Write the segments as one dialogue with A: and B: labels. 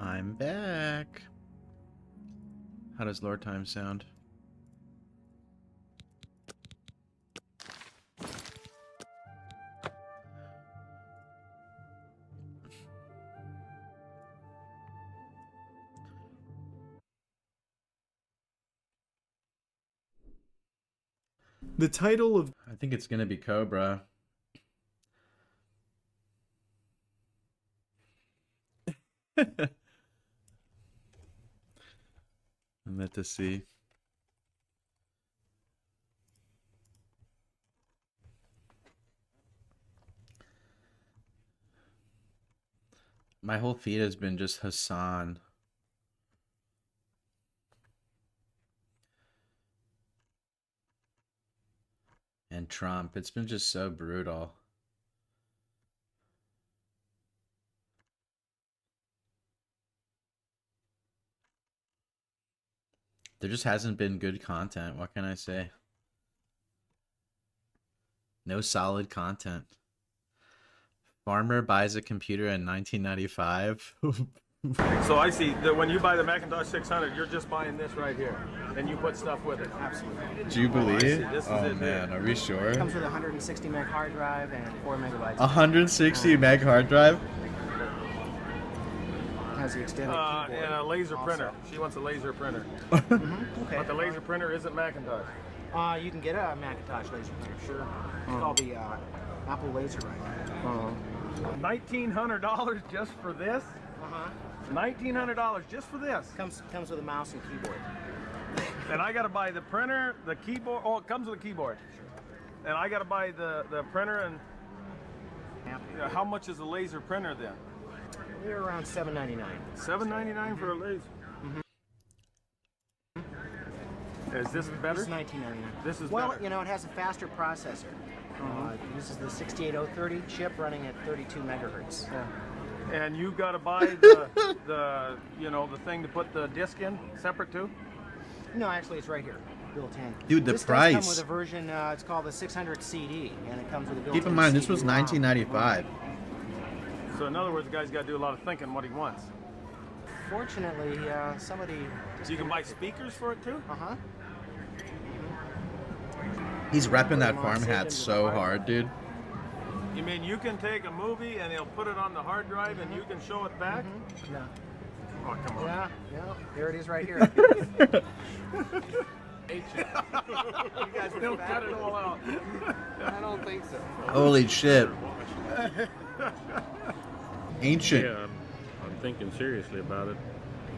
A: I'm back. How does lore time sound?
B: The title of...
A: I think it's gonna be Cobra. I meant to see. My whole feed has been just Hassan. And Trump. It's been just so brutal. There just hasn't been good content. What can I say? No solid content. Farmer buys a computer in 1995.
C: So I see that when you buy the Macintosh 600, you're just buying this right here, and you put stuff with it.
D: Absolutely.
A: Do you believe?
C: This is
A: Oh
C: it,
A: man, are we sure?
D: It comes with a 160 meg hard drive and 4 megabytes.
A: 160 meg hard drive?
D: Has the extended keyboard.
C: And a laser
D: also.
C: printer. She wants a laser printer,
D: Okay.
C: but the laser printer isn't Macintosh.
D: You can get a Macintosh laser printer, sure. It's called the Apple LaserWriter.
C: $1,900 just for this?
D: Uh-huh.
C: $1,900 just for this.
D: Comes with a mouse and keyboard.
C: And I got to buy the printer, the keyboard. Oh, it comes with a keyboard. And I got to buy the printer. And how much is a laser printer then?
D: They're around $7.99.
C: $7.99 for a laser. Is this better?
D: This is $19.99.
C: This is
D: well,
C: better.
D: you know, it has a faster processor. It uses the 68030 chip running at 32 megahertz.
C: And you got to buy the the thing to put the disc in separate too.
D: No, actually, it's right here, built in.
A: Dude, the
D: this
A: price.
D: Does come with a version. It's called the 600 CD, and it comes with a built-in.
A: Keep in mind, this
D: CD
A: was
D: ROM.
A: 1995.
C: So in other words, the guy's got to do a lot of thinking what he wants.
D: Fortunately, somebody.
C: So you can buy speakers for it too.
D: Uh-huh.
A: He's repping that farm hat so hard, dude.
C: You mean you can take a movie and he'll put it on the hard drive and you can show it back?
D: Yeah.
C: Oh, come on.
D: Yeah. There it is, right here.
C: You guys will cut it all out.
D: I don't think so.
A: Holy shit. Ancient.
E: Yeah, I'm thinking seriously about it.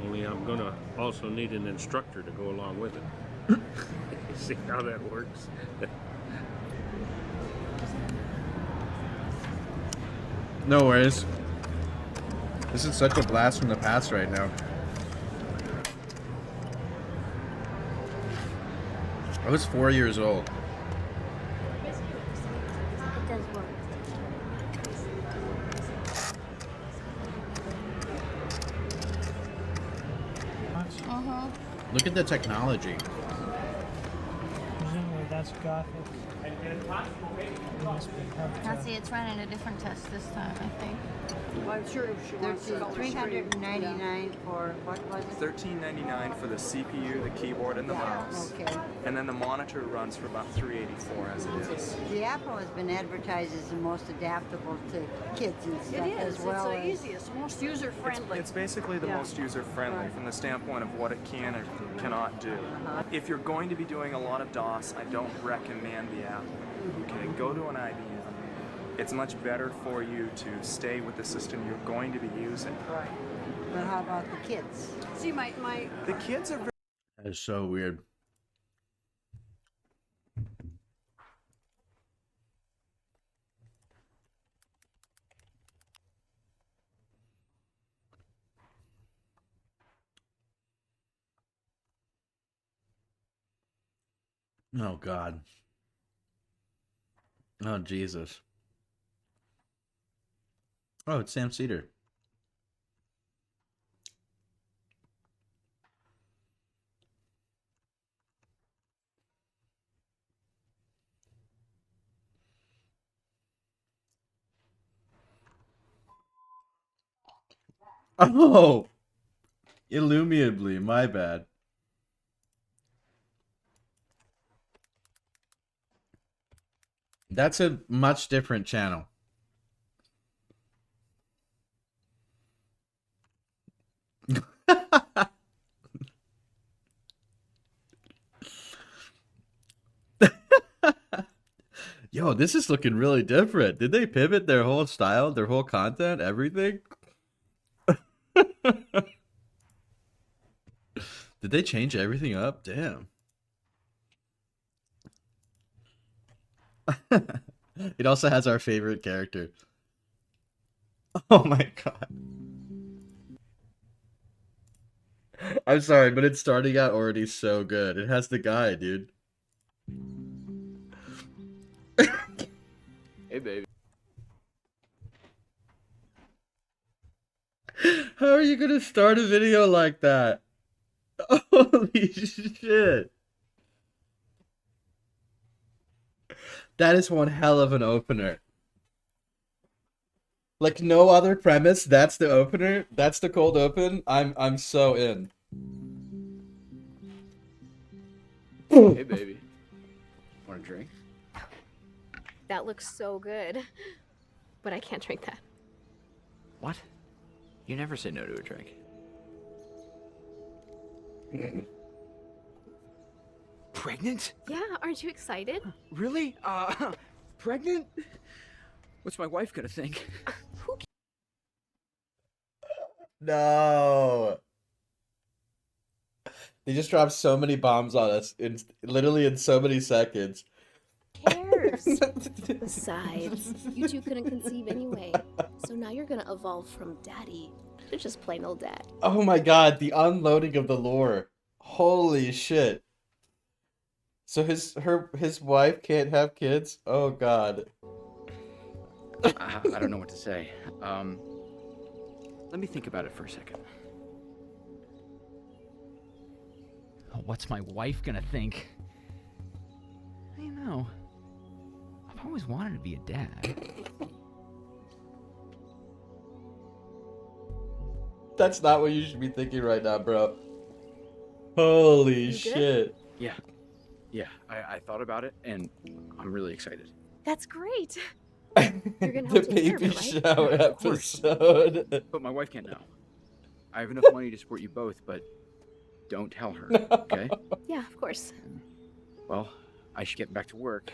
E: Only I'm gonna also need an instructor to go along with it. See how that works.
A: No worries. This is such a blast from the past right now. I was 4 years old.
F: It does work.
A: Look at the technology.
G: Presumably that's Gothic.
F: Now see, it's running a different test this time, I think.
H: Well, I'm sure she wants to color screen.
F: $399 for, what was it?
I: $13.99 for the CPU, the keyboard, and the mouse.
H: Okay.
I: And then the monitor runs for about $384 as it is.
H: The Apple has been advertised as the most adaptable to kids and stuff
J: It is.
H: as well
J: It's the
H: as
J: easiest, most user friendly.
I: It's basically the most user-friendly from the standpoint of what it can or cannot do. If you're going to be doing a lot of DOS, I don't recommend the Apple. Okay, go to an IBM. It's much better for you to stay with the system you're going to be using.
H: right. But how about the kids?
J: See, my
I: The kids are
A: That is so weird. Oh God. Oh Jesus. Oh, it's Sam Cedar. Oh. Illumiably, my bad. That's a much different channel. Yo, this is looking really different. Did they pivot their whole style, their whole content, everything? Did they change everything up? Damn. It also has our favorite character. Oh my god. I'm sorry, but it's starting out already so good. It has the guy, dude.
G: Hey, baby.
A: How are you gonna start a video like that? Holy shit. That is one hell of an opener. Like no other premise, that's the opener. That's the cold open. I'm so in.
G: Hey, baby. Want a drink?
J: That looks so good. But I can't drink that.
G: What? You never say no to a drink. Pregnant?
J: Yeah, aren't you excited?
G: Really? Pregnant? What's my wife gonna think?
A: No. They just dropped so many bombs on us in literally in so many seconds.
J: Cares? Besides, you two couldn't conceive anyway. So now you're gonna evolve from daddy to just plain old dad.
A: Oh my god, the unloading of the lore. Holy shit. So his wife can't have kids? Oh god.
G: I don't know what to say. Let me think about it for a second. What's my wife gonna think? I don't know. I've always wanted to be a dad.
A: That's not what you should be thinking right now, bro. Holy
J: You good?
A: shit.
G: Yeah, I thought about it, and I'm really excited.
J: That's great.
A: The
J: You're gonna help take care of
A: baby
J: it, right?
A: shower
G: Of course.
A: episode.
G: But my wife can't know. I have enough money to support you both, but don't tell her, okay?
J: Yeah, of course.
G: Well, I should get back to work.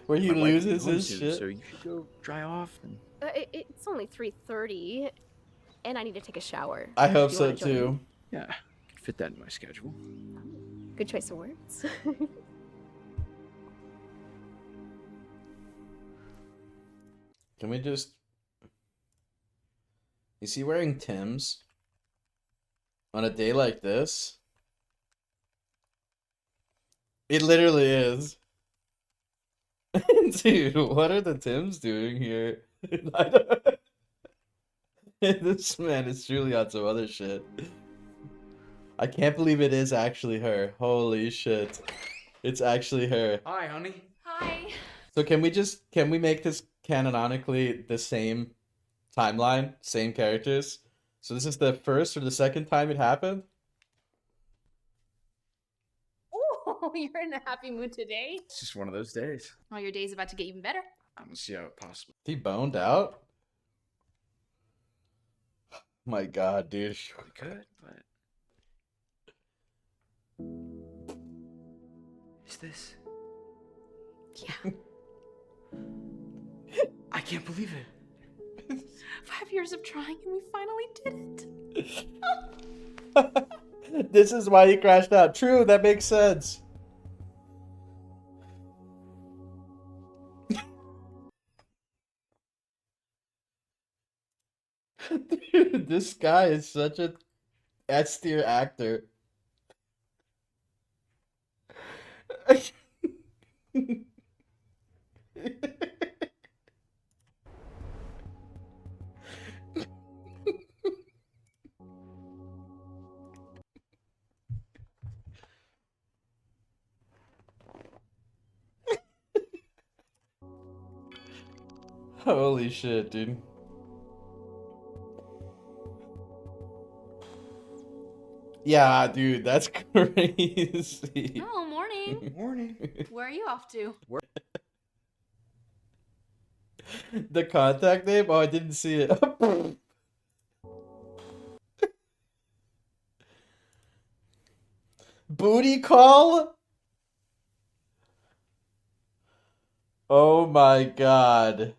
A: Where he
G: My wife will be
A: loses
G: home
A: his
G: soon,
A: shit.
G: So you should go dry off. And...
J: It's only 3:30, and I need to take a shower.
A: I hope
J: Do you
A: so
J: wanna join me?
A: too.
G: Yeah, I could fit that in my schedule.
J: Good choice of words.
A: Can we just... Is he wearing Tim's? On a day like this? It literally is. Dude, what are the Tims doing here? I don't... This man is truly on some other shit. I can't believe it is actually her. Holy shit. It's actually her.
G: Hi, honey.
J: Hi.
A: So can we make this canonically the same timeline, same characters? So this is the first or the second time it happened?
K: Oh, you're in a happy mood today.
G: It's just one of those days.
K: Oh, your day's about to get even better.
G: I don't see how it possibly.
A: He boned out? My god, dude.
G: We could, but. Is this?
J: Yeah.
G: I can't believe it.
K: 5 years of trying and we finally did it.
A: This is why he crashed out. True, that makes sense. Dude, this guy is such a S-tier actor. Holy shit, dude. Yeah, dude, that's crazy.
K: Oh, morning.
B: Morning.
K: Where are you off to?
A: The contact name? Oh, I didn't see it. Booty call? Oh my god.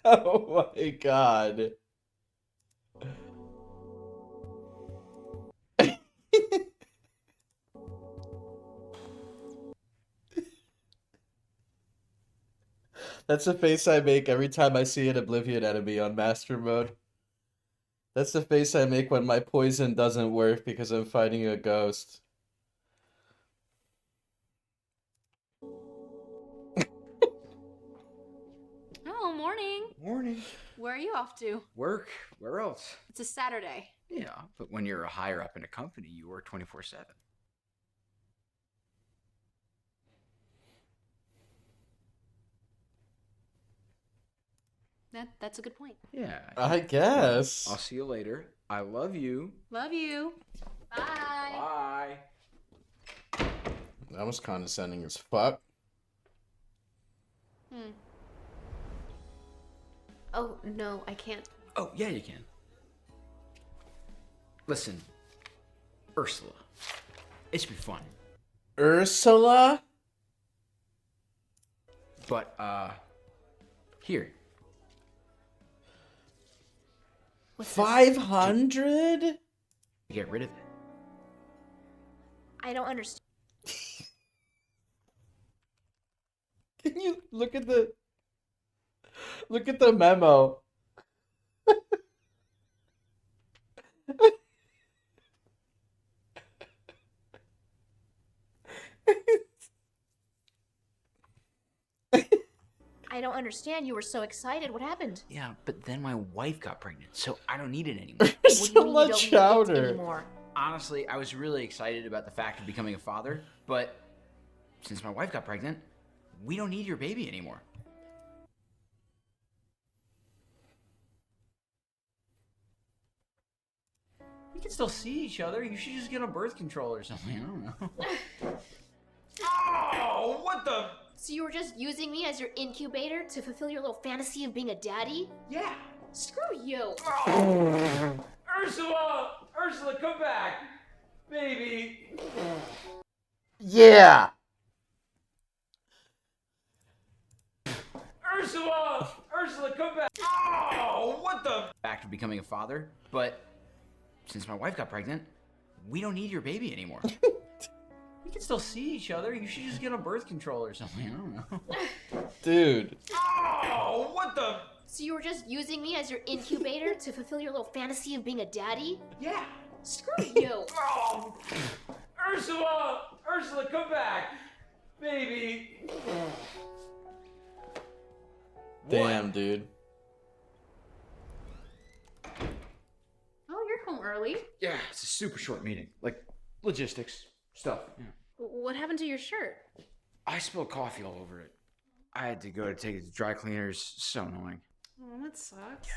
A: Oh my god. That's the face I make every time I see an Oblivion enemy on Master Mode. That's the face I make when my poison doesn't work because I'm fighting a ghost.
K: Oh, morning.
G: Morning.
K: Where are you off to?
G: Work. Where else?
K: It's a Saturday.
G: Yeah, but when you're a higher up in a company, you work 24/7.
K: That's a good point.
G: Yeah.
A: I guess.
G: I'll see you later. I love you.
K: Love you. Bye.
G: Bye.
A: That was condescending as fuck.
K: Oh, no, I can't.
G: Oh, yeah, you can. Listen, Ursula, it should be fun.
A: Ursula?
G: But, here.
A: 500?
G: Get rid of it.
K: I don't understand.
A: Can you look at the memo?
K: I don't understand. You were so excited. What happened?
G: Yeah, but then my wife got pregnant, so I don't need it anymore.
A: Ursula Chowder.
K: Anymore?
G: Honestly, I was really excited about the fact of becoming a father, but since my wife got pregnant, we don't need your baby anymore. We can still see each other. You should just get on birth control or something. I don't know. Oh, what the?
J: So you were just using me as your incubator to fulfill your little fantasy of being a daddy?
G: Yeah.
J: Screw you.
G: Ursula! Ursula, come back! Baby!
A: Yeah.
G: Ursula! Ursula, come back! Oh, what the? Fact of becoming a father, but since my wife got pregnant, we don't need your baby anymore. We can still see each other. You should just get on birth control or something. I don't know.
A: Dude.
G: Oh, what the?
J: So you were just using me as your incubator to fulfill your little fantasy of being a daddy?
G: Yeah.
J: Screw you.
G: Oh. Ursula! Ursula, come back! Baby!
A: Damn, dude.
K: Oh, you're home early.
G: Yeah, it's a super short meeting. Like, logistics stuff. Yeah.
K: What happened to your shirt?
G: I spilled coffee all over it. I had to go to take it to dry cleaners. So annoying.
K: Oh, that sucks. Yeah.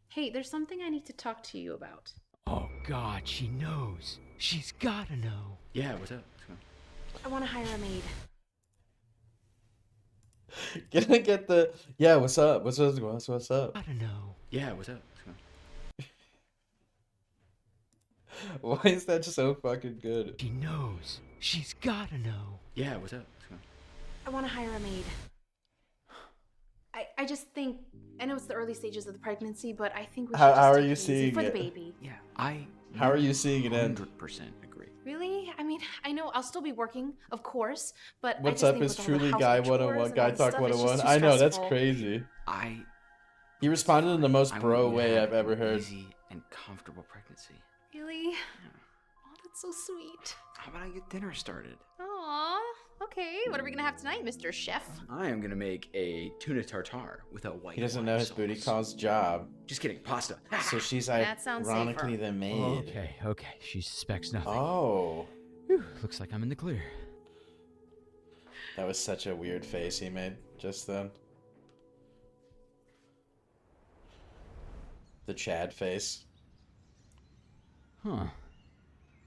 K: Hey, there's something I need to talk to you about.
G: Oh, God, she knows. She's gotta know. Yeah, what's up? What's going on?
K: I want to hire a maid.
A: Gonna get the yeah. What's up? What's up? What's up?
G: Gotta know. Yeah, what's up? What's going on?
A: Why is that so fucking good?
G: She knows. She's gotta know. Yeah, what's up? What's going on?
K: I want to hire a maid. I just think, I know it's the early stages of the pregnancy, but I think we should
A: How
K: just
A: are
K: take
A: you
K: it easy
A: seeing
K: for the
A: it?
K: baby.
G: Yeah, I.
A: How are you seeing it end?
G: 100% agree.
K: Really? I mean, I know I'll still be working, of course, but I
A: What's
K: just
A: up
K: think
A: is
K: with all the
A: truly
K: household
A: Guy
K: chores
A: 101,
K: and
A: Guy
K: all the
A: Talk
K: stuff, it's just
A: 101.
K: too
A: I know, that's
K: stressful.
A: crazy.
G: I.
A: He responded in the most
G: I
A: bro
G: want you to
A: way
G: have
A: I've ever
G: an
A: heard.
G: Easy and comfortable pregnancy.
K: Really? Oh, that's so sweet.
G: How about I get dinner started?
K: Aw, okay. What are we gonna have tonight, Mr. Chef?
G: I am gonna make a tuna tartare with a white
A: He doesn't
G: wine
A: know his
G: sauce.
A: booty call's job.
G: Just kidding, pasta.
A: So she's
K: That sounds
A: ironically
K: safer.
A: the maid.
G: Okay. She suspects nothing.
A: Oh.
G: Whew, looks like I'm in the clear.
A: That was such a weird face he made just then. The Chad face.
L: Huh.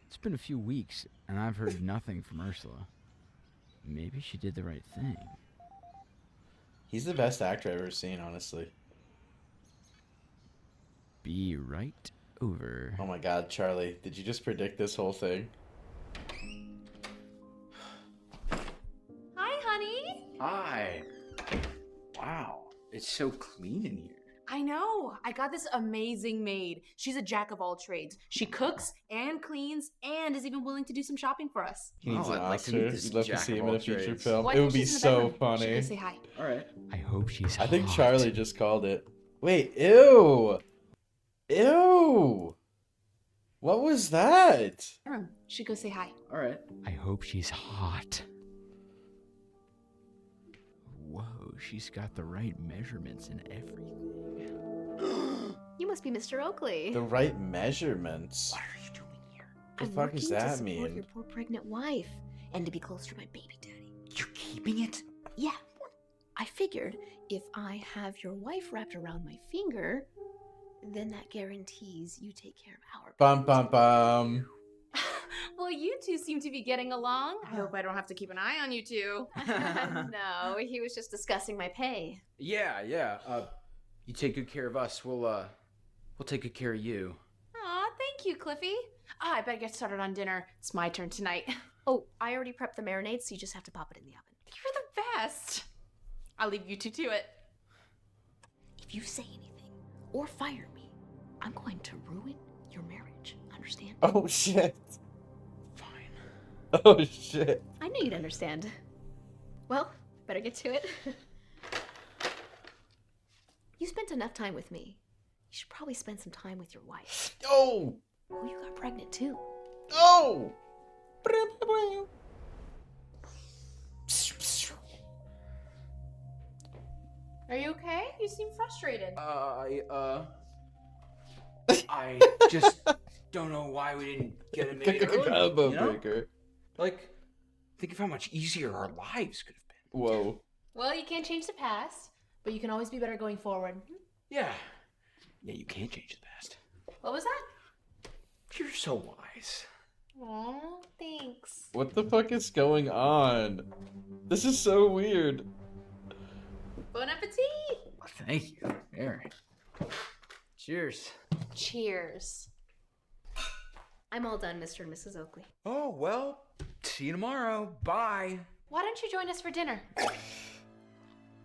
L: It's been a few weeks, and I've heard nothing from Ursula. Maybe she did the right thing.
A: He's the best actor I've ever seen, honestly.
L: Be right over.
A: Oh my god, Charlie, did you just predict this whole thing?
K: Hi, honey.
G: Hi. Wow, it's so clean in here.
K: I know. I got this amazing maid. She's a jack of all trades. She cooks and cleans and is even willing to do some shopping for us.
A: He needs
G: Oh,
A: an
G: I'd like to meet
A: Oscar.
G: this
A: You'd love to
G: jack
A: see
G: of
A: him in
G: all
A: a feature
G: trades.
A: film.
K: Well, I
A: It would
K: think
A: be
K: she's in the
A: so
K: bedroom. Should
A: funny.
K: go say hi.
G: All right.
L: I hope she's
A: I think
L: hot.
A: Charlie just called it. Wait, ew! Ew! What was that?
K: Should go say hi.
G: All right.
L: I hope she's hot. Whoa, she's got the right measurements and everything.
J: You must be Mr. Oakley.
A: The right measurements.
G: What are you doing here?
A: The
J: I'm
A: fuck
J: working
A: does
J: to
A: that
J: support
A: mean?
J: your poor pregnant wife and to be close to my baby daddy.
G: You're keeping it?
J: Yeah. I figured if I have your wife wrapped around my finger, then that guarantees you take care of our
A: Bum bum bum.
K: Well, you two seem to be getting along. I hope I don't have to keep an eye on you two.
J: No, he was just discussing my pay.
G: Yeah. You take good care of us. We'll take good care of you.
K: Aw, thank you, Cliffy. I better get started on dinner. It's my turn tonight.
J: Oh, I already prepped the marinade, so you just have to pop it in the oven.
K: You're the best. I'll leave you two to it.
J: If you say anything or fire me, I'm going to ruin your marriage. Understand?
A: Oh shit.
G: Fine.
A: Oh shit.
J: I knew you'd understand. Well, better get to it. You spent enough time with me. You should probably spend some time with your wife.
A: Oh!
J: Who you got pregnant too.
A: Oh!
K: Are you okay? You seem frustrated.
G: I just don't know why we didn't get it made earlier,
A: Combo
G: you know?
A: breaker.
G: Like, think of how much easier our lives could have been.
A: Whoa.
K: Well, you can't change the past, but you can always be better going forward.
G: Yeah. Yeah, you can't change the past.
K: What was that?
G: You're so wise.
K: Aw, thanks.
A: What the fuck is going on? This is so weird.
K: Bon appetit!
G: Thank you. There. Cheers.
K: Cheers.
J: I'm all done, Mr. and Mrs. Oakley.
G: Oh, well, see you tomorrow. Bye.
K: Why don't you join us for dinner?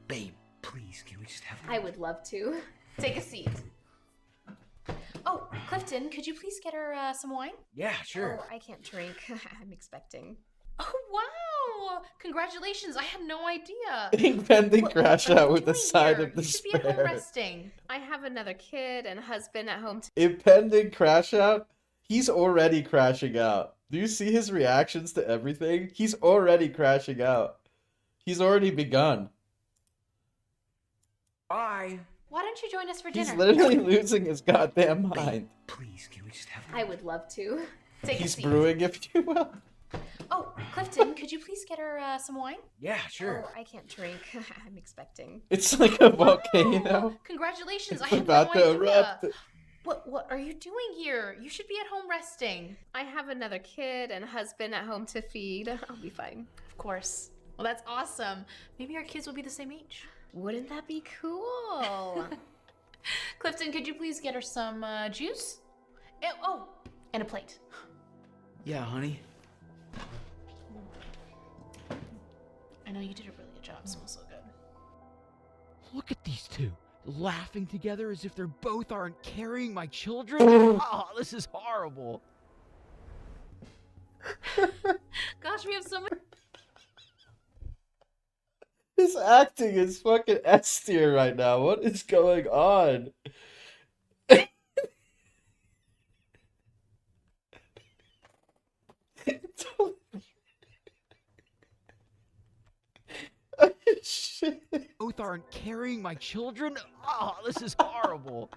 G: Babe, please, can we just have
J: I would love to.
K: Take a seat. Oh, Clifton, could you please get her some wine?
G: Yeah, sure.
J: Oh, I can't drink. I'm expecting.
K: Oh, wow! Congratulations, I had no idea.
A: Impending crash out with the
K: doing
A: side
K: here?
A: of
K: You should be at home
A: despair.
K: resting.
J: I have another kid and husband at home.
A: Impending crash out? He's already crashing out. Do you see his reactions to everything? He's already crashing out. He's already begun.
G: Bye.
K: Why don't you join us for
A: He's
K: dinner?
A: literally losing his goddamn mind.
G: Please, can we just have
J: I would love to.
K: Take a
A: He's
K: seat.
A: brewing, if you will.
K: Oh, Clifton, could you please get her some wine?
G: Yeah, sure.
J: Oh, I can't drink. I'm expecting.
A: It's like a volcano.
K: Congratulations, I
A: It's
K: had
A: about
K: no
A: to
K: idea.
A: erupt.
K: What are you doing here? You should be at home resting.
J: I have another kid and husband at home to feed. I'll be fine.
K: Of course. Well, that's awesome. Maybe our kids will be the same age.
J: Wouldn't that be cool?
K: Clifton, could you please get her some juice? Oh, and a plate.
G: Yeah, honey.
K: I know you did a really good job. Smells so good.
L: Look at these two, laughing together as if they're both aren't carrying my children. Oh, this is horrible.
K: Gosh, we have so much.
A: His acting is fucking S tier right now. What is going on? Shit.
L: Both aren't carrying my children. Oh, this is horrible.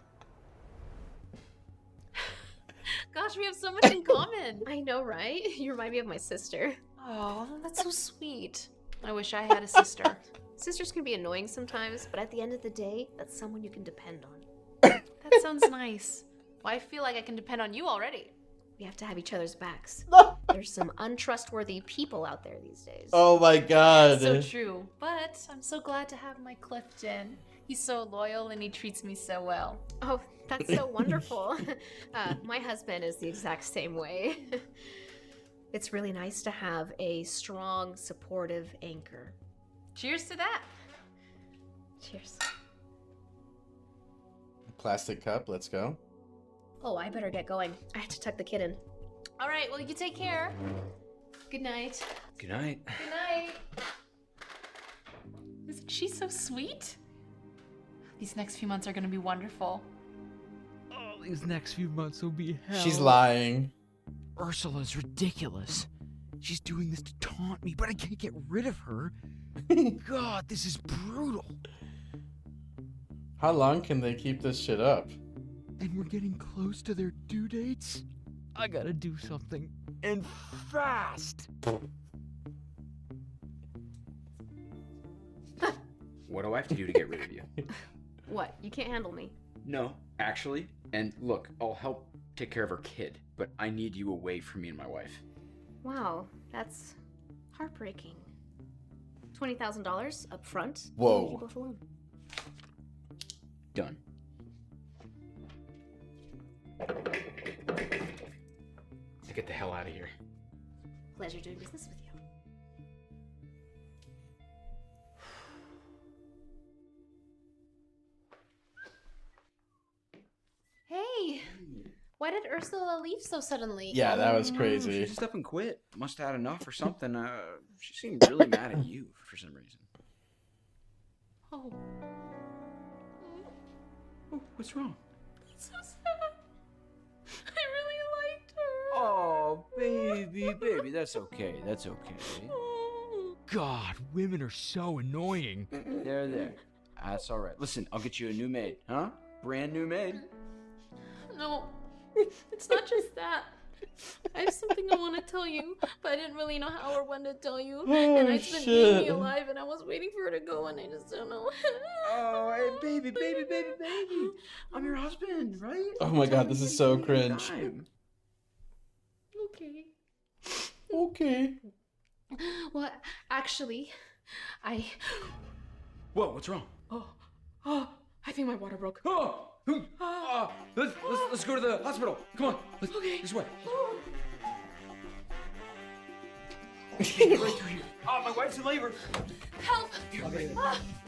K: Gosh, we have so much in common.
J: I know, right? You remind me of my sister.
K: Oh, that's so sweet. I wish I had a sister.
J: Sisters can be annoying sometimes, but at the end of the day, that's someone you can depend on.
K: That's That sounds nice. Well, I feel like I can depend on you already.
J: We have to have each other's backs. There's some untrustworthy people out there these days.
A: Oh my god.
K: So true. But I'm so glad to have my Clifton. He's so loyal and he treats me so well.
J: Oh, that's so wonderful. My husband is the exact same way. It's really nice to have a strong, supportive anchor.
K: Cheers to that.
J: Cheers.
A: Plastic cup, let's go.
J: Oh, I better get going. I have to tuck the kid in.
K: All right, well, you take care. Good night.
G: Good night.
K: Good night. Isn't she so sweet? These next few months are going to be wonderful.
L: Oh, these next few months will be hell.
A: She's lying.
L: Ursula's ridiculous. She's doing this to taunt me, but I can't get rid of her. God, this is brutal.
A: How long can they keep this shit up?
L: And we're getting close to their due dates. I gotta do something. And fast!
G: What do I have to do to get rid of you?
J: What? You can't handle me.
G: No, actually. And look, I'll help take care of her kid, but I need you away from me and my wife.
J: Wow, that's heartbreaking. $20,000 up front.
A: Whoa.
J: Leave you both alone.
G: Done. To get the hell out of here.
J: Pleasure doing business with you.
K: Hey, why did Ursula leave so suddenly?
A: Yeah, that was
G: She
A: crazy.
G: just up and quit. Must have had enough or something. She seemed really mad at you for some reason.
K: Oh,
G: Oh, what's wrong?
K: that's so sad. I really liked her.
G: Oh, baby, that's okay. That's okay.
L: God, women are so annoying.
G: There. That's all right. Listen, I'll get you a new maid, huh? Brand new maid.
K: No, it's not just that. I have something I want to tell you, but I didn't really know how or when to tell you. And it's been eating me
A: shit.
K: alive, and I was waiting for her to go, and I just don't know.
G: Oh, hey, baby. I'm your husband, right?
A: Oh my god, this is so
G: Anytime.
A: cringe.
K: Okay.
A: Okay.
K: Well, actually,
G: Whoa, what's wrong?
K: Oh, I think my water broke.
G: Let's go to the hospital. Come on.
K: Okay.
G: This way. Right through here. Oh, my wife's in labor.
K: Help!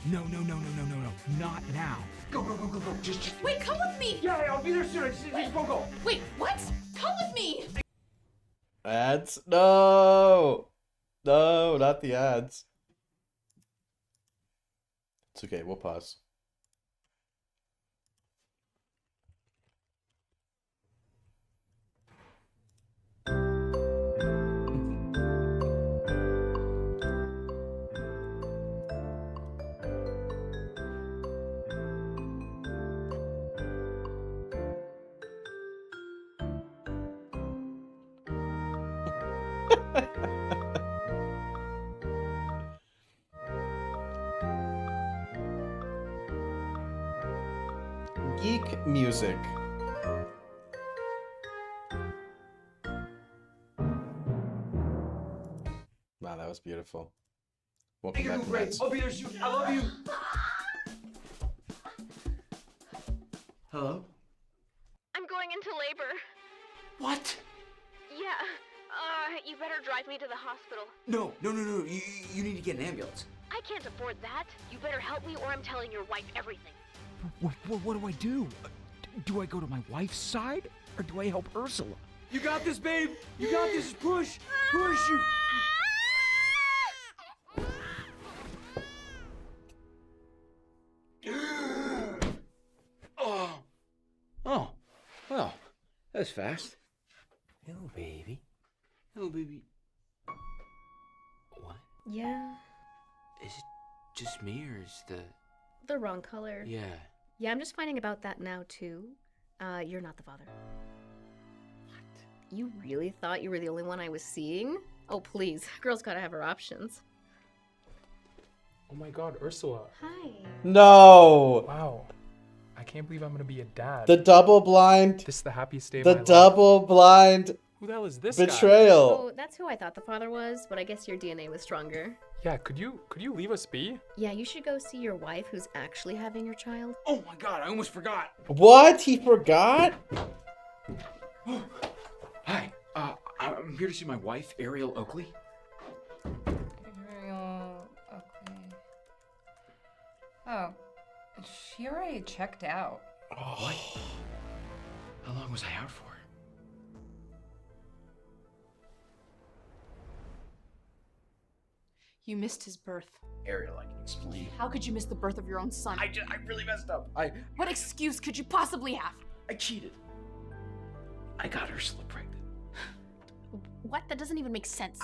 L: No, not now.
G: Go. Just.
K: Wait, come with me!
G: Yeah, I'll be there soon. I just need to phone call.
K: Wait, what? Come with me!
A: Ads? No! No, not the ads. It's okay, we'll pause. Geek music. Wow, that was beautiful. Welcome back to Mads.
G: I'll be there soon. I love you. Hello?
J: I'm going into labor.
G: What?
J: Yeah. You better drive me to the hospital.
G: No. You need to get an ambulance.
J: I can't afford that. You better help me or I'm telling your wife everything.
L: What do I do? Do I go to my wife's side or do I help Ursula?
G: You got this, babe. You got this. Push you. Oh, well, that's fast. Hello, baby. What?
J: Yeah.
G: Is it just me, or is
J: The wrong color.
G: Yeah.
J: Yeah, I'm just finding about that now, too. You're not the father. What? You really thought you were the only one I was seeing? Oh, please. Girl's gotta have her options.
M: Oh my god, Ursula.
J: Hi.
A: No!
M: Wow. I can't believe I'm gonna be a dad.
A: The double blind.
M: This is the happiest day of
A: The
M: my life.
A: double blind
M: Who the hell is this guy?
A: betrayal.
J: Oh, that's who I thought the father was, but I guess your DNA was stronger.
M: Yeah, could you leave us be?
J: Yeah, you should go see your wife who's actually having your child.
G: Oh my god, I almost forgot.
A: What? He forgot?
G: Hi, I'm here to see my wife, Ariel Oakley.
N: Ariel, okay. Oh, she already checked out.
G: What? How long was I out for?
K: You missed his birth.
G: Ariel, I can explain.
K: How could you miss the birth of your own son?
G: I really messed up.
K: What excuse could you possibly have?
G: I cheated. I got Ursula pregnant.
K: What? That doesn't even make sense.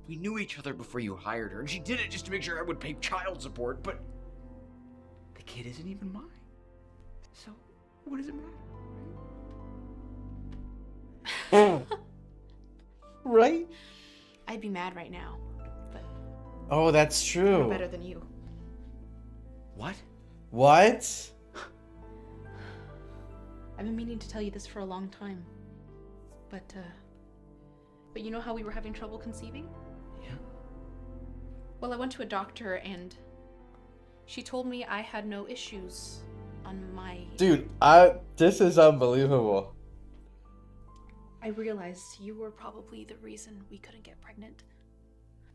G: We knew each other before you hired her, and she did it just to make sure I would pay child support, but the kid isn't even mine. So, what does it matter?
A: Right?
K: I'd be mad right now.
A: Oh, that's
K: I'm
A: true.
K: better than you.
G: What?
A: What?
K: I've been meaning to tell you this for a long time. But you know how we were having trouble conceiving?
G: Yeah.
K: Well, I went to a doctor and she told me I had no issues on my...
A: Dude, this is unbelievable.
K: I realized you were probably the reason we couldn't get pregnant.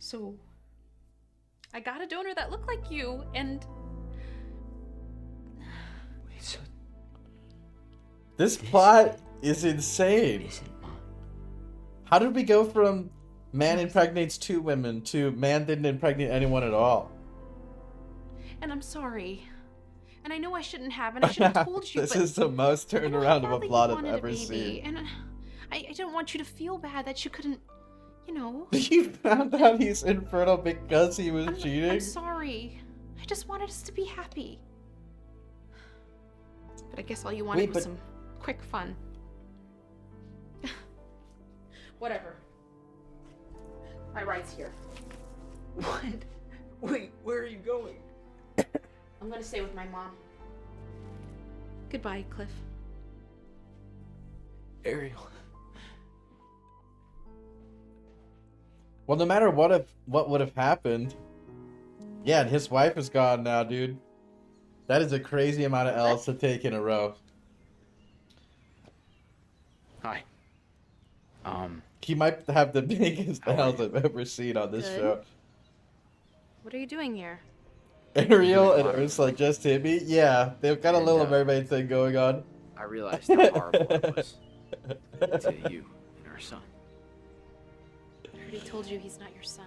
K: So I got a donor that looked like you, and
G: Wait, so
A: This plot is insane. How did we go from man impregnates 2 women to man didn't impregnate anyone at all?
K: and I'm sorry. And I know I shouldn't have, and I should have told you,
A: This
K: but
A: is the most turned around of a
K: you
A: plot I've
K: wanted a
A: ever
K: baby,
A: seen.
K: and I didn't want you to feel bad that you couldn't, you know.
A: You found out he's infertile because he was cheating?
K: I'm sorry. I just wanted us to be happy. But I guess all you wanted
A: Wait,
K: was
A: but-
K: some quick fun. Whatever. My ride's here.
G: What? Wait, where are you going?
K: I'm gonna stay with my mom. Goodbye, Cliff.
G: Ariel.
A: Well, no matter what would have happened, yeah, and his wife is gone now, dude. That is a crazy amount of L's to take in a row.
G: Hi.
A: He might have the biggest L's I've ever seen on this
K: Good.
A: show.
K: What are you doing here?
A: Ariel and Ursula just hit me. Yeah, they've got a Little Mermaid thing going on.
G: I realized how horrible it was to you and our son,
K: I already told you he's not your son.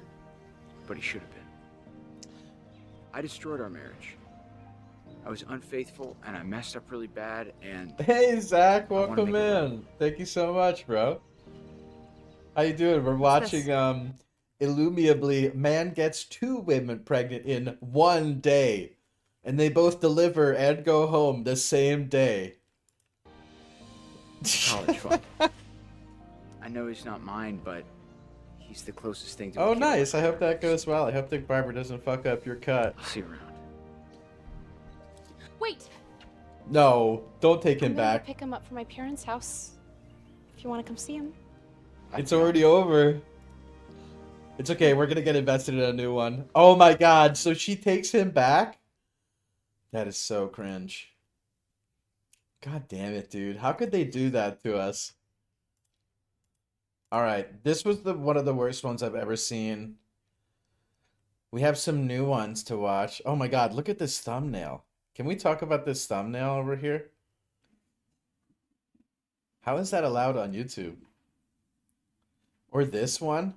G: but he should have been. I destroyed our marriage. I was unfaithful and I messed up really bad, and
A: Hey Zach,
G: wanna
A: welcome
G: make it right.
A: in. Thank you so much, bro. How you doing? We're watching Illumiably, man gets 2 women pregnant in 1 day. And they both deliver and go home the same day.
G: college fun. I know he's not mine, but he's the closest thing to a
A: Oh
G: kid.
A: nice, I hope that goes well. I hope the barber doesn't fuck up your cut.
G: I'll see you around.
K: Wait!
A: No, don't take him
K: I'm gonna go
A: back.
K: pick him up from my parents' house. If you want to come see him.
A: It's already over. It's okay, we're gonna get invested in a new one. Oh my god, so she takes him back? That is so cringe. God damn it, dude. How could they do that to us? Alright, this was one of the worst ones I've ever seen. We have some new ones to watch. Oh my god, look at this thumbnail. Can we talk about this thumbnail over here? How is that allowed on YouTube? Or this one?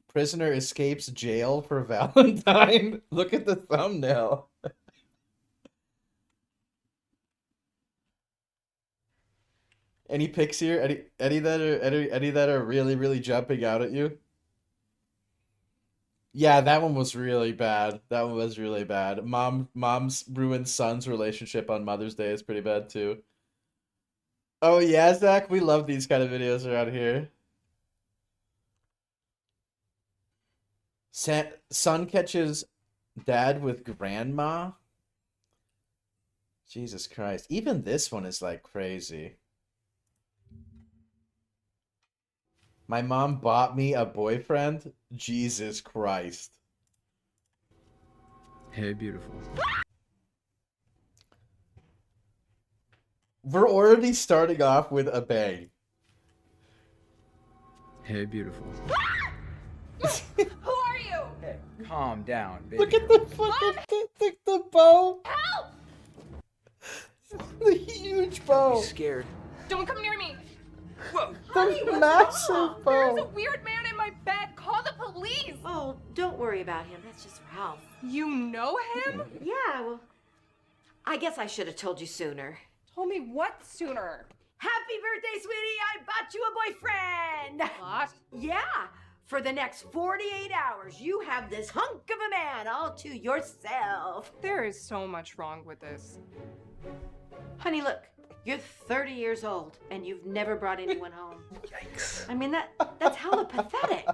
A: Prisoner escapes jail for Valentine. Look at the thumbnail. Any pics here? Any that are really jumping out at you? Yeah, that one was really bad. That one was really bad. Mom's ruined son's relationship on Mother's Day is pretty bad too. Oh yeah, Zach, we love these kind of videos around here. Son catches dad with grandma. Jesus Christ. Even this one is like crazy. My mom bought me a boyfriend? Jesus Christ.
L: Hey, beautiful.
A: We're already starting off with a bang.
L: Hey, beautiful.
N: Who are you?
L: Hey, calm down, baby.
A: Look at the fucking the bow.
N: Help!
A: The huge bow.
L: Scared.
N: Don't come near me.
A: The
N: Honey, what's
A: massive
N: wrong?
A: bow.
N: There's a weird man in my bed. Call the police.
O: Oh, don't worry about him. That's just Ralph.
N: You know him?
O: Yeah, well, I guess I should have told you sooner.
N: Told me what sooner?
O: Happy birthday, sweetie! I bought you a boyfriend!
N: What?
O: Yeah! For the next 48 hours, you have this hunk of a man all to yourself.
N: There is so much wrong with this.
O: Honey, look, you're 30 years old and you've never brought anyone home.
L: Yikes.
O: I mean, that's hella pathetic.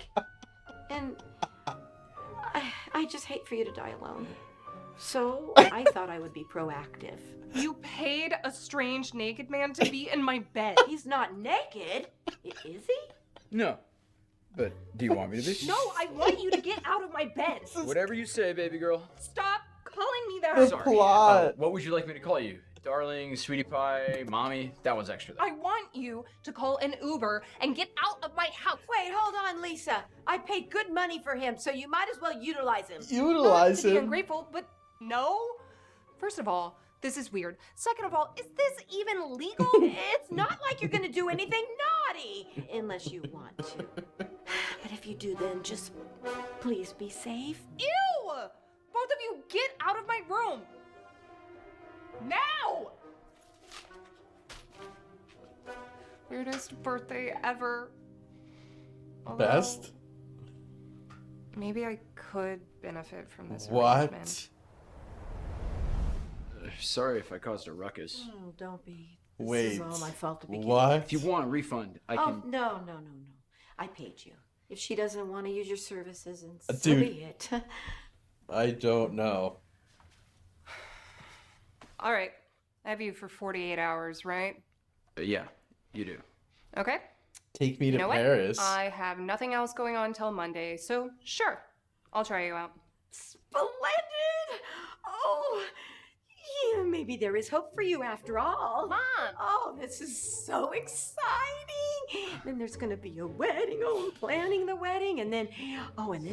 O: And I just hate for you to die alone. So I thought I would be proactive.
N: You paid a strange naked man to be in my bed.
O: He's not naked, is he?
L: No. But do you want me to be?
N: No, I want you to get out of my bed.
L: Whatever you say, baby girl.
N: Stop calling me that.
A: The
L: Sorry.
A: plot.
L: What would you like me to call you? Darling, sweetie pie, mommy? That one's extra.
N: I want you to call an Uber and get out of my house.
O: Wait, hold on, Lisa. I paid good money for him, so you might as well utilize him.
A: Utilize
N: Not to be
A: him.
N: ungrateful, but no. First of all, this is weird. Second of all, is this even legal?
O: It's not like you're gonna do anything naughty, unless you want to. But if you do, then just please be safe.
N: Ew! Both of you get out of my room. Now! Weirdest birthday ever. Although,
A: Best?
N: maybe I could benefit from this
A: What?
N: arrangement.
L: Sorry if I caused a ruckus.
O: Oh, don't be. This
A: Wait.
O: is all my fault to begin.
A: What?
L: If you want a refund, I
O: Oh,
L: can.
O: no. I paid you. If she doesn't want to use your services, and so
A: Dude.
O: be it.
A: I don't know.
N: All right. I have you for 48 hours, right?
L: Yeah, you do.
N: Okay.
A: Take me to
N: You know
A: Paris.
N: what? I have nothing else going on till Monday, so sure. I'll try you out.
O: Splendid! Oh, yeah, maybe there is hope for you after all.
N: Mom!
O: Oh, this is so exciting! Then there's gonna be a wedding. Oh, I'm planning the wedding, and then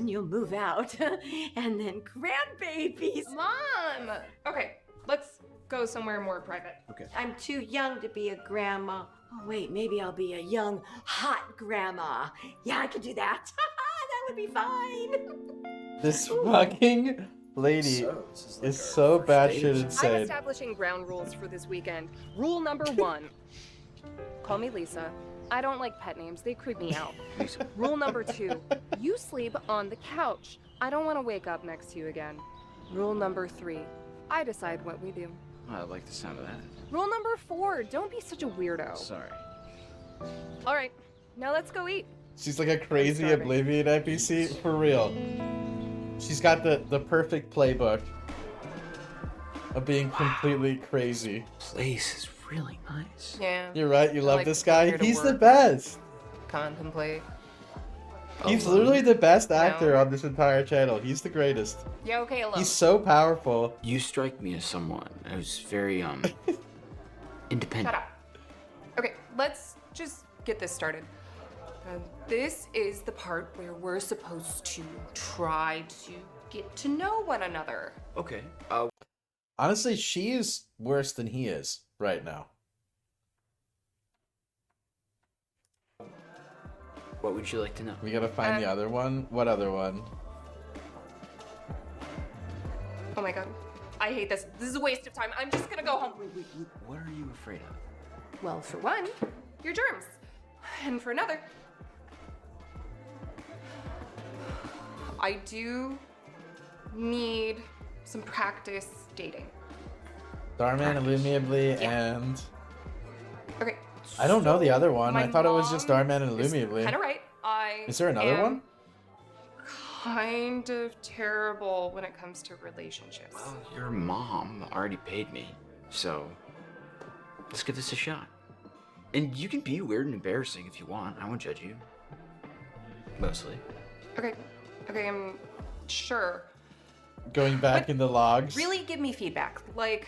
O: you'll move out, and then grandbabies.
N: Mom! Okay, let's go somewhere more private.
L: Okay.
O: I'm too young to be a grandma. Oh, wait, maybe I'll be a young, hot grandma. Yeah, I could do that. That would be fine.
A: This fucking lady is so batshit
N: I'm
A: insane.
N: establishing ground rules for this weekend. Rule number 1. Call me Lisa. I don't like pet names. They creep me out.
L: Lisa.
N: Rule number 2. You sleep on the couch. I don't want to wake up next to you again. Rule number 3. I decide what we do.
L: I like the sound of that.
N: Rule number 4. Don't be such a weirdo.
L: Sorry.
N: All right. Now let's go eat.
A: She's like a crazy
N: starving.
A: Oblivion NPC for real. She's got the perfect playbook of being completely crazy.
L: Place is really nice.
N: Yeah.
A: You're right. You
N: I
A: love
N: like
A: this
N: to come
A: guy.
N: here to
A: He's the
N: work.
A: best.
N: Contemplate.
A: He's literally the best actor on this entire channel. He's the greatest.
N: Yeah, okay, alone.
A: He's so powerful.
L: You strike me as someone who's very independent.
N: Shut up. Okay, let's just get this started. This is the part where we're supposed to try to get to know one another.
L: Okay.
A: Honestly, she is worse than he is right now.
L: What would you like to know?
A: We gotta find the other one. What other one?
N: Oh my god. I hate this. This is a waste of time. I'm just gonna go home.
L: Wait, what are you afraid of?
N: Well, for one, your germs. And for another, I do need some practice dating.
A: Darman, Illuminably, and...
N: Okay.
A: I don't know the other one.
N: My
A: I thought it was just
N: mom
A: Darman and Illuminably.
N: Kind of right.
A: Is there another
N: am
A: one?
N: Kind of terrible when it comes to relationships.
L: Well, your mom already paid me.
G: So, let's give this a shot. And you can be weird and embarrassing if you want. I won't judge you. Mostly.
N: Okay, I'm sure.
A: Going back in the logs.
N: Really give me feedback. Like,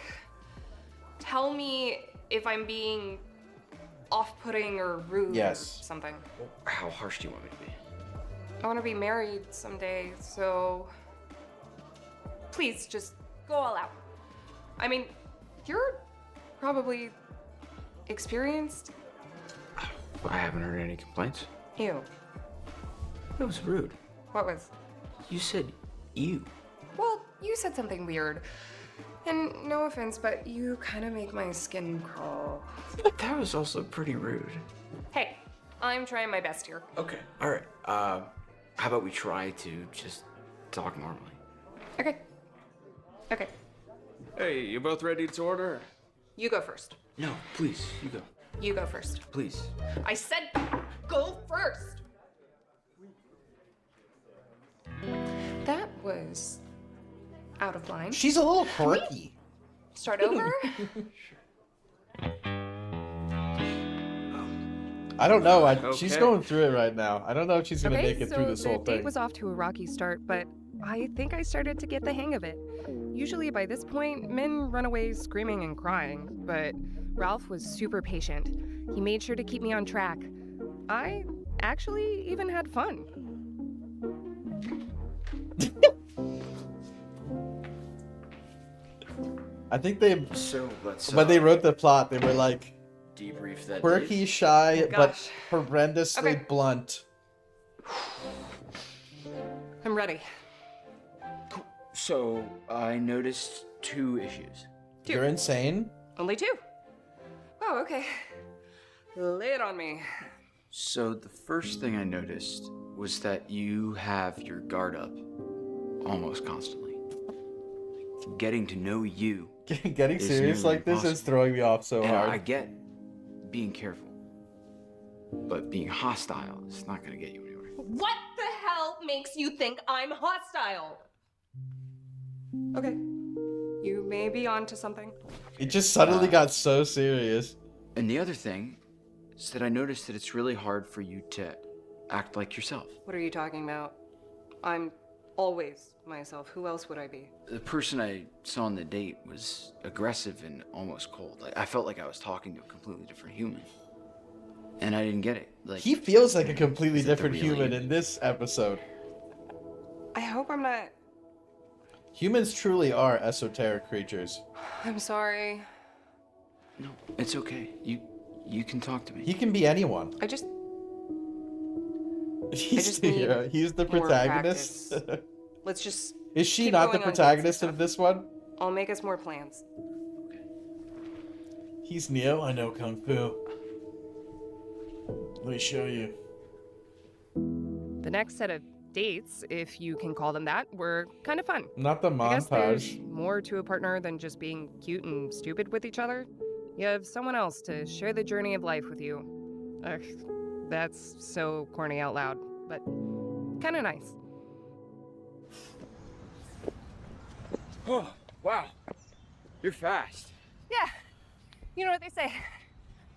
N: tell me if I'm being off-putting or rude
A: Yes.
N: or something.
G: How harsh do you want me to be?
N: I want to be married someday, so please just go all out. I mean, you're probably experienced.
G: I haven't heard any complaints.
N: Ew.
G: That was rude.
N: What was?
G: You said you.
N: Well, you said something weird. And no offense, but you kind of make my skin crawl.
G: That was also pretty rude.
N: Hey, I'm trying my best here.
G: Okay. All right. How about we try to just talk normally?
N: Okay. Okay.
I: Hey, you both ready to order?
N: You go first.
G: No, please, you go.
N: You go first.
G: Please.
N: I said go first. That was out of line.
A: She's a little quirky.
N: Start over?
A: I don't know. She's
I: Okay.
A: going through it right now. I don't know if she's gonna make it
P: so
A: through this
P: the
A: whole
P: date
A: thing.
P: was off to a rocky start, but I think I started to get the hang of it. Usually by this point, men run away screaming and crying, but Ralph was super patient. He made sure to keep me on track. I actually even had fun.
A: I think they
G: So let's.
A: when they wrote the plot, they were like
G: debrief that.
A: quirky, shy, but
N: Gosh.
A: horrendously
N: Okay.
A: blunt.
N: I'm ready.
G: So I noticed 2 issues.
A: You're insane.
N: Only 2. Oh, okay. Lay it on me.
G: So the first thing I noticed was that you have your guard up almost constantly. Getting to know you.
A: Getting
G: is
A: serious
G: nearly
A: like this is
G: impossible.
A: throwing me off so
G: And
A: hard.
G: I get being careful, but being hostile is not going to get you anywhere.
N: What the hell makes you think I'm hostile? Okay. You may be onto something.
A: It just suddenly got so serious.
G: And the other thing is that I noticed that it's really hard for you to act like yourself.
N: What are you talking about? I'm always myself. Who else would I be?
G: The person I saw on the date was aggressive and almost cold. I felt like I was talking to a completely different human. And I didn't get it. Like
A: He feels like a completely
G: Is it the
A: different
G: real
A: human
G: you?
A: in this episode.
N: I hope I'm not.
A: Humans truly are esoteric creatures.
N: I'm sorry.
G: No, it's okay. You can talk to me.
A: He can be anyone.
N: I just.
A: He's
N: just
A: the
N: need
A: hero. He's the
N: more
A: protagonist.
N: Let's just.
A: Is she
N: keep
A: not the
N: going on dates and
A: protagonist
N: stuff.
A: of this one?
N: I'll make us more plans.
A: He's Neo. I know Kung Fu. Let me show you.
P: The next set of dates, if you can call them that, were kind of fun.
A: Not the
P: I guess there's
A: montage.
P: more to a partner than just being cute and stupid with each other. You have someone else to share the journey of life with you. Ugh, that's so corny out loud, but kind of nice.
L: Oh, wow. You're fast.
P: Yeah, you know what they say.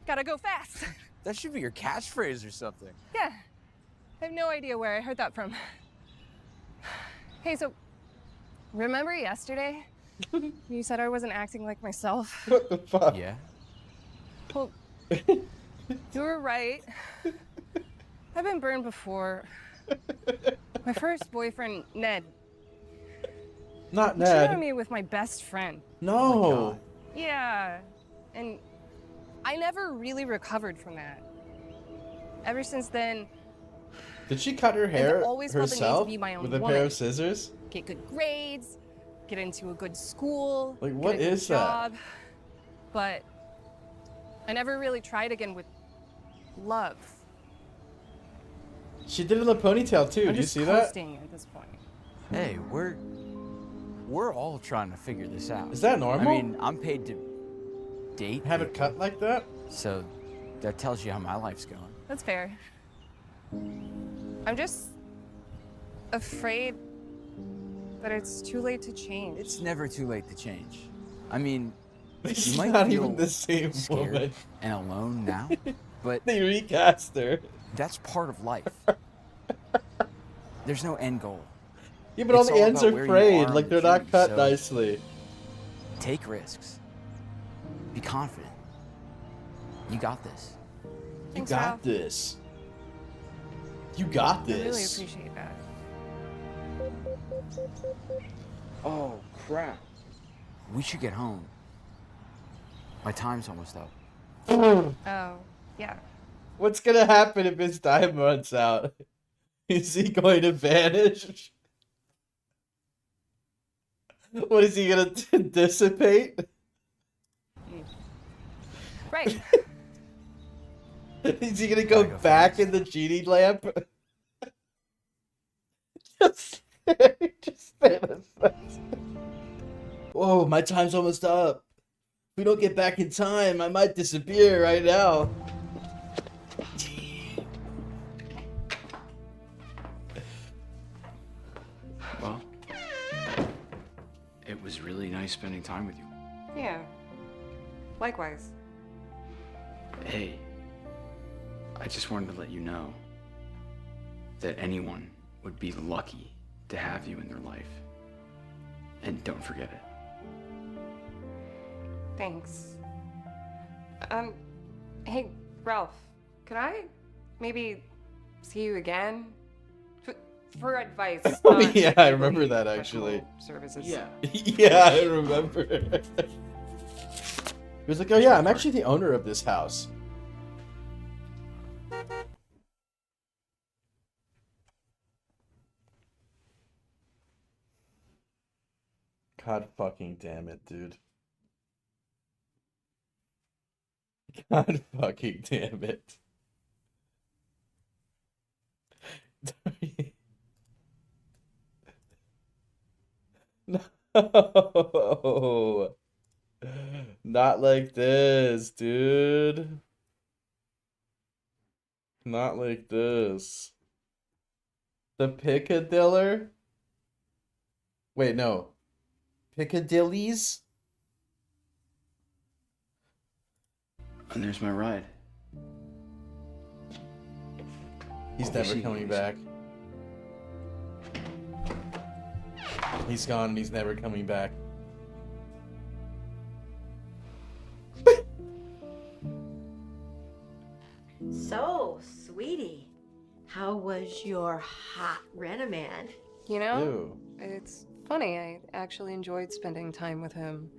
P: Gotta go fast.
Q: That should be your catchphrase or something.
P: Yeah, I have no idea where I heard that from. Hey, so remember yesterday? You said I wasn't acting like myself.
A: What the fuck?
Q: Yeah.
P: Well, you were right. I've been burned before. My first boyfriend, Ned,
A: Not
P: he cheated on
A: Ned.
P: me with my best friend.
A: No.
P: Yeah, and I never really recovered from that. Ever since then,
A: Did she cut her
P: I've
A: hair
P: always felt the need to
A: herself
P: be my own
A: with a
P: woman.
A: pair of scissors?
P: get good grades, get into a good school,
A: Like,
P: get
A: what
P: a good
A: is that?
P: job. But I never really tried again with love.
A: She did it in the ponytail too.
P: I'm
A: Do you
P: just
A: see that?
P: coasting at this point.
Q: Hey, we're all trying to figure this out.
A: Is that normal?
Q: I mean, I'm paid to date.
A: Have it cut like that?
Q: So that tells you how my life's going.
P: That's fair. I'm just afraid that it's too late to change.
Q: It's never too late to change. I mean,
A: It's
Q: You might
A: not
Q: feel
A: even the same
Q: scared
A: woman.
Q: and alone now, but
A: They recast her.
Q: that's part of life. There's no end goal.
A: Yeah, but all
Q: It's
A: the ends
Q: about
A: are
Q: where you
A: frayed.
Q: are on
A: Like
Q: the
A: they're not
Q: journey,
A: cut
Q: so
A: nicely.
Q: Take risks. Be confident. You got this.
A: You
P: Thanks,
A: got
P: Ralph.
A: this. You got
P: I really
A: this.
P: appreciate that.
Q: Oh, crap. We should get home. My time's almost up.
P: Oh, yeah.
A: What's gonna happen if his time runs out? Is he going to vanish? What is he gonna dissipate?
P: Right.
A: Is he gonna go back in the genie lamp? Just stay in his face. Whoa, my time's almost up. If we don't get back in time, I might disappear right now.
G: Well, it was really nice spending time with you.
N: Yeah. Likewise.
G: Hey, I just wanted to let you know that anyone would be lucky to have you in their life. And don't forget it.
N: Thanks. Hey, Ralph, could I maybe see you again? For advice.
A: Oh
N: not
A: yeah, I remember that actually.
N: Services.
A: Yeah. Yeah, I remember. He was like, oh yeah, I'm actually the owner of this house. God fucking damn it, dude. God fucking damn it. No. Not like this, dude. Not like this. The Piccadiller? Wait, no. Piccadillys?
G: And there's my ride.
A: He's
G: I'll be
A: never
G: seeing
A: coming
G: you
A: back. He's gone and he's never coming back.
O: So, sweetie, how was your hot Rent-A-Man?
P: You know,
A: Ew.
P: it's funny. I actually enjoyed spending time with him.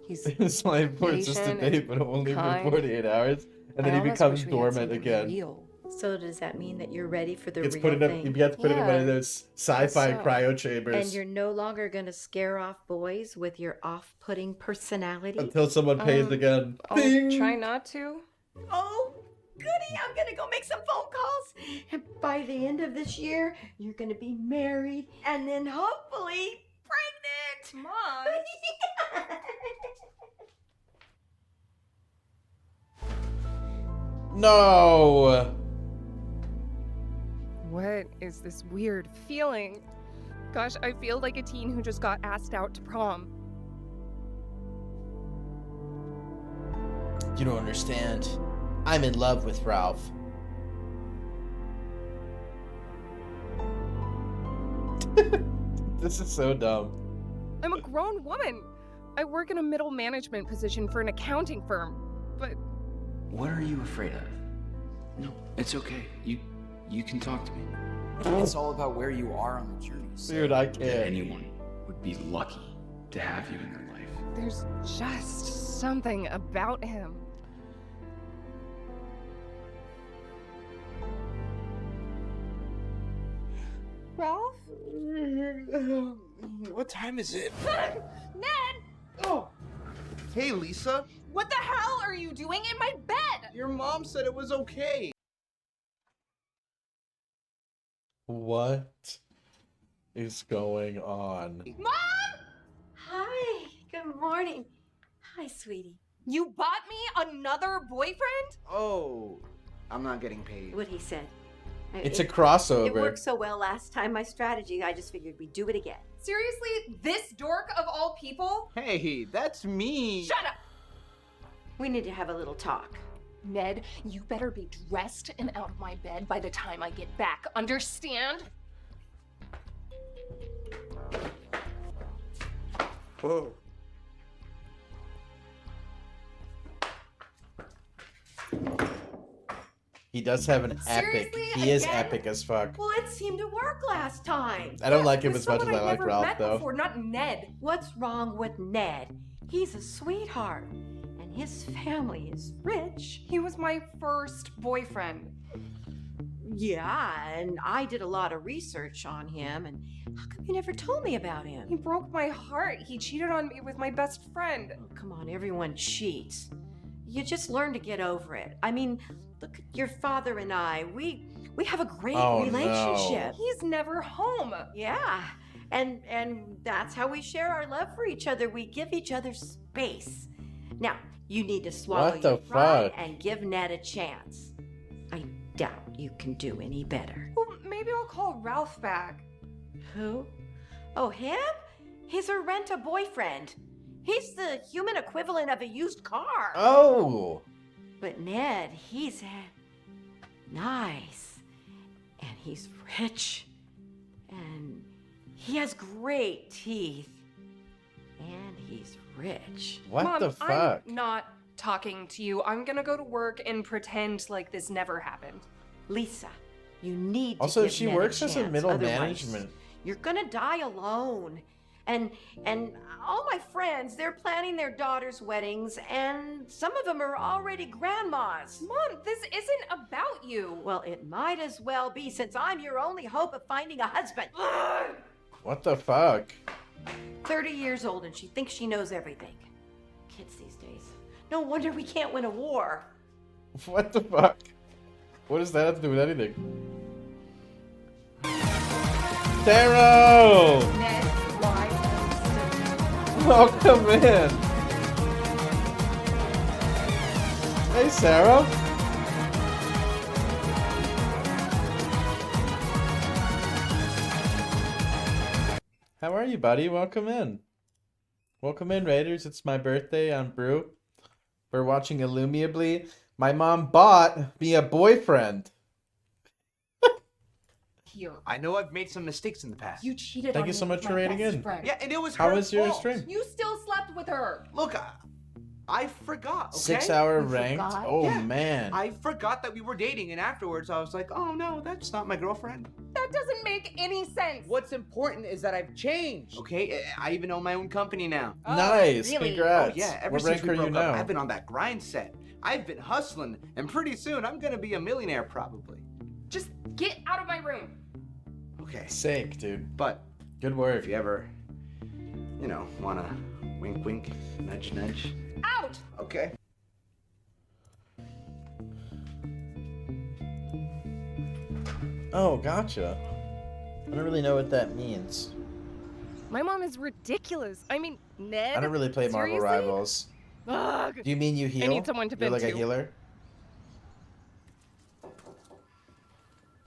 P: He's
A: His life force is to
P: patient
A: date,
P: and
A: but only for
P: kind.
A: 48 hours. And then
P: I
A: he
P: almost
A: becomes
P: wish we had
A: dormant
P: something
A: again.
P: real.
O: So does that mean that you're ready for the
A: Gets
O: real
A: put in a,
O: thing?
A: he gets put in one of
P: Yeah,
A: those sci-fi
P: so.
A: cryo chambers
O: And you're no longer going to scare off boys with your off-putting personality?
A: until someone pays again.
P: I'll
A: Bing!
P: try not to.
O: Oh, goody, I'm going to go make some phone calls. And by the end of this year, you're going to be married and then hopefully pregnant.
P: Mom.
A: No!
P: What is this weird feeling? Gosh, I feel like a teen who just got asked out to prom.
A: You don't understand. I'm in love with Ralph. This is so dumb.
P: I'm a grown woman. I work in a middle management position for an accounting firm. But
G: What are you afraid of? No, it's okay. You can talk to me.
Q: It's all about where you are on the journey. So
A: Dude, I
G: That
A: can't.
G: anyone would be lucky to have you in their life.
P: there's just something about him.
O: Ralph?
Q: What time is it?
K: Ned!
R: Oh. Hey, Lisa.
K: What the hell are you doing in my bed?
R: Your mom said it was okay.
A: What is going on?
K: Mom!
O: Hi, good morning. Hi, sweetie.
K: You bought me another boyfriend?
D: Oh, I'm not getting paid.
O: What he said.
A: It's a crossover.
O: It worked so well last time, my strategy, I just figured we'd do it again.
K: Seriously? This dork of all people?
R: Hey, that's me.
K: Shut up!
O: We need to have a little talk.
K: Ned, you better be dressed and out of my bed by the time I get back. Understand?
R: Whoa.
A: He does have an epic.
O: Seriously?
A: He is
O: Again?
A: epic as fuck.
O: Well, it seemed to work last time.
A: I don't like him
O: with
A: as much as
O: someone
A: I
O: I've
A: like
O: never
A: Ralph,
O: met
A: though.
O: Before, not Ned. What's wrong with Ned? He's a sweetheart, and his family is rich.
P: He was my first boyfriend.
O: Yeah, and I did a lot of research on him, and how come you never told me about him?
P: He broke my heart. He cheated on me with my best friend.
O: Oh, come on, everyone cheats. You just learn to get over it. I mean, look at your father and I. We have a great
A: Oh,
O: relationship.
P: He's never home.
O: Yeah. And that's how we share our love for each other. We give each other space. Now, you need to swallow
A: What the
O: your pride
A: fuck?
O: and give Ned a chance. I doubt you can do any better.
P: Well, maybe I'll call Ralph back.
O: Who? Oh, him? He's a rent-a-boyfriend. He's the human equivalent of a used car.
A: Oh.
O: But Ned, he's nice. And he's rich. And he has great teeth. And he's rich.
A: What
P: Mom,
A: the fuck?
P: I'm not talking to you. I'm gonna go to work and pretend like this never happened.
O: Lisa, you need to
A: Also,
O: give
A: she
O: Ned
A: works
O: a
A: as a
O: chance,
A: middle
O: otherwise
A: management.
O: You're gonna die alone. And all my friends, they're planning their daughters' weddings, and some of them are already grandmas.
P: Mom, this isn't about you.
O: Well, it might as well be, since I'm your only hope of finding a husband.
A: What the fuck?
O: 30 years old, and she thinks she knows everything. Kids these days. No wonder we can't win a war.
A: What the fuck? What does that have to do with anything? Taro!
O: Ned, why?
A: Welcome in. Hey, Sarah. How are you, buddy? Welcome in. Welcome in, Raiders. It's my birthday on Brew. We're watching Illumiably. My mom bought me a boyfriend.
O: Here.
D: I know I've made some mistakes in the past.
O: You cheated
A: Thank
O: on
A: you
O: me
A: so much
O: with
A: for
O: my
A: rating
O: best
A: in.
O: friend.
D: Yeah, and it was
A: How
D: her
A: was your
D: fault.
A: stream?
K: You still slept with her.
D: Look, I forgot. Okay?
A: 6 hour
O: You
A: ranked.
O: forgot?
A: Oh
D: Yeah.
A: man.
D: I forgot that we were dating, and afterwards I was like, oh no, that's not my girlfriend.
K: That doesn't make any sense.
D: What's important is that I've changed. Okay, I even own my own company now.
A: Nice.
O: really?
A: Congrats.
D: Oh yeah, ever
A: what
D: since
A: rank
D: we
A: are you
D: broke up,
A: now?
D: I've been on that grind set. I've been hustling, and pretty soon I'm gonna be a millionaire probably.
P: Just get out of my room.
D: Okay,
A: Sake, dude.
D: but
A: Good work.
D: if you ever, wanna wink, wink, nudge, nudge.
P: Out!
D: Okay.
A: Oh, gotcha. I don't really know what that means.
P: My mom is ridiculous. I mean, Ned.
A: I don't really play Marvel
P: seriously?
A: Rivals.
P: Ugh.
A: Do you mean you heal?
P: need someone to
A: You're
P: vent
A: like a
P: to.
A: healer?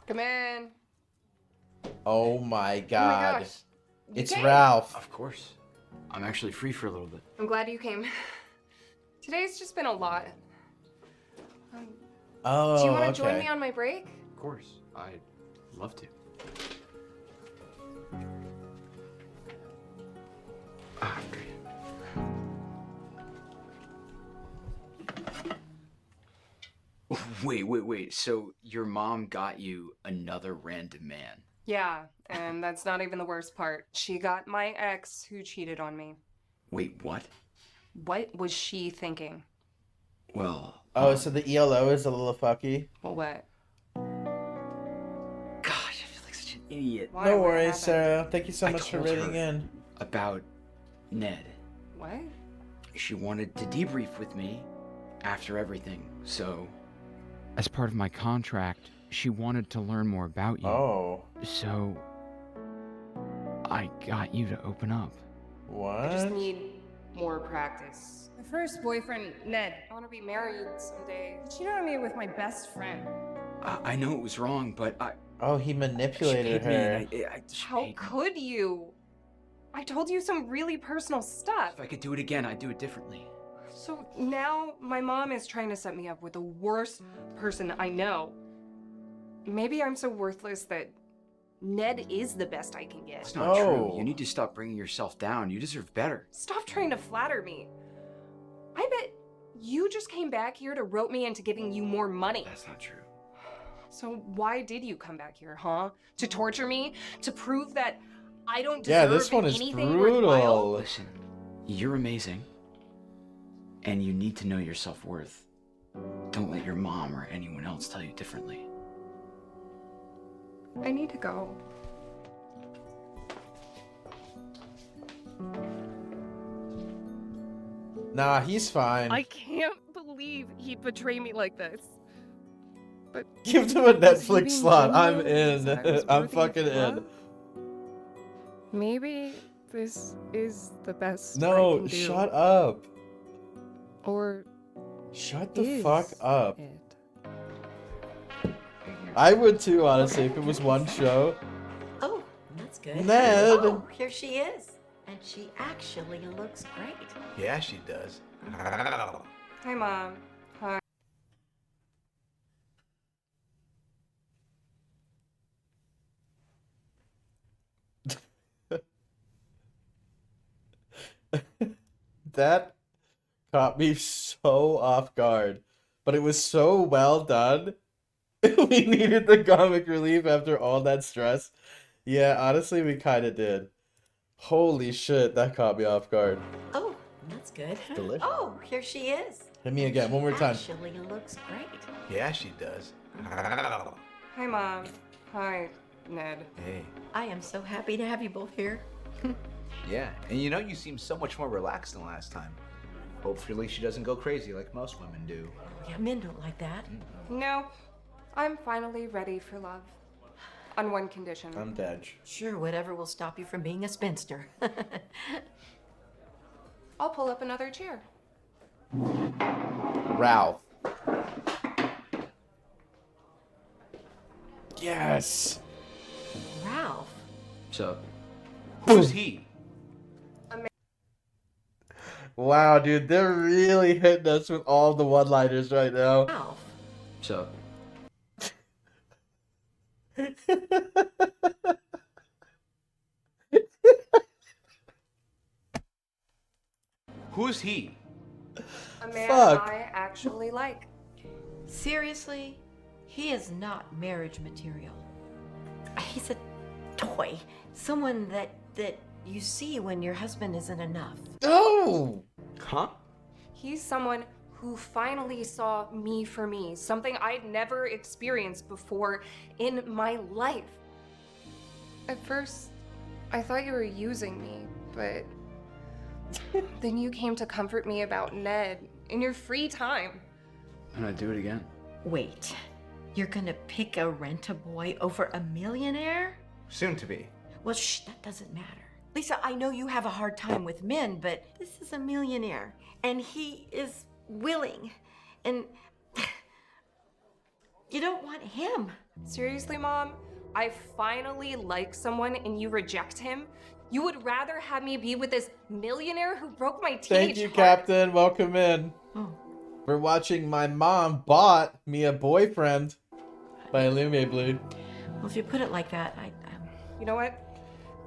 P: Come in.
A: Oh my god.
P: gosh.
A: It's
P: came.
A: Ralph.
Q: Of course. I'm actually free for a little bit.
P: I'm glad you came. Today's just been a lot.
A: Oh,
P: Do you want to
A: okay.
P: join me on my break?
Q: Of course. I'd love to. Ah, great. Wait. So your mom got you another random man?
P: Yeah, and that's not even the worst part. She got my ex who cheated on me.
Q: Wait, what?
P: What was she thinking?
Q: Well,
A: Oh, so the ELO is a little fucky?
P: Well, what?
Q: gosh, I feel like such an idiot.
P: Why?
A: No
P: What
A: worries,
P: happened?
A: Sarah. Thank you so
Q: I
A: much for
Q: told
A: rating
Q: her
A: in.
Q: About Ned.
P: What?
Q: She wanted to debrief with me after everything, so. As part of my contract, she wanted to learn more about you.
A: Oh.
Q: So. I got you to open up.
P: I just
A: What?
P: need more practice. My first boyfriend, Ned. I want to be married someday. He cheated on me with my best friend.
Q: I know it was wrong, but
A: Oh, he
Q: she
A: manipulated
Q: paid me,
A: her.
Q: and she
P: How
Q: paid me.
P: could you? I told you some really personal stuff.
Q: If I could do it again, I'd do it differently.
P: So now my mom is trying to set me up with the worst person I know. Maybe I'm so worthless that Ned is the best I can get.
Q: It's not true. You need to stop bringing yourself down. You deserve better.
P: Stop trying to flatter me. I bet you just came back here to rope me into giving you more money.
Q: That's not true.
P: So why did you come back here, huh? To torture me? To prove that I don't
A: Yeah,
P: deserve
A: this one is
P: anything worthwhile?
A: brutal.
Q: Listen, you're amazing. And you need to know your self-worth. Don't let your mom or anyone else tell you differently.
P: I need to go.
A: Nah, he's fine.
P: I can't believe he'd betray me like this. But
A: Give him a
P: was he
A: Netflix
P: being
A: slot. I'm
P: genuine? That I was
A: in. I'm
P: worthy of
A: fucking in.
P: love? Maybe this is the best I
A: No,
P: can do.
A: shut up.
P: Or
A: Shut the
P: is
A: fuck up.
P: it?
A: I would too, honestly, if it was one show.
O: Oh, that's good.
A: Ned.
O: Oh, here she is. And she actually looks great.
R: Yeah, she does.
P: Hi, Mom. Hi.
A: That caught me so off guard, but it was so well done. We needed the comic relief after all that stress. Yeah, honestly, we kind of did. Holy shit, that caught me off guard.
O: Oh, that's good.
R: delicious.
O: Oh, here she is.
A: Hit me again, one more time.
O: Actually looks great.
R: Yeah, she does.
P: Hi, Mom. Hi, Ned.
R: Hey.
O: I am so happy to have you both here.
R: Yeah, and you know you seem so much more relaxed than last time. Hopefully she doesn't go crazy like most women do.
O: Yeah, men don't like that.
P: No, I'm finally ready for love. On one condition.
A: I'm dead.
O: Sure, whatever will stop you from being a spinster.
P: I'll pull up another chair.
A: Ralph. Yes.
O: Ralph.
Q: So,
R: who's he?
A: Wow, dude, they're really hitting us with all the one-liners right now.
O: Ralph.
Q: So,
R: Who's he?
P: A man
A: Fuck.
P: I actually like.
O: Seriously, he is not marriage material. He's a toy. Someone that you see when your husband isn't enough.
A: Oh!
R: Huh?
P: He's someone who finally saw me for me, something I'd never experienced before in my life. At first, I thought you were using me, but then you came to comfort me about Ned in your free time.
Q: I'm gonna do it again.
O: Wait, you're gonna pick a rent-a-boy over a millionaire?
R: Soon to be.
O: Well, shh, that doesn't matter. Lisa, I know you have a hard time with men, but this is a millionaire, and he is willing, and you don't want him.
P: Seriously, Mom? I finally like someone and you reject him? You would rather have me be with this millionaire who broke my teenage
A: Thank you,
P: heart?
A: Captain. Welcome in.
O: Oh.
A: We're watching My Mom Bought Me a Boyfriend by Illumia Blue.
O: Well, if you put it like that,
P: You know what?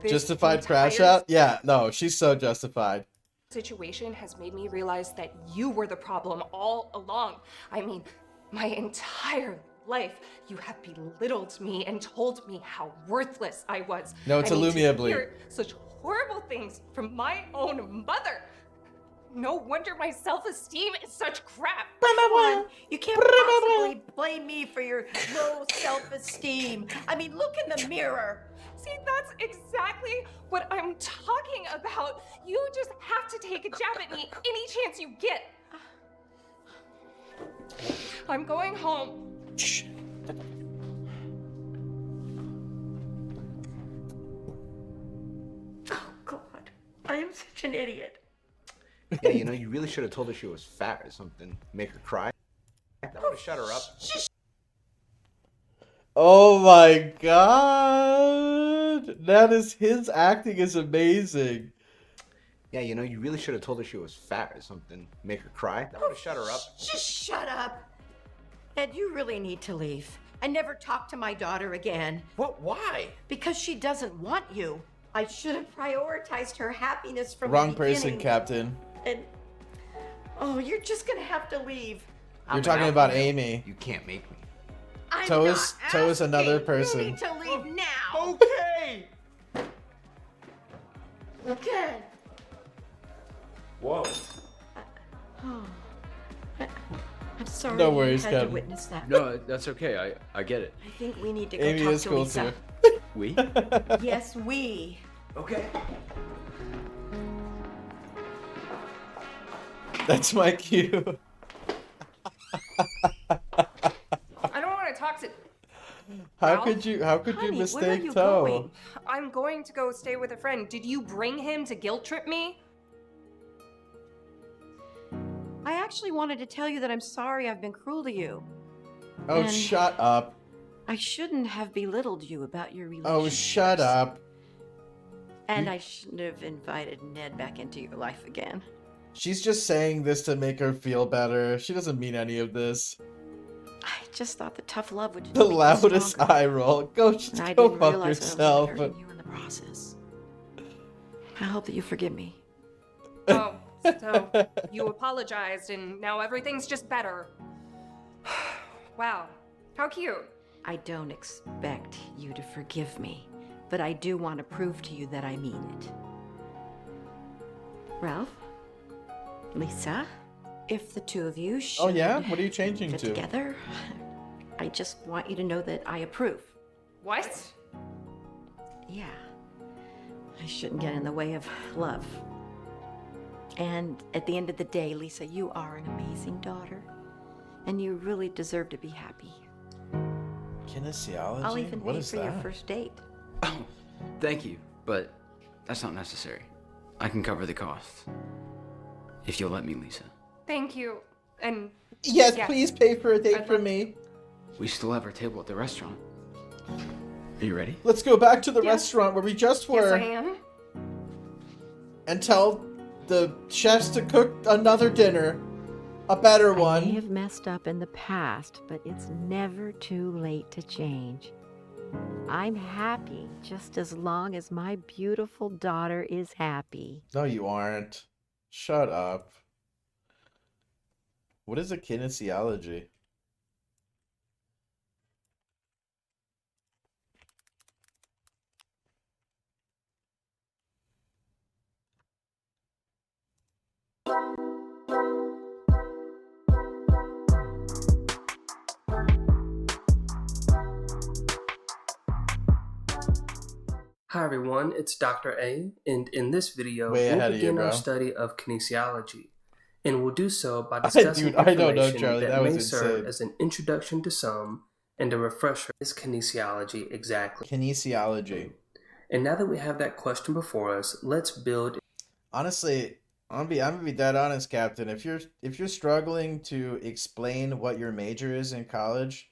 P: This
A: Justified crash
P: entire
A: out? Yeah, no, she's so justified.
P: situation has made me realize that you were the problem all along. I mean, my entire life, you have belittled me and told me how worthless I was.
A: No, it's
P: I mean,
A: Illumia
P: to
A: Blue.
P: hear such horrible things from my own mother. No wonder my self-esteem is such crap.
O: Come on, you can't possibly blame me for your low self-esteem. I mean, look in the mirror.
P: See, that's exactly what I'm talking about. You just have to take a jab at me any chance you get. I'm going home.
O: Oh, God. I am such an idiot.
R: Yeah, you know, you really should have told her she was fat or something. Make her cry. That would have shut her up.
A: Oh my god! That is, his acting is amazing.
R: Yeah, you know, you really should have told her she was fat or something. Make her cry. That would have shut her up.
O: Just shut up. Ed, you really need to leave. I never talk to my daughter again.
R: What? Why?
O: Because she doesn't want you. I should have prioritized her happiness from
A: Wrong
O: the beginning.
A: person, Captain.
O: And oh, you're just gonna have to leave.
A: You're talking about Amy.
R: You can't make me.
O: I'm
A: Toe
O: not
A: is another
O: asking.
A: person.
O: You need to leave now.
R: Okay.
O: Okay.
E: Whoa.
O: Oh, I'm sorry.
A: No worries,
O: you had to
A: Kevin.
O: witness that.
Q: No, that's okay. I get it.
O: I think we need to go
A: Amy
O: talk
A: is
O: to
A: cool
O: Lisa.
A: too.
Q: We?
O: Yes, we.
R: Okay.
A: That's my cue.
P: I don't want to talk to.
A: How
P: Ralph?
A: could you
O: Honey, where are
A: mistake
O: you
A: Toe?
O: going?
P: I'm going to go stay with a friend. Did you bring him to guilt trip me?
O: I actually wanted to tell you that I'm sorry I've been cruel to you.
A: Oh,
O: And
A: shut up.
O: I shouldn't have belittled you about your relationship.
A: Oh, shut up.
O: And I shouldn't have invited Ned back into your life again.
A: She's just saying this to make her feel better. She doesn't mean any of this.
O: I just thought the tough love would just
A: The
O: make you
A: loudest
O: stronger.
A: eye roll. Go,
O: And I
A: go
O: didn't
A: fuck
O: realize that I was
A: yourself.
O: hurting you in the process. I hope that you forgive me.
P: Oh, so you apologized and now everything's just better. Wow, how cute.
O: I don't expect you to forgive me, but I do want to prove to you that I mean it. Ralph? Lisa? If the two of you should
A: Oh yeah? What are you changing
O: get
A: to?
O: together, I just want you to know that I approve.
P: What?
O: Yeah. I shouldn't get in the way of love. And at the end of the day, Lisa, you are an amazing daughter. And you really deserve to be happy.
A: Kinesiology?
O: I'll even
A: What
O: pay
A: is
O: for
A: that?
O: your first date.
Q: Thank you, but that's not necessary. I can cover the costs. If you'll let me, Lisa.
P: Thank you. And
A: Yes,
P: yeah.
A: please pay for a date for me.
Q: We still have our table at the restaurant. Are you ready?
A: Let's go back to the restaurant where we just
P: Yes,
A: were
P: I am.
A: and tell the chefs to cook another dinner. A better
O: I may
A: one.
O: have messed up in the past, but it's never too late to change. I'm happy just as long as my beautiful daughter is happy.
A: No, you aren't. Shut up. What is a kinesiology?
S: Hi everyone, it's Dr. A, and in this video,
A: Way
S: we'll
A: ahead of you,
S: begin our
A: bro.
S: study of kinesiology. And we'll do so by discussing
A: Dude, I don't know,
S: information
A: Charlie,
S: that
A: that was
S: may serve
A: insane.
S: as an introduction to some and a refresher. What is kinesiology exactly?
A: Kinesiology.
S: And now that we have that question before us, let's build.
A: Honestly, I'm gonna be dead honest, Captain. If you're struggling to explain what your major is in college,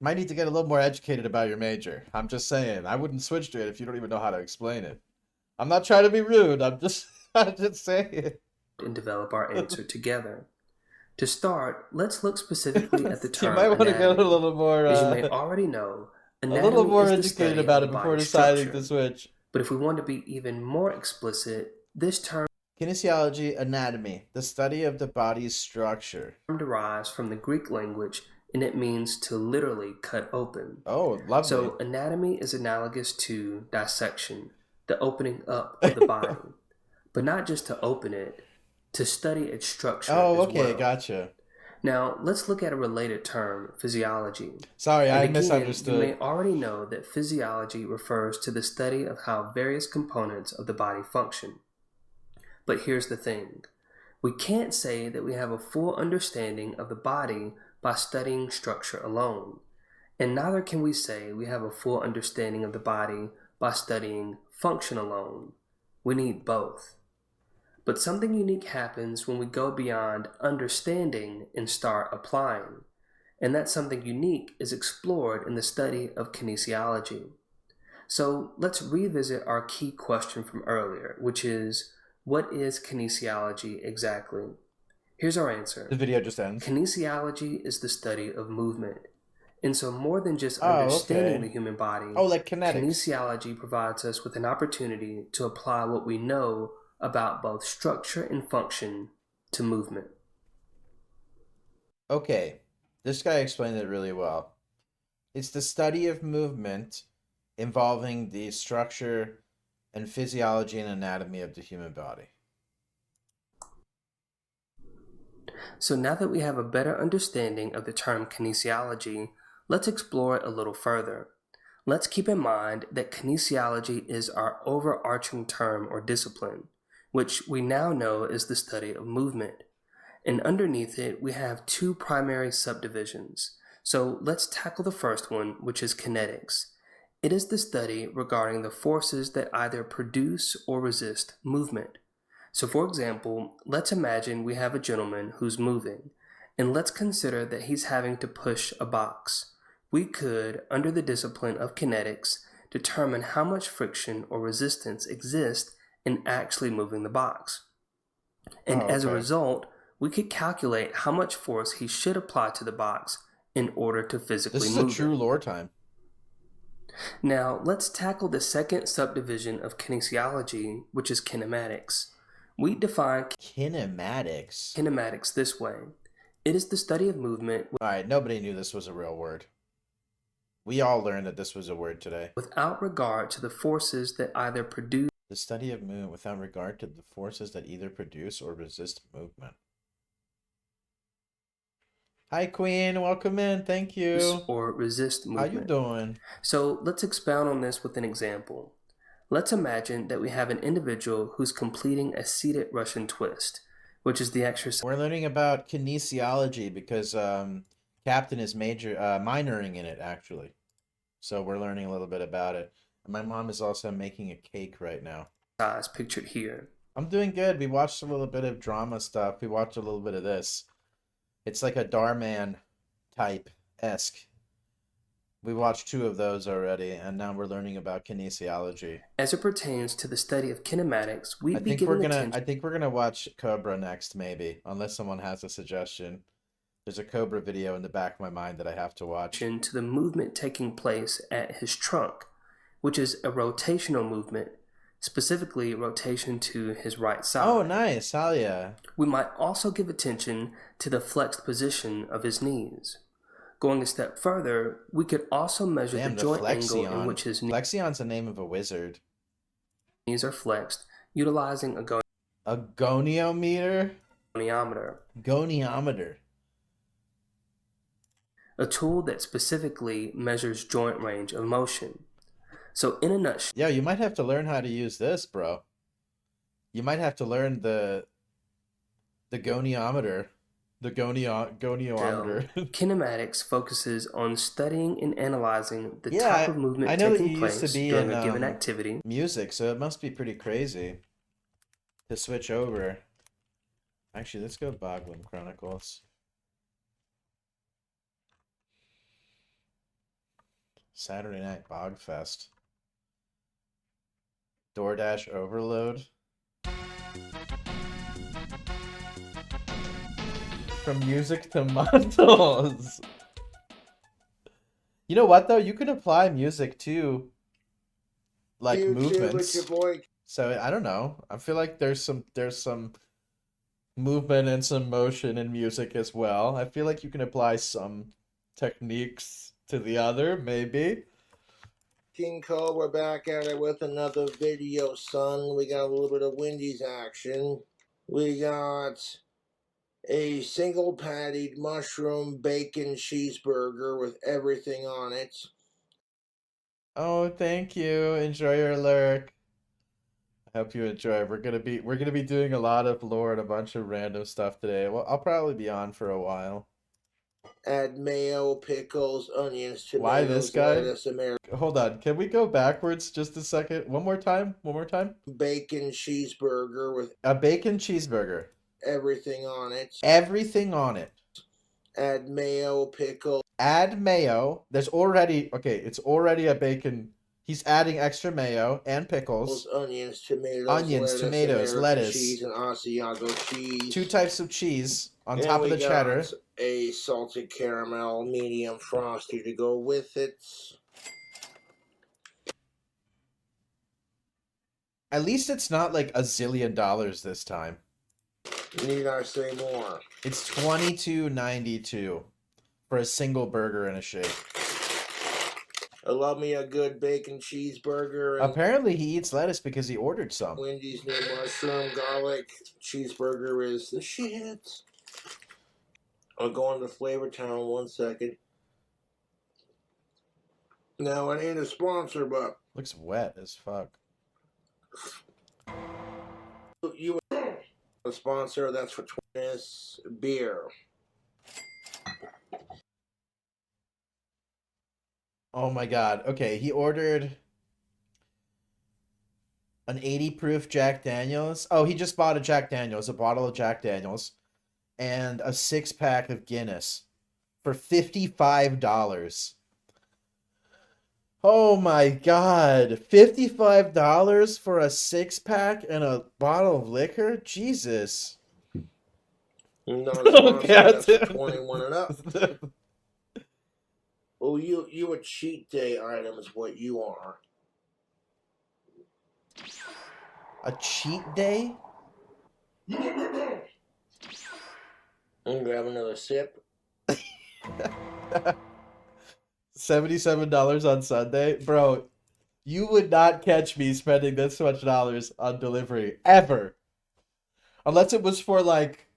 A: might need to get a little more educated about your major. I'm just saying. I wouldn't switch to it if you don't even know how to explain it. I'm not trying to be rude. I'm just saying.
S: and develop our answer together. To start, let's look specifically at the term
A: You might want to get a
S: anatomy.
A: little more,
S: As you may already know,
A: a little
S: anatomy
A: more
S: is the
A: educated
S: study
A: about
S: of
A: it
S: the
A: before
S: body
A: deciding
S: structure.
A: to switch.
S: But if we want to be even more explicit, this term
A: Kinesiology, anatomy, the study of the body's structure.
S: derives from the Greek language, and it means to literally cut open.
A: Oh, lovely.
S: So anatomy is analogous to dissection, the opening up of the body, but not just to open it, to study its structure.
A: Oh,
S: as
A: okay,
S: well.
A: gotcha.
S: Now, let's look at a related term, physiology.
A: Sorry,
S: And
A: I
S: again,
A: misunderstood.
S: You may already know that physiology refers to the study of how various components of the body function. But here's the thing. We can't say that we have a full understanding of the body by studying structure alone. And neither can we say we have a full understanding of the body by studying function alone. We need both. But something unique happens when we go beyond understanding and start applying. And that something unique is explored in the study of kinesiology. So let's revisit our key question from earlier, which is, what is kinesiology exactly? Here's our answer.
A: The video just ends.
S: Kinesiology is the study of movement. And so more than just
A: Oh,
S: understanding
A: okay.
S: the human body,
A: Oh, like kinetics.
S: kinesiology provides us with an opportunity to apply what we know about both structure and function to movement.
A: Okay, this guy explained it really well. It's the study of movement involving the structure and physiology and anatomy of the human body.
S: So now that we have a better understanding of the term kinesiology, let's explore it a little further. Let's keep in mind that kinesiology is our overarching term or discipline, which we now know is the study of movement. And underneath it, we have two primary subdivisions. So let's tackle the first one, which is kinetics. It is the study regarding the forces that either produce or resist movement. So for example, let's imagine we have a gentleman who's moving, and let's consider that he's having to push a box. We could, under the discipline of kinetics, determine how much friction or resistance exists in actually moving the box. And as a result, we could calculate how much force he should apply to the box in order to physically
A: This is
S: move
A: a true
S: it.
A: lore time.
S: Now, let's tackle the second subdivision of kinesiology, which is kinematics. We define kinematics this way. It is the study of movement.
A: Alright, nobody knew this was a real word. We all learned that this was a word today.
S: Without regard to the forces that either produce
A: The study of movement without regard to the forces that either produce or resist movement. Hi, Queen. Welcome in. Thank you.
S: or resist movement.
A: How you doing?
S: So let's expound on this with an example. Let's imagine that we have an individual who's completing a seated Russian twist, which is the exercise.
A: We're learning about kinesiology because Captain is minoring in it, actually. So we're learning a little bit about it. And my mom is also making a cake right now.
S: Pictured here.
A: I'm doing good. We watched a little bit of drama stuff. We watched a little bit of this. It's like a Darman type-esque. We watched 2 of those already, and now we're learning about kinesiology.
S: As it pertains to the study of kinematics, we'd be
A: I
S: giving
A: think we're gonna watch Cobra next, maybe, unless someone has a suggestion. There's a Cobra video in the back of my mind that I have to watch.
S: attention to the movement taking place at his trunk, which is a rotational movement, specifically rotation to his right side.
A: Oh, nice. Hell yeah.
S: We might also give attention to the flexed position of his knees. Going a step further, we could also measure
A: Damn,
S: the joint angle in
A: Flexion.
S: which his
A: Flexion's the name of a wizard.
S: knees are flexed, utilizing a
A: goniometer?
S: Goniometer, a tool that specifically measures joint range of motion. So in a nutshell,
A: Yeah, you might have to learn how to use this, bro. You might have to learn the goniometer. The goniometer.
S: kinematics focuses on studying and analyzing the
A: Yeah,
S: type of movement
A: I know that
S: taking
A: you
S: place
A: used to be
S: during
A: in
S: a given activity.
A: music, so it must be pretty crazy to switch over. Actually, let's go Bogland Chronicles. Saturday Night Bogfest. DoorDash Overload. From music to models. You know what though? You can apply music to like movements.
T: It's your boy.
A: So I don't know. I feel like there's some movement and some motion in music as well. I feel like you can apply some techniques to the other, maybe.
T: King Cole, we're back at it with another video, son. We got a little bit of Wendy's action. We got a single pattied mushroom bacon cheeseburger with everything on it.
A: Oh, thank you. Enjoy your lurk. I hope you enjoy. We're gonna be doing a lot of lore and a bunch of random stuff today. Well, I'll probably be on for a while.
T: Add mayo, pickles, onions, tomatoes,
A: Why this guy?
T: lettuce,
A: Hold on. Can we go backwards just a second? One more time?
T: bacon cheeseburger with
A: A bacon cheeseburger.
T: everything on it.
A: Everything on it.
T: Add mayo, pickles.
A: Add mayo. It's already a bacon He's adding extra mayo and pickles.
T: Onions, tomatoes,
A: Onions,
T: American
A: lettuce.
T: cheese, and Asiago cheese.
A: 2 types of cheese on
T: And
A: top of
T: we
A: the cheddar.
T: got a salted caramel medium frosty to go with it.
A: At least it's not like $1 zillion this time.
T: Need I say more?
A: It's $22.92 for a single burger and a shake.
T: I love me a good bacon cheeseburger. And
A: Apparently he eats lettuce because he ordered some.
T: Wendy's new mushroom garlic cheeseburger is the shit. I'll go into Flavor Town 1 second. Now it ain't a sponsor, but
A: Looks wet as fuck.
T: you a sponsor. That's for this beer.
A: Oh my god. Okay, he ordered an 80 proof Jack Daniels. Oh, he just bought a Jack Daniels, a bottle of Jack Daniels, and a 6-pack of Guinness for $55. Oh my god. $55 for a 6-pack and a bottle of liquor? Jesus.
T: No,
A: Oh,
T: that's for
A: God.
T: 21 and up. Oh, you a cheat day item is what you are.
A: A cheat day?
T: And grab another sip.
A: $77 on Sunday? Bro, you would not catch me spending this much dollars on delivery. Ever. Unless it was for, like,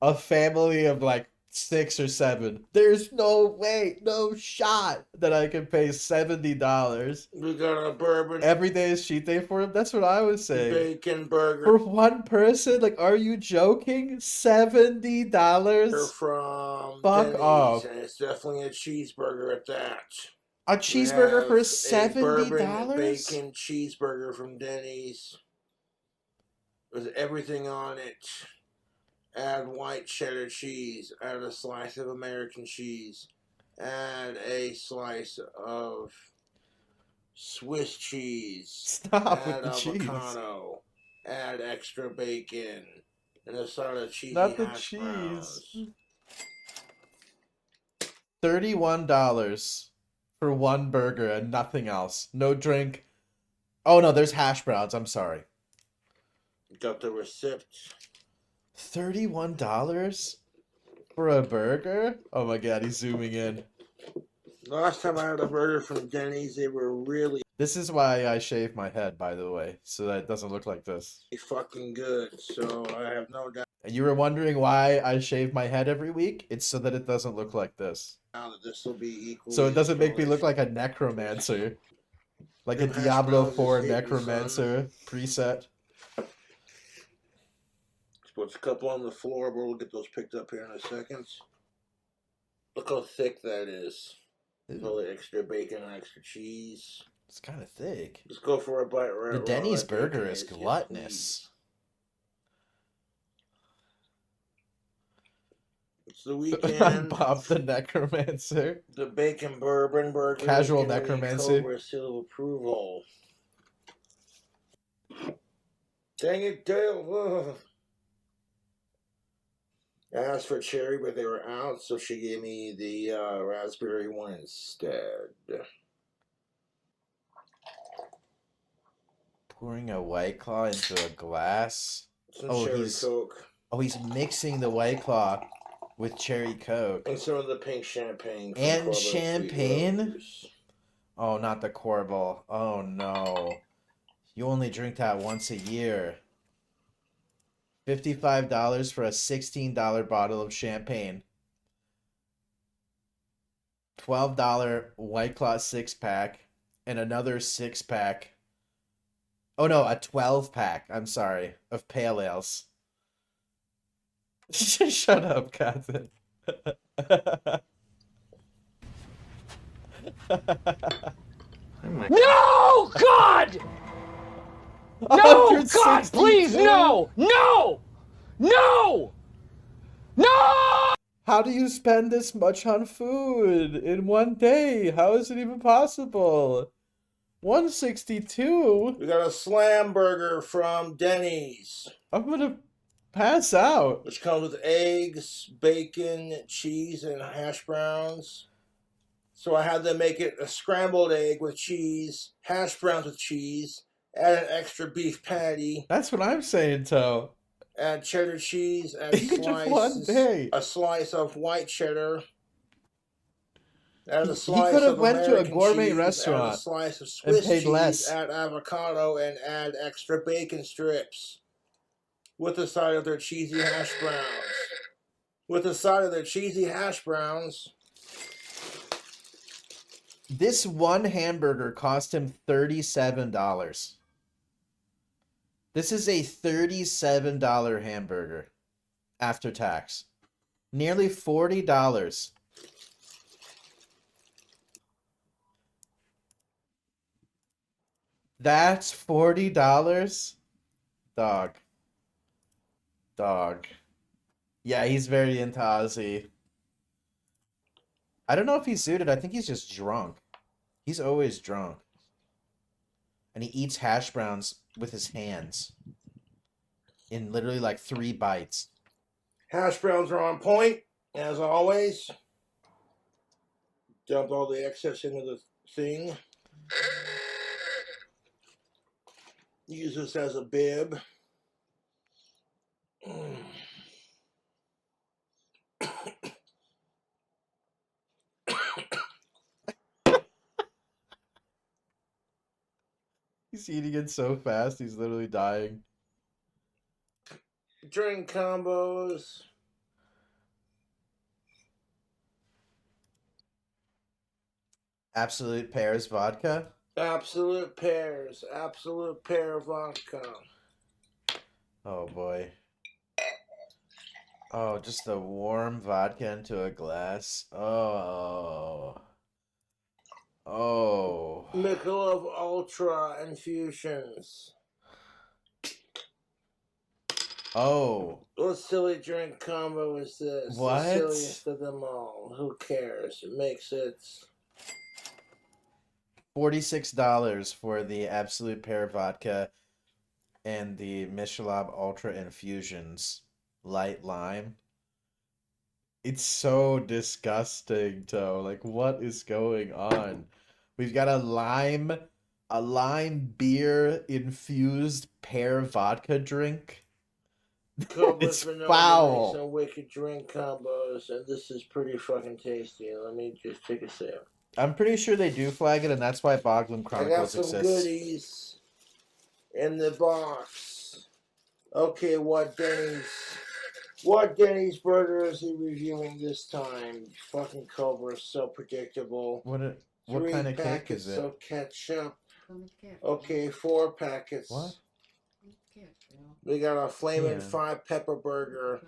A: a family of, like, 6 or 7. There's no way, no shot that I can pay $70.
T: We got a bourbon
A: Every day is cheat day for him? That's what I was saying.
T: bacon burger.
A: For one person? Like, are you joking? $70?
T: From
A: Fuck
T: Denny's,
A: off.
T: and it's definitely a cheeseburger at that.
A: A
T: We
A: cheeseburger for
T: have a bourbon
A: $70?
T: bacon cheeseburger from Denny's with everything on it. Add white cheddar cheese. Add a slice of American cheese. Add a slice of Swiss cheese.
A: Stop with
T: add
A: the cheese.
T: avocado. Add extra bacon. And a side of cheesy
A: Not the
T: hash
A: cheese.
T: browns.
A: $31 for one burger and nothing else. No drink. Oh no, there's hash browns. I'm sorry.
T: Got the receipt.
A: $31 for a burger? Oh my god, he's zooming in.
T: Last time I had a burger from Denny's, they were really
A: This is why I shave my head, by the way, so that it doesn't look like this.
T: fucking good. So I have no doubt
A: And you were wondering why I shave my head every week? It's so that it doesn't look like this.
T: now that this will be equal.
A: So it doesn't make me look like a necromancer. Like a
T: Them hash
A: Diablo
T: browns is
A: 4
T: hidden,
A: necromancer preset.
T: Puts a couple on the floor, but we'll get those picked up here in a second. Look how thick that is. All the extra bacon and extra cheese.
A: It's kind of thick.
T: Let's go for a bite right
A: The Denny's
T: that
A: burger
T: bacon
A: is
T: yes,
A: gluttonous.
T: please. It's the weekend.
A: Bob the Necromancer.
T: The bacon bourbon burger.
A: Casual
T: is giving me
A: necromancy.
T: Cobra seal of approval. Dang it, Dale. Ugh. I asked for cherry, but they were out, so she gave me the raspberry one instead.
A: Pouring a White Claw into a glass.
T: Some cherry Coke.
A: He's mixing the White Claw with cherry Coke.
T: And some of the pink champagne. from
A: And
T: Corbo Sweet
A: champagne?
T: Rose.
A: Oh, not the Corbel. Oh no. You only drink that once a year. $55 for a $16 bottle of champagne. $12 White Claw 6-pack. And another 6-pack. Oh no, a 12-pack. I'm sorry. Of Pale Ales. Shut up, Catherine.
U: No, God! No, God, please,
A: 162?
U: no! No! No! No!
A: How do you spend this much on food in one day? How is it even possible? $162.
T: We got a slam burger from Denny's.
A: I'm gonna pass out.
T: Which comes with eggs, bacon, cheese, and hash browns. So I had them make it a scrambled egg with cheese, hash browns with cheese, add an extra beef patty.
A: That's what I'm saying, Toe.
T: Add cheddar cheese, add
A: One day.
T: a slice of white cheddar. Add a
A: He
T: slice
A: could have
T: of
A: went to a
T: American
A: gourmet
T: cheese,
A: restaurant
T: add a slice of
A: and
T: Swiss
A: paid
T: cheese,
A: less.
T: add avocado, and add extra bacon strips. With the side of their cheesy hash browns. With the side of their cheesy hash browns.
A: This one hamburger cost him $37. This is a $37 hamburger after tax. Nearly $40. That's $40? Dog. Yeah, he's very into Ozzy. I don't know if he's suited. I think he's just drunk. He's always drunk. And he eats hash browns with his hands. In literally like 3 bites.
T: Hash browns are on point, as always. Dumped all the excess into the thing. Use this as a bib.
A: He's eating it so fast, he's literally dying.
T: Drink combos.
A: Absolute Pears vodka.
T: Absolute pears. Absolute pear vodka.
A: Oh boy. Oh, just the warm vodka into a glass. Oh. Oh.
T: Michelob Ultra infusions.
A: Oh.
T: What silly drink combo is this?
A: What?
T: The silliest of them all. Who cares? It makes it...
A: $46 for the Absolute Pear vodka and the Michelob Ultra infusions. Light lime. It's so disgusting, Toe. Like, what is going on? We've got a lime beer infused pear vodka drink. It's foul.
T: Some wicked drink combos, and this is pretty fucking tasty. Let me just take a sip.
A: I'm pretty sure they do flag it, and that's why Boglin
T: I got
A: Chronicles
T: some
A: exists.
T: goodies in the box. Okay, what Denny's burger is he reviewing this time? Fucking Cobra is so predictable.
A: What
T: 3
A: kind of cake
T: packets
A: is it?
T: of ketchup. Okay, 4 packets.
A: What?
T: We got a flaming
A: Yeah.
T: 5 pepper burger.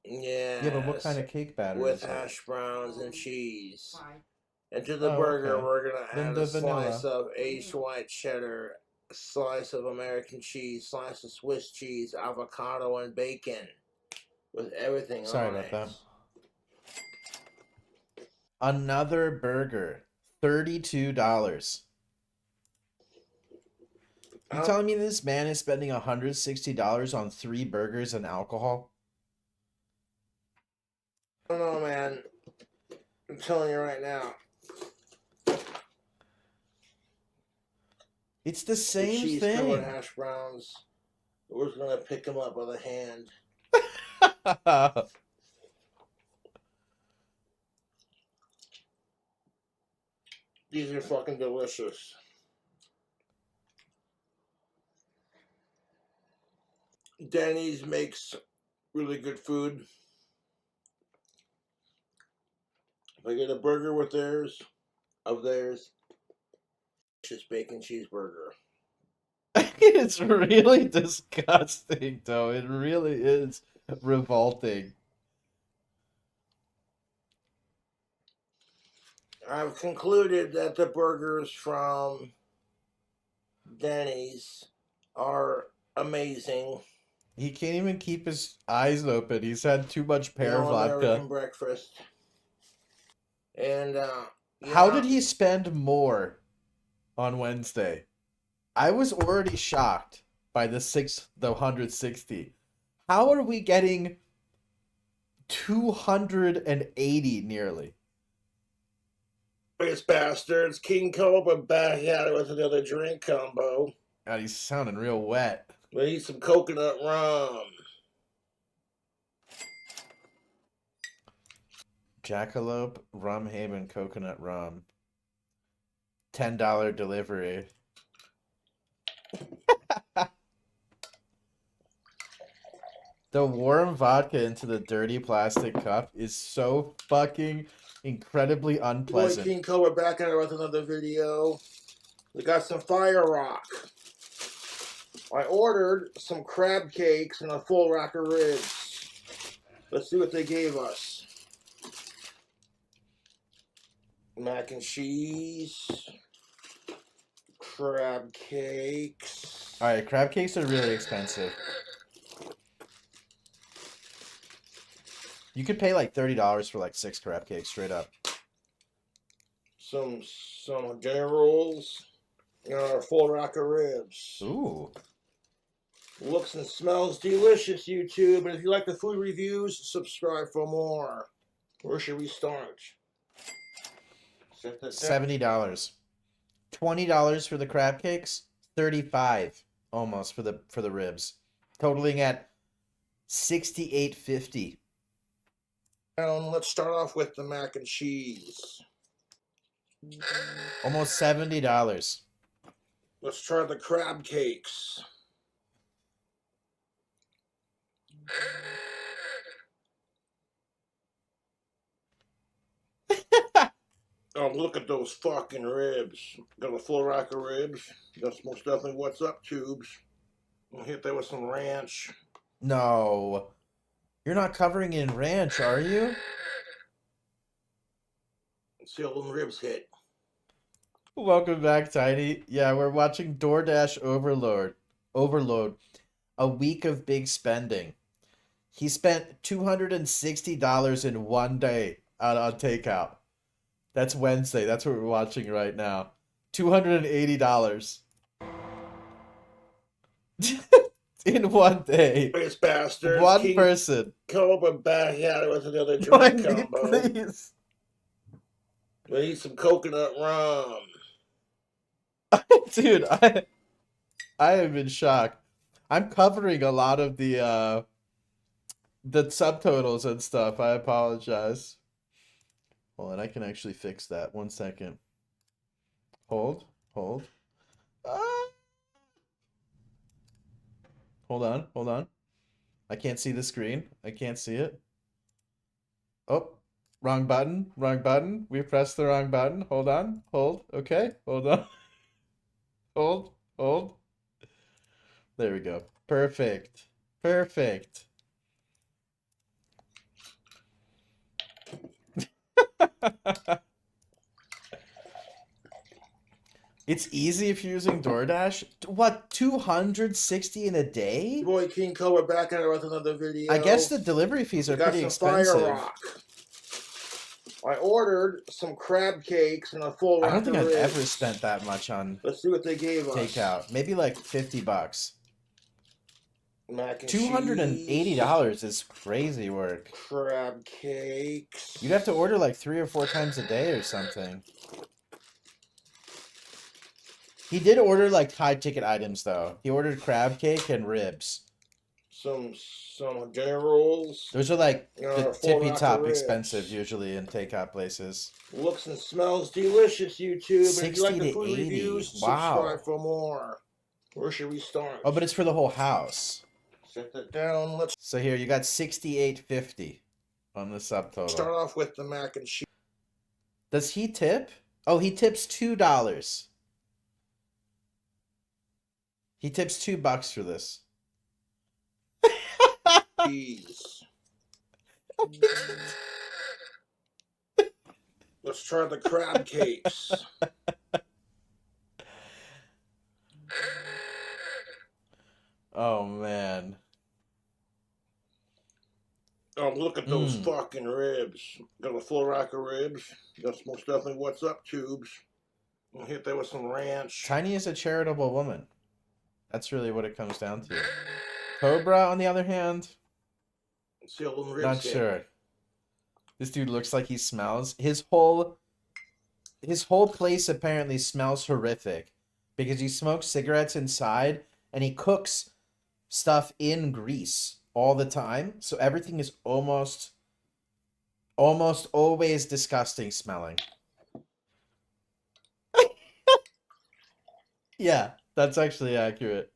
T: Yeah.
A: Yeah, but what kind of cake batter
T: With
A: is it?
T: hash browns and cheese. And to the
A: Oh,
T: burger,
A: okay.
T: we're gonna
A: Then
T: add
A: the
T: a slice
A: vanilla.
T: of aged white cheddar, a slice of American cheese, slice of Swiss cheese, avocado, and bacon, with everything
A: Sorry
T: on
A: about
T: it.
A: that. Another burger. $32. You telling me this man is spending $160 on 3 burgers and alcohol?
T: I don't know, man. I'm telling you right now.
A: It's the
T: The
A: same
T: cheese-covered
A: thing.
T: hash browns. We're just gonna pick them up with a hand. These are fucking delicious. Denny's makes really good food. If I get a burger with theirs, just bacon cheeseburger.
A: It's really disgusting, though. It really is revolting.
T: I've concluded that the burgers from Denny's are amazing.
A: He can't even keep his eyes open. He's had too much pear
T: No
A: vodka.
T: American breakfast. And
A: How
T: yeah.
A: did he spend more on Wednesday. I was already shocked by the 160. How are we getting 280 nearly?
T: Face bastards, King Cobra back at it with another drink combo.
A: God, he's sounding real wet.
T: We need some coconut rum.
A: Jackalope, Rum Haven, coconut rum. $10 delivery. The warm vodka into the dirty plastic cup is so fucking incredibly
T: Boy,
A: unpleasant.
T: King Cobra back at it with another video. We got some Fire Rock. I ordered some crab cakes and a full rack of ribs. Let's see what they gave us. Mac and cheese. Crab cakes.
A: Alright, crab cakes are really expensive. You could pay like $30 for like 6 crab cakes straight up.
T: Some dinner rolls. And a full rack of ribs.
A: Ooh.
T: Looks and smells delicious, YouTube. And if you like the food reviews, subscribe for more. Where should we start? Set that down.
A: $70. $20 for the crab cakes, $35 almost for the ribs, totaling at $68.50.
T: Let's start off with the mac and cheese.
A: Almost $70.
T: Let's try the crab cakes. Look at those fucking ribs. Got a full rack of ribs. That's most definitely what's up, tubes. I'll hit that with some ranch.
A: No. You're not covering in ranch, are you?
T: Let's see how them ribs hit.
A: Welcome back, Tiny. Yeah, we're watching DoorDash Overload. A week of big spending. He spent $260 in one day on takeout. That's Wednesday. That's what we're watching right now. $280. In one day.
T: Face bastards.
A: One
T: King
A: person.
T: Cobra back at it with another drink
A: Wendy,
T: combo.
A: please.
T: We need some coconut rum.
A: Dude, I am in shock. I'm covering a lot of the subtotals and stuff. I apologize. Well, and I can actually fix that. 1 second. Hold. Hold on. I can't see the screen. I can't see it. Oh, wrong button. We pressed the wrong button. Hold on. Hold. Okay. Hold on. Hold. There we go. Perfect. It's easy if you're using DoorDash. What, 260 in a day?
T: Boy, King Cobra back at it with another video.
A: I guess the delivery fees are pretty expensive.
T: Fire Rock. I ordered some crab cakes and a full
A: I
T: rack
A: don't think
T: of
A: I've
T: ribs.
A: ever spent that much on
T: Let's see what they gave us.
A: takeout. Maybe like $50.
T: Mac and
A: $280 is crazy work.
T: Crab cakes.
A: You'd have to order like 3 or 4 times a day or something. He did order like high ticket items though. He ordered crab cake and ribs.
T: Some dinner rolls.
A: Those are like
T: You
A: the
T: know, a full
A: tippy
T: rack
A: top
T: of ribs.
A: expensive usually in takeout places.
T: Looks and smells delicious, YouTube. And if you like
A: 60
T: the
A: to
T: food
A: 80.
T: reviews,
A: Wow.
T: subscribe for more. Where should we start?
A: Oh, but it's for the whole house.
T: Set that down. Let's
A: So here you got $68.50 on the subtotal.
T: start off with the mac and cheese.
A: Does he tip? Oh, he tips $2. He tips $2 for this.
T: Let's try the crab cakes.
A: Oh man.
T: Look at those fucking ribs. Got a full rack of ribs. That's most definitely what's up, tubes. We'll hit that with some ranch.
A: Tiny is a charitable woman. That's really what it comes down to. Cobra, on the other hand,
T: Sealed and
A: not
T: ribs
A: sure. This dude looks like he smells. His whole place apparently smells horrific because he smokes cigarettes inside and he cooks stuff in grease all the time. So everything is almost always disgusting smelling. Yeah, that's actually accurate.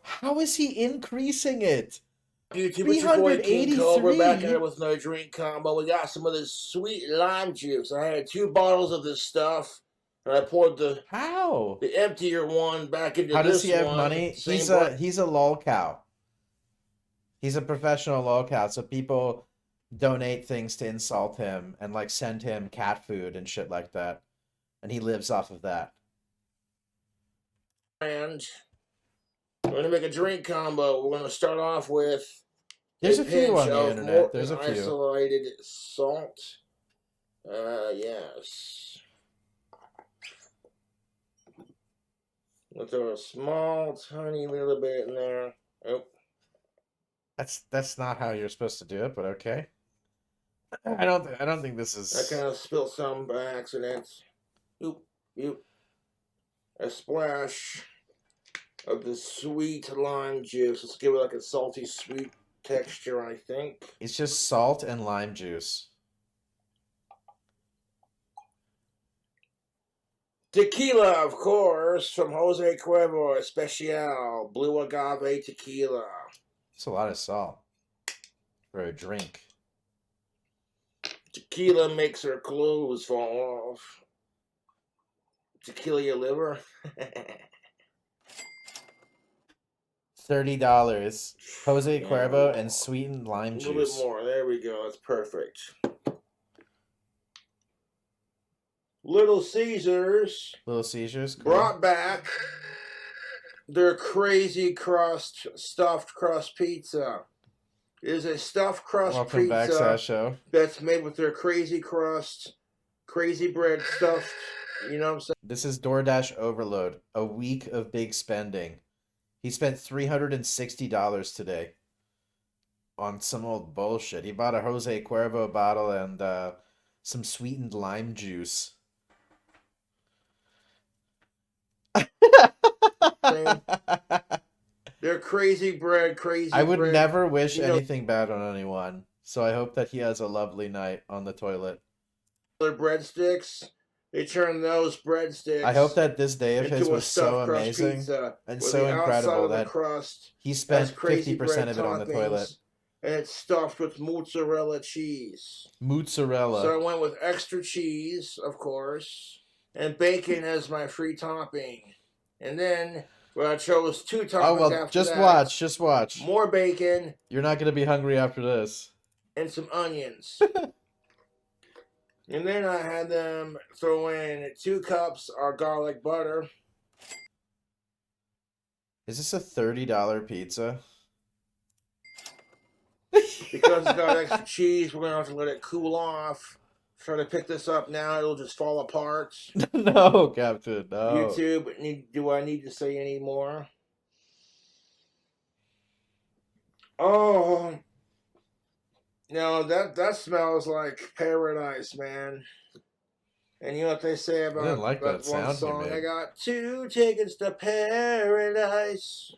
A: How is he increasing it?
T: YouTube, it's your boy King Cole. We're back at
A: 383?
T: it with another drink combo. We got some of this sweet lime juice. I had 2 bottles of this stuff, and I poured the emptier one back into
A: How
T: this
A: does he have
T: one.
A: money?
T: Same
A: He's
T: one.
A: he's a lol cow. He's a professional lol cow, so people donate things to insult him and like send him cat food and shit like that. And he lives off of that.
T: And we're gonna make a drink combo. We're gonna start off with
A: There's a few
T: pinch
A: on the
T: of
A: internet.
T: molten
A: There's a few.
T: isolated salt. Yes. We'll throw a small, tiny little bit in there. Oh.
A: That's not how you're supposed to do it, but okay. I don't think this is.
T: I kind of spilled some by accident. Oop, oop. A splash of the sweet lime juice. Let's give it like a salty, sweet texture, I think.
A: It's just salt and lime juice.
T: Tequila, of course, from Jose Cuervo Especial. Blue agave tequila.
A: It's a lot of salt for a drink.
T: Tequila makes her clothes fall off. Tequila your liver.
A: $30. Jose Cuervo and sweetened lime
T: A little
A: juice.
T: bit more. There we go. That's perfect. Little Caesars
A: Little Caesars. Cool.
T: brought back their crazy crust, stuffed crust pizza. It is a stuffed crust
A: Welcome
T: pizza
A: back, Sasho.
T: that's made with their crazy crust, crazy bread stuffed. You know what I'm saying?
A: This is DoorDash Overload. A week of big spending. He spent $360 today on some old bullshit. He bought a Jose Cuervo bottle and some sweetened lime juice.
T: They're crazy bread, crazy
A: I would
T: bread.
A: never wish
T: You know,
A: anything bad on anyone. So I hope that he has a lovely night on the toilet.
T: their breadsticks. They turn those breadsticks.
A: I hope that this day of his
T: into a
A: was so
T: stuffed crust
A: amazing
T: pizza,
A: and
T: where
A: so
T: the outside
A: incredible
T: of the
A: that
T: crust
A: he spent
T: has crazy
A: 50%
T: bread
A: of it on the
T: toppings,
A: toilet.
T: and it's stuffed with mozzarella cheese.
A: Mozzarella.
T: So I went with extra cheese, of course, and bacon as my free topping. And then I chose 2 toppings
A: Oh, well,
T: after
A: just
T: that.
A: watch. Just watch.
T: More bacon
A: You're not going to be hungry after this.
T: and some onions. And then I had them throw in 2 cups of garlic butter.
A: Is this a $30 pizza?
T: Because it's got extra cheese, we're going to have to let it cool off. Try to pick this up now, it'll just fall apart.
A: No, Captain, no.
T: YouTube, do I need to say any more? Oh, no, that smells like paradise, man. And you know what they say about,
A: didn't like
T: about
A: that
T: one
A: sound you
T: song?
A: made.
T: I got 2 tickets to paradise.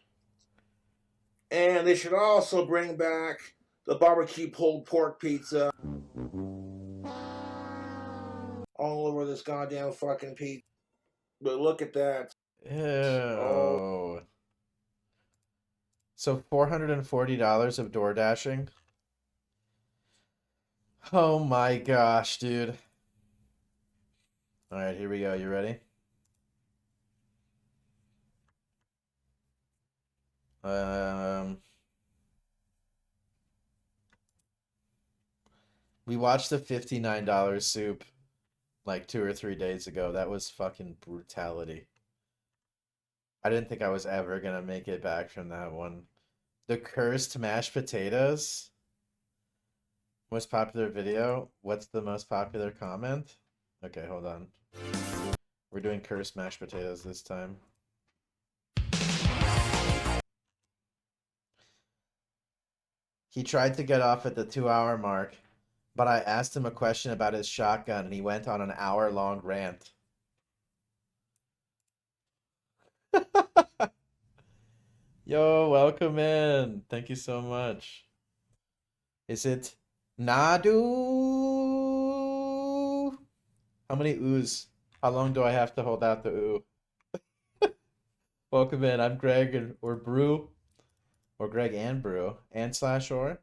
T: And they should also bring back the barbecue pulled pork pizza. All over this goddamn fucking pizza. But look at that.
A: Ew.
T: Oh.
A: So $440 of door dashing? Oh my gosh, dude. Alright, here we go. You ready? We watched the $59 soup like 2 or 3 days ago. That was fucking brutality. I didn't think I was ever gonna make it back from that one. The cursed mashed potatoes. Most popular video. What's the most popular comment? Okay, hold on. We're doing cursed mashed potatoes this time. He tried to get off at the 2-hour mark, but I asked him a question about his shotgun and he went on an hour-long rant. Yo, welcome in. Thank you so much. Is it Nadu? How many oohs? How long do I have to hold out the ooh? Welcome in. I'm Greg or Brew. Or Greg and Brew. And slash or.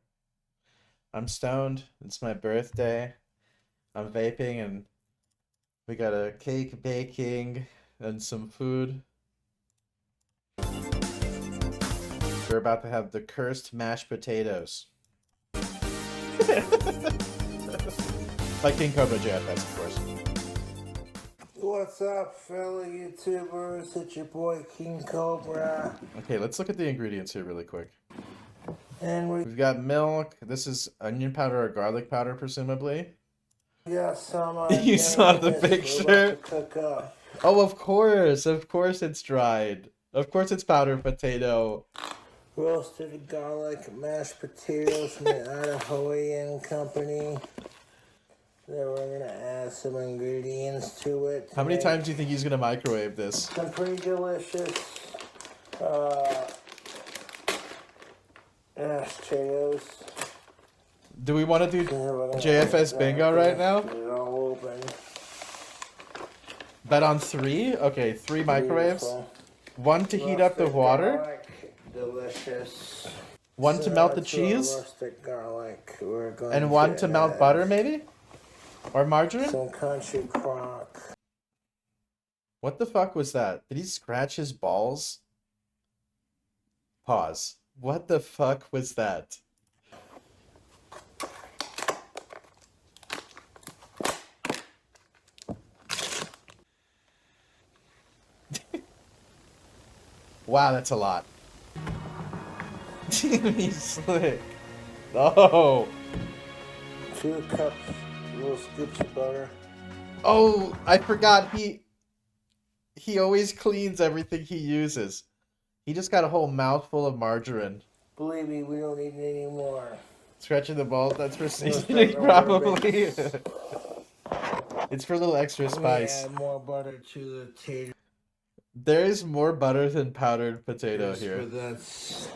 A: I'm stoned. It's my birthday. I'm vaping and we got a cake baking and some food. We're about to have the cursed mashed potatoes. By King Cobra JFS, of course.
T: What's up, fellow YouTubers? It's your boy King Cobra.
A: Okay, let's look at the ingredients here really quick.
T: And
A: We've got milk. This is onion powder or garlic powder, presumably.
T: we got some.
A: You saw the
T: we're about
A: picture?
T: to cook up.
A: Oh, of course. Of course it's dried. Of course it's powdered potato.
T: Roasted garlic mashed potatoes from the Idahoan company. Then we're gonna add some ingredients to it.
A: How many times do you think he's gonna microwave this?
T: Some pretty delicious mashed potatoes.
A: Do we want to do JFS bingo right now?
T: Get it all open.
A: Bet on 3? Okay, 3 microwaves.
T: Beautiful.
A: 1 to heat up the
T: Roasted
A: water.
T: garlic, delicious.
A: 1 to melt the
T: To our
A: cheese.
T: roasted garlic. We're going
A: And 1 to melt
T: add
A: butter, maybe? Or margarine?
T: Some country crock.
A: What the fuck was that? Did he scratch his balls? Pause. What the fuck was that? Wow, that's a lot. He's slick. Oh.
T: 2 cups, little scoops of butter.
A: Oh, I forgot he always cleans everything he uses. He just got a whole mouthful of margarine.
T: Believe me, we don't need any more.
A: Scratching the balls, that's for
T: start
A: seasoning,
T: the
A: probably. It's for a little extra
T: We
A: spice.
T: add more butter to the potato.
A: There is more butter than powdered potato
T: Yes,
A: here.
T: but that's...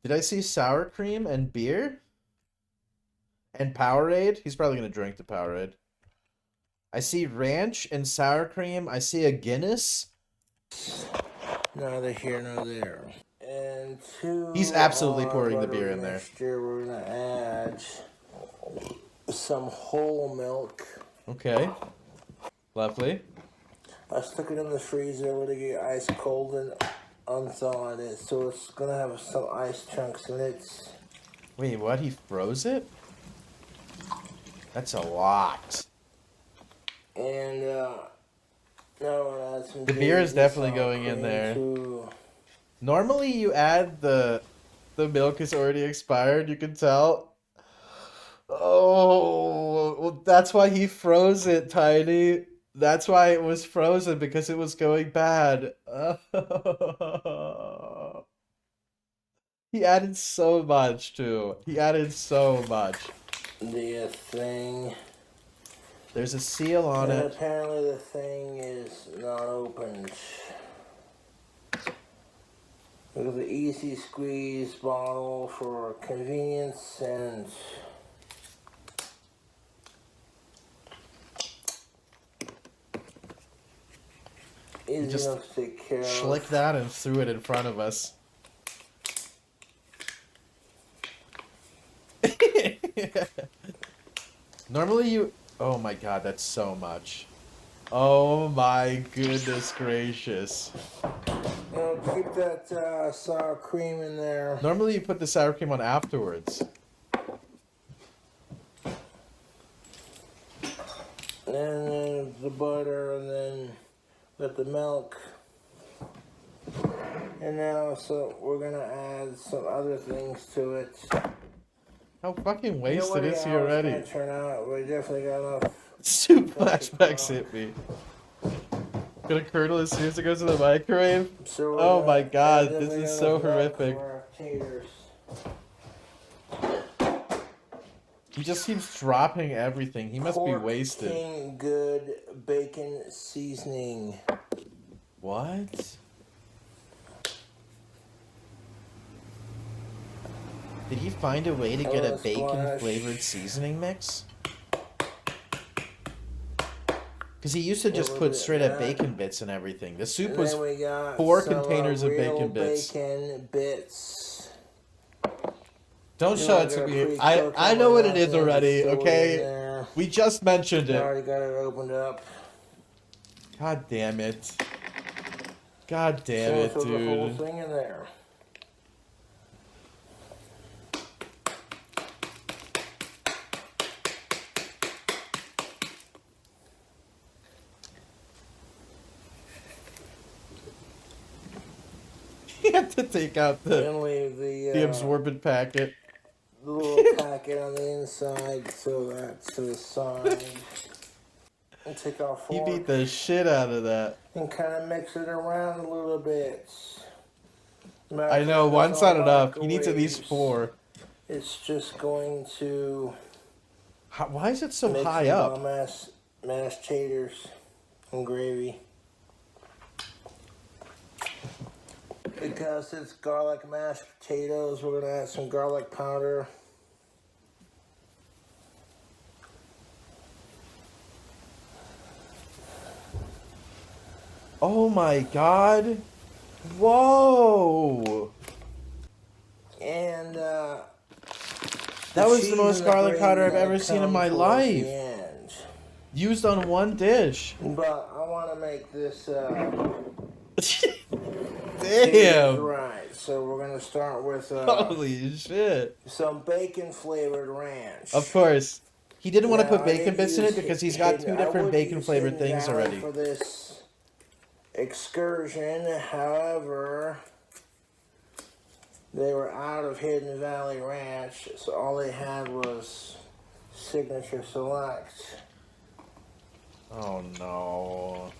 A: Did I see sour cream and beer? And Powerade? He's probably going to drink the Powerade. I see ranch and sour cream. I see a Guinness.
T: Neither here nor there. And to
A: He's absolutely
T: our
A: pouring the beer
T: buttery
A: in there.
T: mixture, we're gonna add some whole milk.
A: Okay. Lovely.
T: I stuck it in the freezer, let it get ice cold and unthawed it, so it's gonna have some ice chunks in it.
A: Wait, what? He froze it? That's a lot.
T: And now we'll add some
A: The beer is
T: Daisy
A: definitely
T: sour
A: going in
T: cream
A: there.
T: too.
A: Normally you add the milk is already expired, you can tell. Oh, well, that's why he froze it, Tiny. That's why it was frozen, because it was going bad. He added so much, too. He added so much.
T: The thing.
A: There's a seal on
T: And
A: it.
T: apparently the thing is not opened. Look at the easy squeeze bottle for convenience and easy
A: Just
T: enough to take care of.
A: Schlicked that and threw it in front of us. Normally you... Oh my god, that's so much. Oh my goodness gracious.
T: Keep that sour cream in there.
A: Normally you put the sour cream on afterwards.
T: And then the butter, and then let the milk And now, so we're gonna add some other things to it.
A: How fucking wasted is he
T: how it's
A: already?
T: gonna turn out. We definitely got enough.
A: Two flashbacks hit me. Gonna curdle as soon as it goes to the microwave.
T: So
A: Oh my god,
T: and then
A: this
T: we're
A: is
T: gonna
A: so
T: block
A: horrific.
T: for our taters.
A: He just keeps dropping everything. He must be
T: Pork
A: wasted.
T: King Good bacon seasoning.
A: What? Did he find a way to get a bacon flavored seasoning mix? Because he used to just put straight up bacon bits and everything. The soup
T: And
A: was
T: then we got
A: 4
T: some,
A: containers of
T: real
A: bacon bits.
T: Bacon bits.
A: Don't
T: You
A: show
T: know,
A: it to
T: they're
A: me.
T: pre-cooked
A: I
T: and
A: know what it
T: whatnot,
A: is
T: so
A: already,
T: it's still in
A: okay?
T: there.
A: We just mentioned
T: I
A: it.
T: already got it opened up.
A: God damn it. God damn
T: So
A: it,
T: put the whole
A: dude.
T: thing in there.
A: You have to take out
T: Then leave the
A: the absorbent packet.
T: the little packet on the inside, so that's to the side. And take off
A: He
T: fork
A: beat the shit out of that.
T: and kind of mix it around a little bit. Matter
A: I
T: of
A: know,
T: fact,
A: one's
T: it's
A: not
T: all
A: enough. He needs at least
T: microwaves.
A: 4.
T: It's just going to
A: Why is it so
T: mix
A: high
T: some
A: up?
T: mashed taters and gravy. Because it's garlic mashed potatoes, we're gonna add some garlic powder.
A: Oh my god. Whoa.
T: And
A: That was the most garlic powder I've ever seen in my life. Used on one dish.
T: But I want to make this
A: Damn.
T: right. So we're gonna start with
A: Holy shit.
T: some bacon flavored ranch.
A: Of course. He didn't want to
T: Now,
A: put
T: I
A: bacon
T: didn't
A: bits in it
T: use
A: because he's got 2
T: Hidden- I
A: different
T: would
A: bacon
T: use
A: flavored
T: Hidden
A: things
T: Valley
A: already.
T: for this excursion. However, they were out of Hidden Valley Ranch, so all they had was Signature Select.
A: Oh no.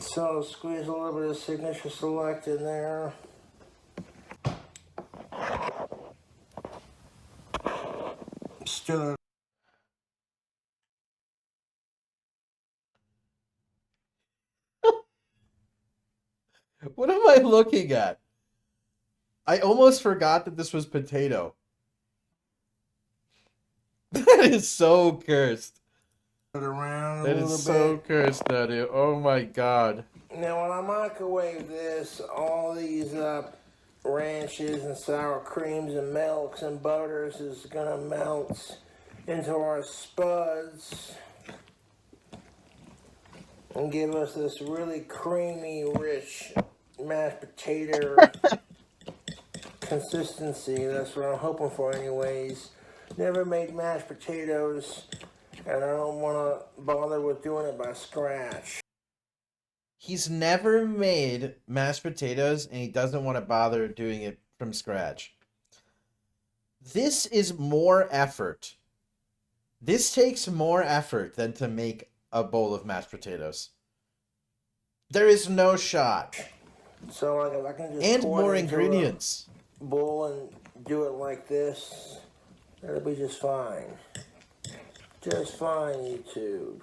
T: So squeeze a little bit of Signature Select in there. Stir it.
A: What am I looking at? I almost forgot that this was potato. That is so cursed.
T: Around a
A: That
T: little
A: is so
T: bit.
A: cursed, Daddy. Oh my god.
T: Now, when I microwave this, all these ranches and sour creams and milks and butters is gonna melt into our spuds and give us this really creamy, rich mashed potato consistency. That's what I'm hoping for, anyways. Never made mashed potatoes, and I don't want to bother with doing it by scratch.
A: He's never made mashed potatoes and he doesn't want to bother doing it from scratch. This is more effort. This takes more effort than to make a bowl of mashed potatoes. There is no shot.
T: So like if I can just
A: And
T: pour it
A: more
T: into
A: ingredients.
T: a bowl and do it like this, that'll be just fine. Just fine, YouTube.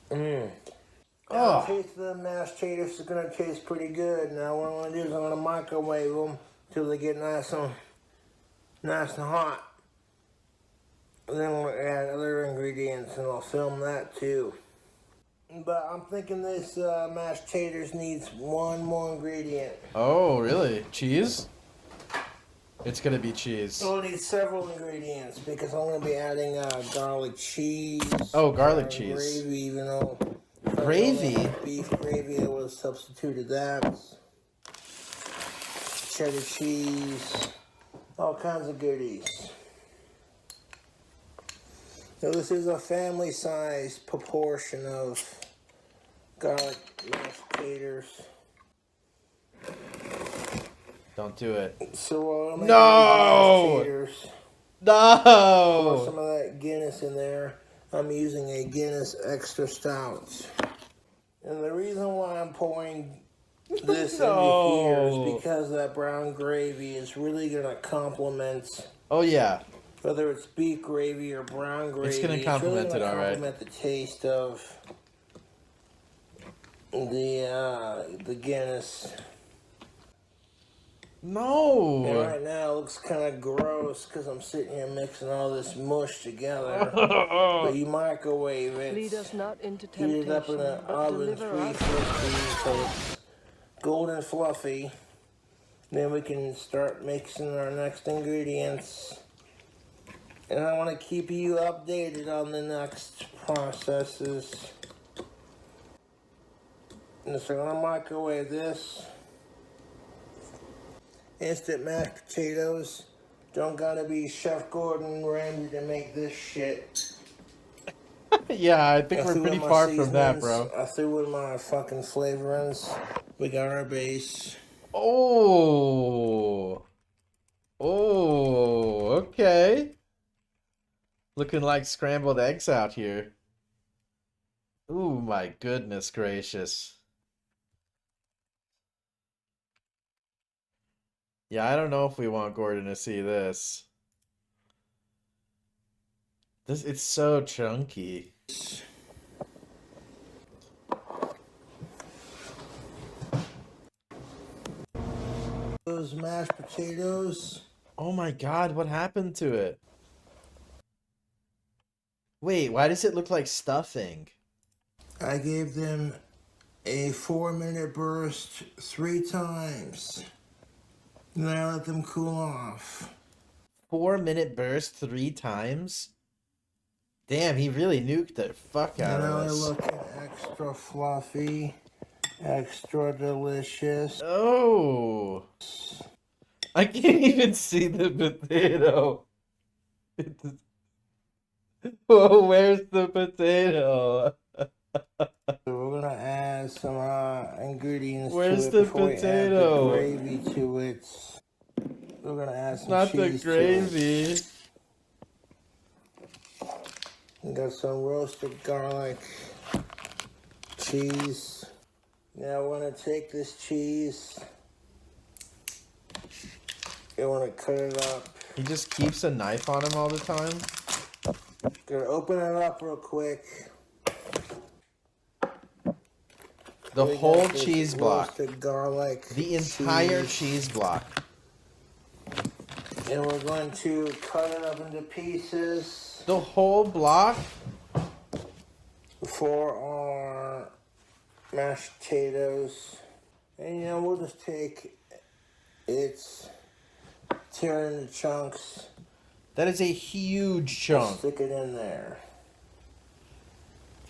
T: Mmm.
A: Oh.
T: The taste of the mashed taters is gonna taste pretty good. Now what I'm gonna do is I'm gonna microwave them till they get nice and hot. And then we'll add other ingredients and I'll film that too. But I'm thinking this mashed taters needs one more ingredient.
A: Oh, really? Cheese? It's gonna be cheese.
T: We'll need several ingredients because I'm going to be adding garlic cheese.
A: Oh, garlic cheese.
T: Gravy, even though
A: Gravy?
T: beef gravy, I would have substituted that. Cheddar cheese, all kinds of goodies. So this is a family size proportion of garlic mashed taters.
A: Don't do it.
T: So I'm
A: No!
T: taters.
A: No!
T: Pour some of that Guinness in there. I'm using a Guinness Extra Stout. And the reason why I'm pouring this into here is because that brown gravy is really going to complement.
A: Oh, yeah.
T: Whether it's beef gravy or brown gravy,
A: It's going to complement it, all right.
T: Complement the taste of the Guinness.
A: No.
T: And right now it looks kind of gross because I'm sitting here mixing all this mush together. But you microwave it.
C: Lead us not into
T: Heat it up in an
C: temptation, but
T: oven
C: deliver us.
T: 350 so it's golden fluffy. Then we can start mixing our next ingredients. And I want to keep you updated on the next processes. And so I'm going to microwave this. Instant mashed potatoes. Don't gotta be Chef Gordon Ramsay to make this shit.
A: Yeah, I think we're pretty far from that, bro.
T: I threw in my fucking flavorings. We got our base.
A: Oh. Oh, okay. Looking like scrambled eggs out here. Ooh, my goodness gracious. Yeah, I don't know if we want Gordon to see this. It's so chunky.
T: Those mashed potatoes.
A: Oh my god, what happened to it? Wait, why does it look like stuffing?
T: I gave them a 4-minute burst 3 times. Then I let them cool off.
A: 4-minute burst 3 times? Damn, he really nuked the fuck out
T: Now
A: of
T: they're
A: us.
T: looking extra fluffy, extra delicious.
A: Oh! I can't even see the potato. Oh, where's the potato?
T: We're gonna add some ingredients
A: Where's
T: to it
A: the
T: before
A: potato?
T: we add the gravy to it. We're gonna add some
A: Not the
T: cheese
A: gravy.
T: to it. We got some roasted garlic, cheese. Now we're gonna take this cheese. You wanna cut it up.
A: He just keeps a knife on him all the time.
T: Gonna open it up real quick.
A: The
T: We
A: whole
T: got this
A: cheese block.
T: roasted garlic.
A: The entire
T: cheese.
A: cheese block.
T: And we're going to cut it up into pieces
A: The whole block?
T: for our mashed potatoes. And you know, we'll just take it, tear it into chunks.
A: That is a huge chunk.
T: Stick it in there.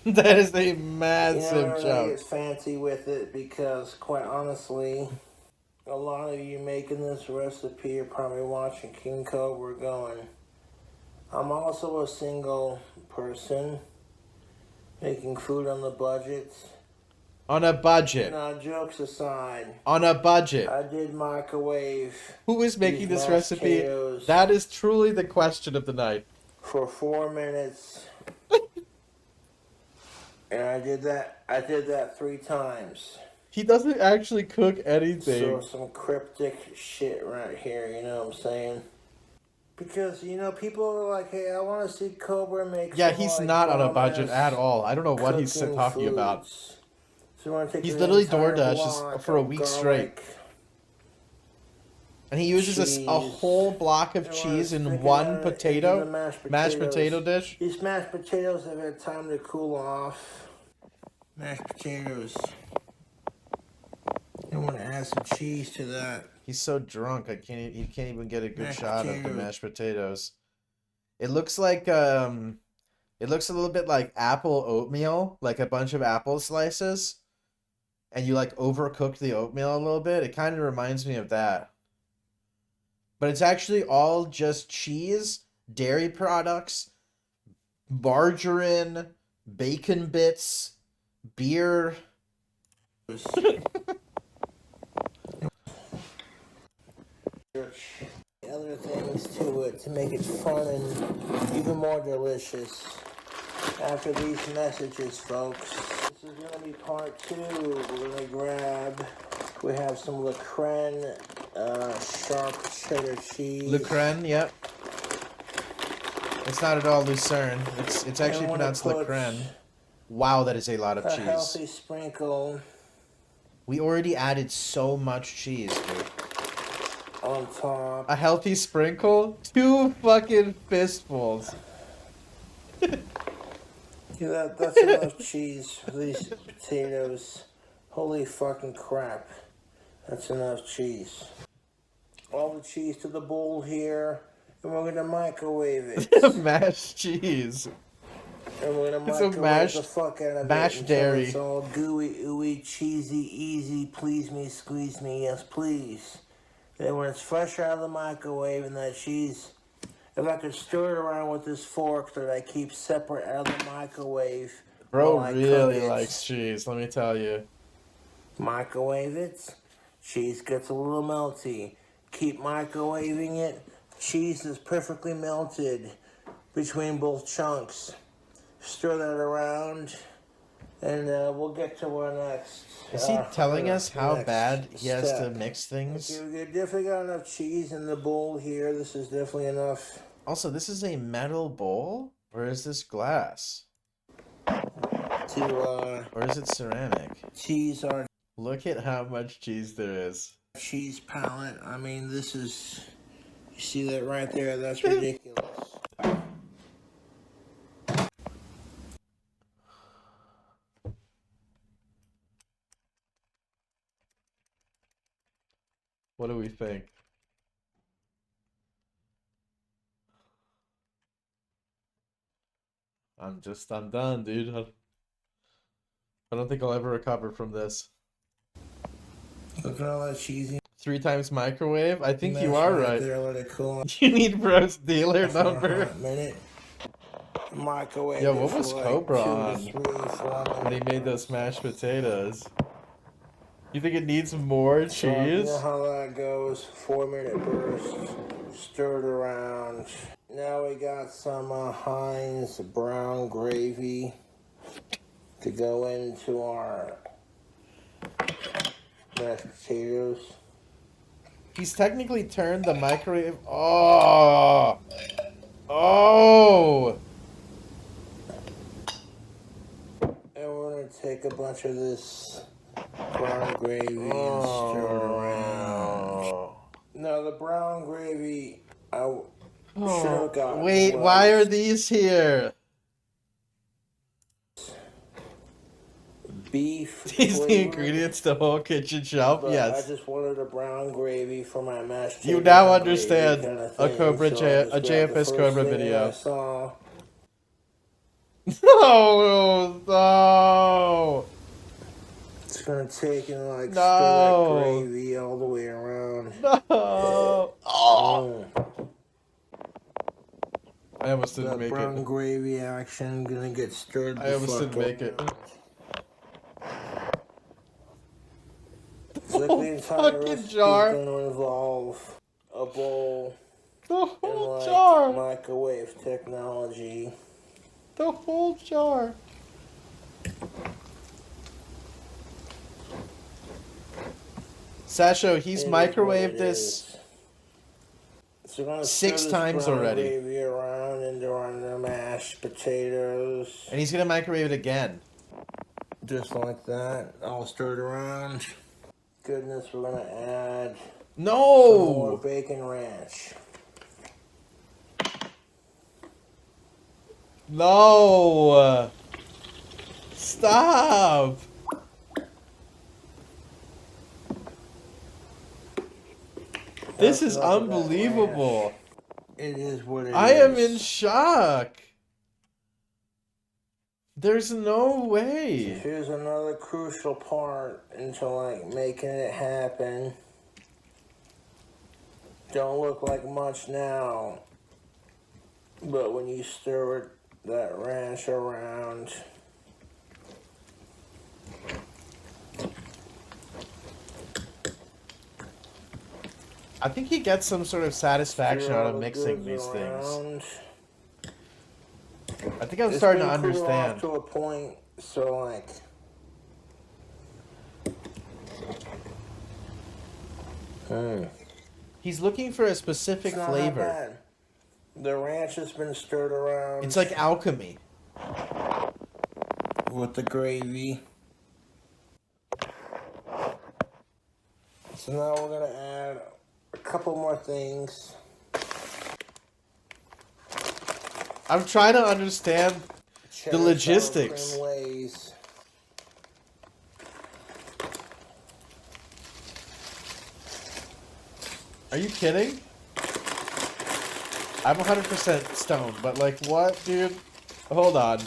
A: That is a
T: You know,
A: massive
T: everybody
A: chunk.
T: gets fancy with it because, quite honestly, a lot of you making this recipe are probably watching King Cobra going, I'm also a single person making food on the budget.
A: On a budget.
T: Now, jokes aside,
A: On a budget.
T: I did microwave
A: Who is making
T: these
A: this
T: mashed
A: recipe?
T: potatoes
A: That is truly the question of the night.
T: for 4 minutes. And I did that 3 times.
A: He doesn't actually cook anything.
T: So some cryptic shit right here, you know what I'm saying? Because, you know, people are like, hey, I want to see Cobra make
A: Yeah,
T: some,
A: he's
T: like,
A: not on a budget
T: bomb-ass
A: at all. I don't know what he's
T: cooking
A: talking about.
T: foods. So we're gonna take
A: He's
T: an
A: literally
T: entire
A: DoorDash just
T: block
A: for a
T: of
A: week straight.
T: garlic,
A: And he uses a
T: cheese.
A: whole block of
T: and
A: cheese
T: we're
A: in
T: sticking
A: one
T: it into the
A: potato?
T: mashed
A: Mashed potato
T: potatoes.
A: dish?
T: These mashed potatoes have had time to cool off. Mashed potatoes. I want to add some cheese to that.
A: He's so drunk, he can't even get a good
T: Mashed
A: shot of the
T: potatoes.
A: mashed potatoes. It looks like it looks a little bit like apple oatmeal, like a bunch of apple slices, and you like overcooked the oatmeal a little bit. It kind of reminds me of that. But it's actually all just cheese, dairy products, margarine, bacon bits, beer,
T: Other things to it to make it fun and even more delicious. After these messages, folks, this is gonna be part 2. We're gonna grab. We have some Lecrae sharp cheddar cheese.
A: Lecrae, yep. It's not at all Lucerne. It's actually
T: And when
A: pronounced
T: it puts
A: Lecrae. Wow, that is a lot of
T: a
A: cheese.
T: healthy sprinkle
A: We already added so much cheese, dude.
T: on top.
A: A healthy sprinkle? 2 fucking fistfuls.
T: Yeah, that's enough cheese for these potatoes. Holy fucking crap. That's enough cheese. All the cheese to the bowl here, and we're gonna microwave it.
A: Mashed cheese.
T: And we're gonna
A: It's a
T: microwave
A: mashed-
T: the fuck out of
A: mashed
T: it until
A: dairy.
T: it's all gooey, ooey, cheesy, easy, please me, squeeze me, yes please. Then when it's fresh out of the microwave and that cheese, if I could stir it around with this fork that I keep separate out of the microwave.
A: Bro
T: while I cook
A: really
T: it.
A: likes cheese, let me tell you.
T: Microwave it, cheese gets a little melty. Keep microwaving it, cheese is perfectly melted between both chunks. Stir that around, and we'll get to our next.
A: Is he telling us how
T: next
A: bad he has to
T: step.
A: mix things?
T: Okay, we definitely got enough cheese in the bowl here. This is definitely enough.
A: Also, this is a metal bowl? Or is this glass? Or is it ceramic?
T: Cheese our
A: Look at how much cheese there is.
T: cheese palette. I mean, this is. You see that right there? That's ridiculous.
A: What do we think? I'm done, dude. I don't think I'll ever recover from this.
T: Look at all that cheesy.
A: 3 times microwave? I think you
T: mess
A: are right.
T: There, let it cool.
A: You need Bro's dealer
T: for a
A: number.
T: hot minute. Microwave.
A: Yo,
T: it
A: what
T: for
A: was
T: like
A: Cobra
T: 2 to
A: on
T: 3, 4
A: when he made those mashed potatoes? You think it needs more
T: So you
A: cheese?
T: know how that goes. 4-minute burst. Stir it around. Now we got some Heinz brown gravy to go into our mashed potatoes.
A: He's technically turned the microwave. Oh! Oh!
T: And we're going to take a bunch of this brown gravy and stir it around. Now the brown gravy, I should have got.
A: Wait, why are these here?
T: Beef.
A: These the
T: flavored,
A: ingredients to whole kitchen shelf?
T: but
A: Yes.
T: I just wanted a brown gravy for my mashed
A: You
T: potatoes
A: now
T: and
A: understand
T: gravy kinda
A: a
T: thing,
A: Cobra
T: so I
A: J-
T: just
A: a
T: grabbed the
A: JFS
T: first
A: Cobra
T: thing
A: video.
T: I saw.
A: No, no.
T: It's gonna take and like stir
A: No.
T: that gravy all the way around.
A: No. Oh. I almost didn't
T: That
A: make
T: brown
A: it.
T: gravy action gonna get stirred.
A: I almost didn't make it.
T: It's like the entire
A: fucking
T: recipe
A: jar.
T: is gonna involve a bowl
A: The
T: and
A: whole
T: like
A: jar.
T: microwave technology.
A: The whole jar. Sasho, he's
T: It is what
A: microwaved
T: it
A: this.
T: is. So we're gonna
A: 6
T: stir this
A: times
T: brown
A: already.
T: Gravy around into our mashed potatoes,
A: And he's gonna microwave it again.
T: just like that. All stirred around. Goodness, we're gonna add some more
A: No!
T: bacon ranch.
A: No! Stop! This is
T: Enough of that
A: unbelievable.
T: It is what it is.
A: I am in shock. There's no way.
T: Here's another crucial part into like making it happen. Don't look like much now, but when you stir it, that ranch around,
A: I think he gets some sort of satisfaction
T: Stir
A: out
T: all
A: of
T: the
A: mixing
T: goods
A: these things.
T: around.
A: I think I'm
T: It's
A: starting to
T: been cooled
A: understand.
T: off to a point, so like.
A: He's looking for a specific
T: It's not that
A: flavor.
T: bad. The ranch has been stirred around.
A: It's like alchemy.
T: With the gravy. So now we're gonna add a couple more things.
A: I'm trying to understand
T: Cheddar,
A: the logistics.
T: sour cream Lay's.
A: Are you kidding? I'm 100% stoned, but like what, dude? Hold on.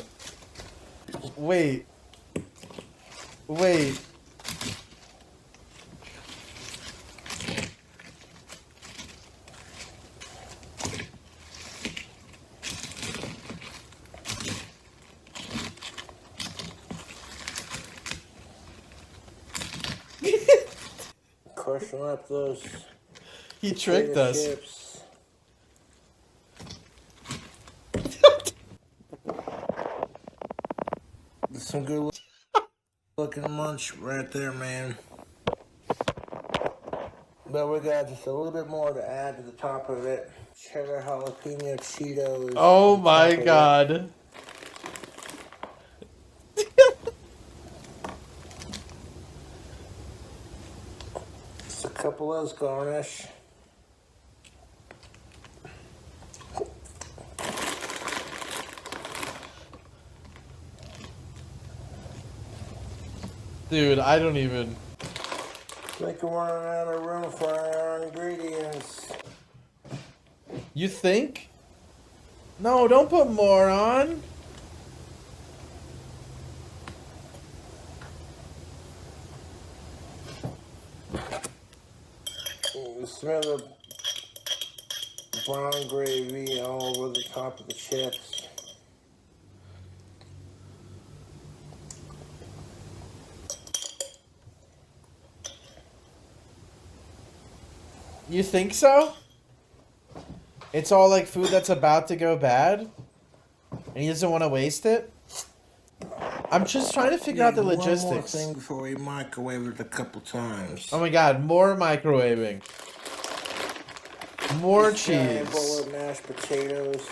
A: Wait. Wait.
T: Crushing up those.
A: He tricked
T: potato
A: us.
T: chips. Some good looking munch right there, man. But we got just a little bit more to add to the top of it. Cheddar jalapeno Cheetos.
A: Oh
T: on
A: my
T: top of it.
A: god.
T: Just a couple of those garnish.
A: Dude, I don't even.
T: Think we're running out of room for our ingredients.
A: You think? No, don't put more on.
T: You smell the brown gravy all over the top of the chips.
A: You think so? It's all like food that's about to go bad? And he doesn't want to waste it? I'm just trying to figure out the logistics.
T: One more thing before we microwave it a couple times.
A: Oh my god, more microwaving. More
T: Just got a bowl
A: cheese.
T: of mashed potatoes.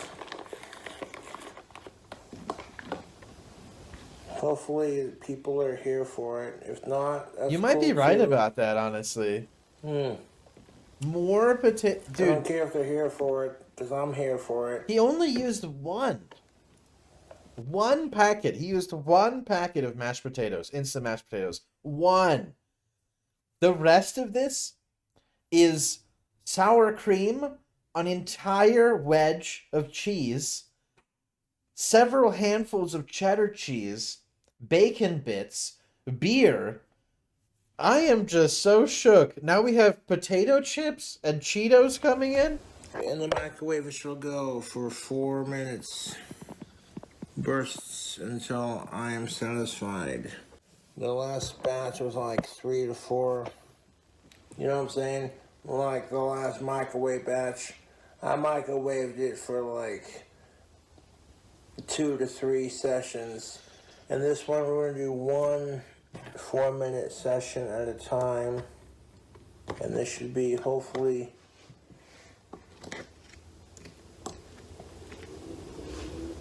T: Hopefully people are here for it. If not, that's
A: You might be
T: cool
A: right
T: too.
A: about that, honestly.
T: Hmm.
A: More potato.
T: I don't
A: Dude,
T: care if they're here for it, because I'm here for it.
A: he only used one. One packet. He used one packet of mashed potatoes, instant mashed potatoes. One. The rest of this is sour cream, an entire wedge of cheese, several handfuls of cheddar cheese, bacon bits, beer. I am just so shook. Now we have potato chips and Cheetos coming in.
T: In the microwave, it shall go for 4 minutes. Bursts until I am satisfied. The last batch was like 3 to 4. You know what I'm saying? Like the last microwave batch, I microwaved it for like 2 to 3 sessions. And this one, we're gonna do 1 4-minute session at a time. And this should be hopefully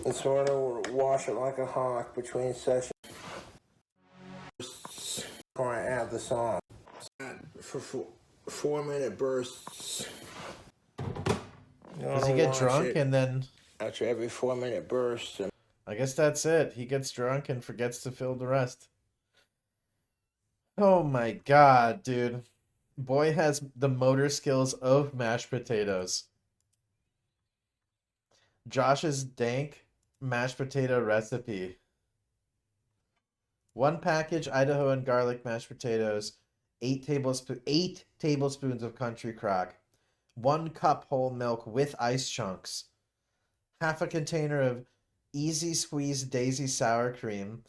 T: and so we're gonna wash it like a hawk between sessions before I add the sauce. For 4-minute bursts.
A: Does he get drunk and then...
T: After every 4-minute burst. And
A: I guess that's it. He gets drunk and forgets to fill the rest. Oh my god, dude. Boy has the motor skills of mashed potatoes. Josh's dank mashed potato recipe. 1 package Idaho and garlic mashed potatoes, 8 tablespoons of country crock, 1 cup whole milk with ice chunks, half a container of easy squeeze daisy sour cream,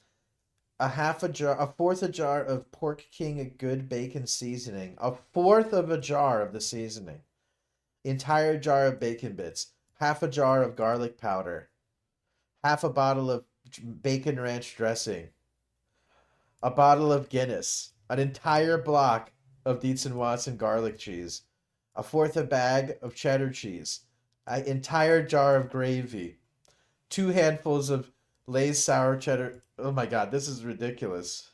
A: a fourth a jar of Pork King good bacon seasoning, a fourth of a jar of the seasoning, entire jar of bacon bits, half a jar of garlic powder, half a bottle of bacon ranch dressing, a bottle of Guinness, an entire block of Dietz and Watson garlic cheese, a fourth a bag of cheddar cheese, an entire jar of gravy, 2 handfuls of Lay's sour cheddar. Oh my god, this is ridiculous.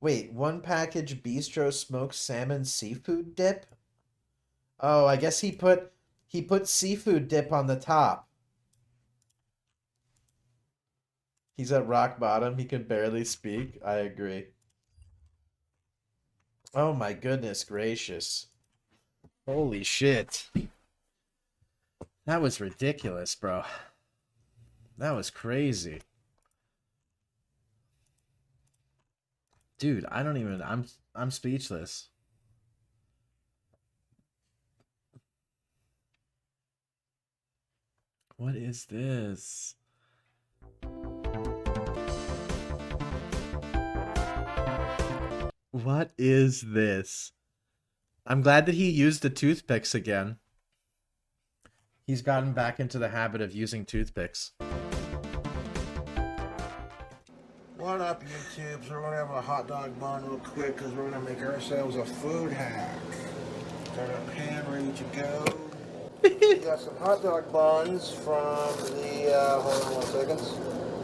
A: Wait, 1 package Bistro smoked salmon seafood dip? Oh, I guess he put seafood dip on the top. He's at rock bottom. He can barely speak. I agree. Oh my goodness gracious. Holy shit. That was ridiculous, bro. That was crazy. Dude, I don't even I'm speechless. What is this? What is this? I'm glad that he used the toothpicks again. He's gotten back into the habit of using toothpicks.
T: What up, YouTubes? We're gonna have a hot dog bun real quick because we're gonna make ourselves a food hack. Got our pan ready to go. We got some hot dog buns from the, hold on 1 second,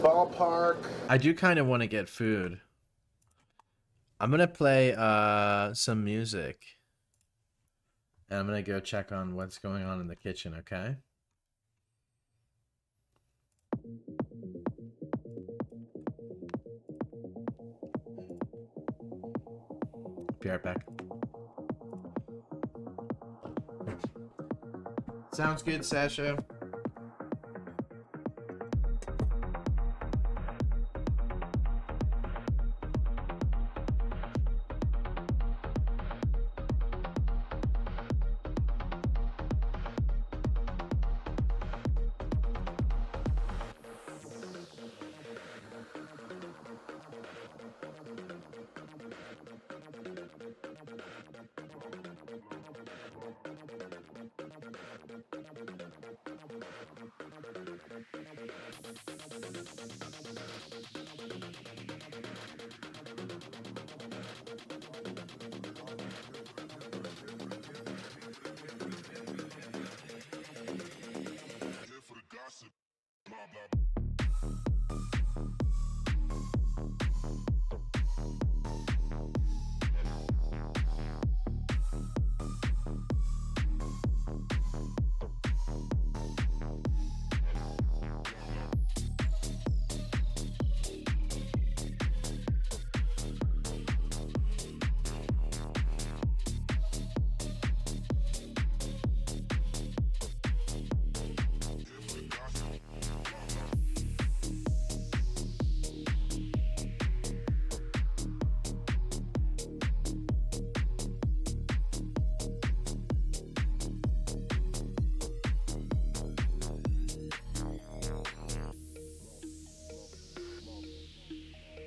T: Ballpark.
A: I do kind of want to get food. I'm gonna play some music. And I'm gonna go check on what's going on in the kitchen, okay? Be right back. Sounds good, Sasha.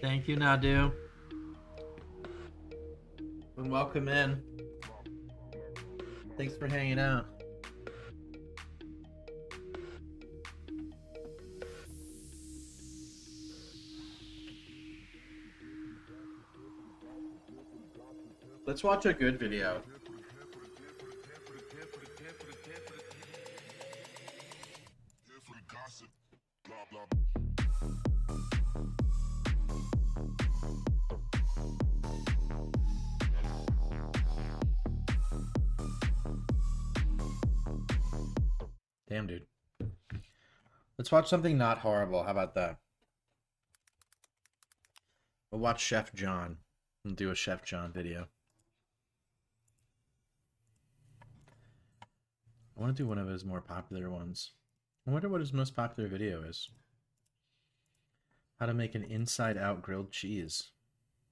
A: Thank you, Nadu. And welcome in. Thanks for hanging out. Let's watch a good video. Damn, dude. Let's watch something not horrible. How about that? We'll watch Chef John. We'll do a Chef John video. I want to do one of his more popular ones. I wonder what his most popular video is. How to make an inside-out grilled cheese.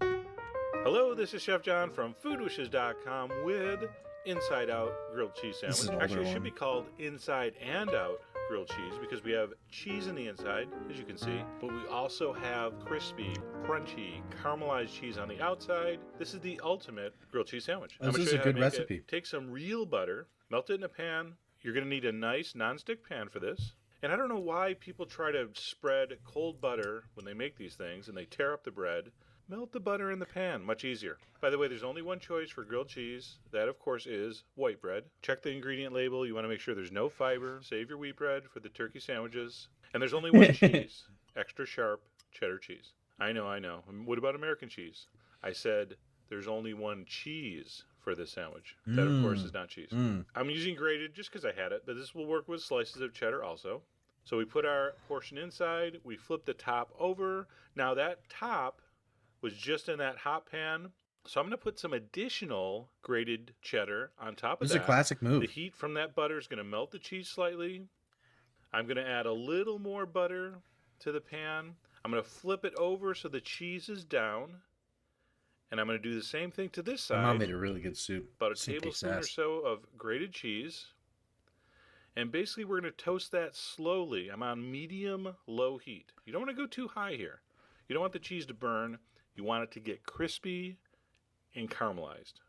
E: Hello, this is Chef John from foodwishes.com with Inside Out Grilled Cheese
A: This is
E: Sandwich.
A: an older
E: Actually, it should
A: one.
E: be called Inside and Out
C: grilled cheese because we have cheese in the inside, as you can see, but we also have crispy, crunchy, caramelized cheese on the outside. This is the ultimate grilled cheese sandwich.
A: Oh,
C: I'm gonna
A: this is
C: show you
A: a
C: how to
A: good
C: make it.
A: recipe.
C: Take some real butter, melt it in a pan. You're going to need a nice nonstick pan for this. And I don't know why people try to spread cold butter when they make these things and they tear up the bread. Melt the butter in the pan, much easier. By the way, there's only one choice for grilled cheese. That, of course, is white bread. Check the ingredient label. You want to make sure there's no fiber. Save your wheat bread for the turkey sandwiches. And there's only one cheese, extra sharp cheddar cheese. I know. What about American cheese? I said there's only one cheese for this sandwich. That, of course, is not cheese. I'm using grated just because I had it, but this will work with slices of cheddar also. So we put our portion inside. We flip the top over. Now that top was just in that hot pan. So I'm going to put some additional grated cheddar on top of
A: This
C: that.
A: is a classic move.
C: The heat from that butter is going to melt the cheese slightly. I'm going to add a little more butter to the pan. I'm going to flip it over so the cheese is down. And I'm going to do the same thing to this side.
A: My mom made a really good soup.
C: About a
A: Soup kicks
C: tablespoon or
A: ass.
C: so of grated cheese. And basically we're going to toast that slowly. I'm on medium-low heat. You don't want to go too high here. You don't want the cheese to burn. You want it to get crispy and caramelized.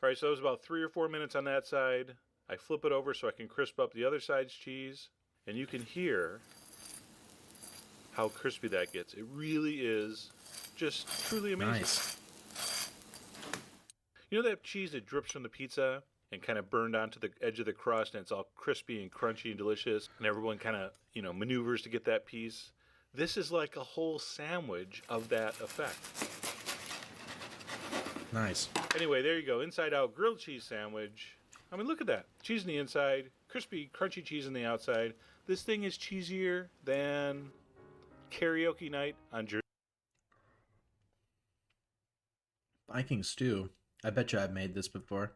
C: All right, so it was about 3 or 4 minutes on that side. I flip it over so I can crisp up the other side's cheese. And you can hear how crispy that gets. It really is just truly amazing.
A: Nice.
C: You know that cheese that drips from the pizza and kind of burned onto the edge of the crust and it's all crispy and crunchy and delicious and everyone kind of, maneuvers to get that piece? This is like a whole sandwich of that effect.
A: Nice.
C: Anyway, there you go. Inside out grilled cheese sandwich. I mean, look at that. Cheese in the inside, crispy, crunchy cheese on the outside. This thing is cheesier than karaoke night on Jersey.
A: Viking stew. I bet you I've made this before.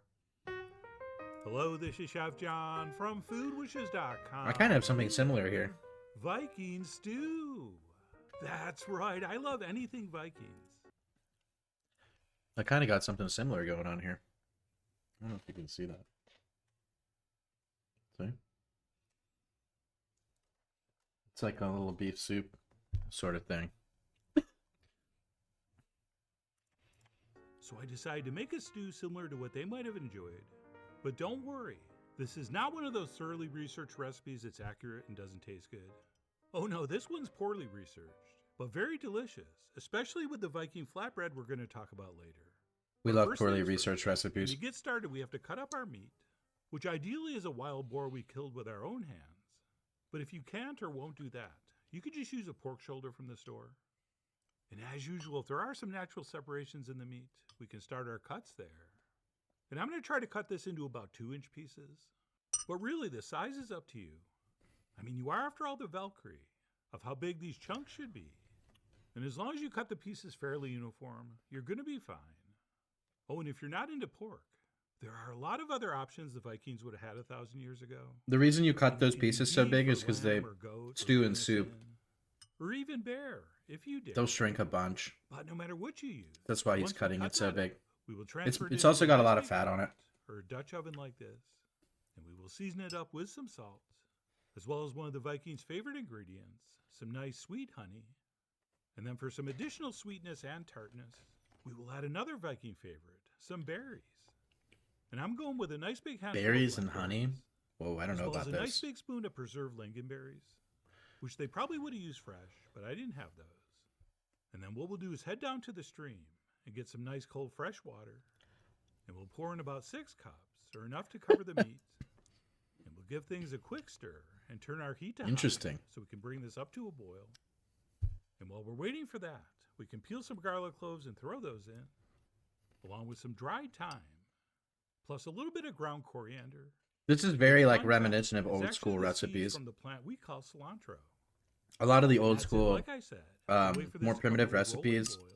V: Hello, this is Chef John from foodwishes.com.
A: I kind of have something similar here.
V: Viking stew. That's right. I love anything Vikings.
A: I kind of got something similar going on here. I don't know if you can see that. See? It's like a little beef soup sort of thing.
V: So I decided to make a stew similar to what they might have enjoyed. But don't worry, this is not one of those thoroughly researched recipes that's accurate and doesn't taste good. Oh no, this one's poorly researched, but very delicious, especially with the Viking flatbread we're going to talk about later.
A: We
V: But
A: love
V: first
A: poorly
V: things
A: researched
V: first,
A: recipes.
V: When we get started, we have to cut up our meat, which ideally is a wild boar we killed with our own hands. But if you can't or won't do that, you could just use a pork shoulder from the store. And as usual, if there are some natural separations in the meat, we can start our cuts there. And I'm going to try to cut this into about 2-inch pieces. But really, the size is up to you. I mean, you are, after all, the Valkyrie of how big these chunks should be. And as long as you cut the pieces fairly uniform, you're going to be fine. Oh, and if you're not into pork, there are a lot of other options the Vikings would have had 1,000 years ago.
A: The reason you cut those pieces so big is because they
V: lamb or goat or
A: stew in soup.
V: Or even bear, if you dare.
A: They'll shrink a bunch.
V: But no matter what you use,
A: That's why he's
V: once we
A: cutting
V: cut
A: it so
V: that
A: big.
V: up, we will transfer it
A: It's
V: into
A: also got a lot of
V: nice
A: fat
V: big
A: on it.
V: pot or a Dutch oven like this, and we will season it up with some salt, as well as one of the Vikings' favorite ingredients, some nice sweet honey. And then for some additional sweetness and tartness, we will add another Viking favorite, some berries. And I'm going with a nice big handful of
A: Berries and
V: blackberries,
A: honey? Whoa, I don't
V: as
A: know
V: well
A: about
V: as a
A: this.
V: nice big spoon of preserved lingonberries, which they probably would have used fresh, but I didn't have those. And then what we'll do is head down to the stream and get some nice cold fresh water, and we'll pour in about 6 cups, or enough to cover the meat, and we'll give things a quick stir and turn our heat to high
A: Interesting.
V: so we can bring this up to a boil. And while we're waiting for that, we can peel some garlic cloves and throw those in, along with some dried thyme, plus a little bit of ground coriander.
A: This is very like
V: Fun fact,
A: reminiscent of
V: it's
A: old
V: actually
A: school
V: the seeds
A: recipes.
V: from the plant we call cilantro.
A: A lot of the old
V: That's it.
A: school,
V: Like I said, we'll wait for this
A: more
V: to come
A: primitive
V: to a rolling
A: recipes,
V: boil, at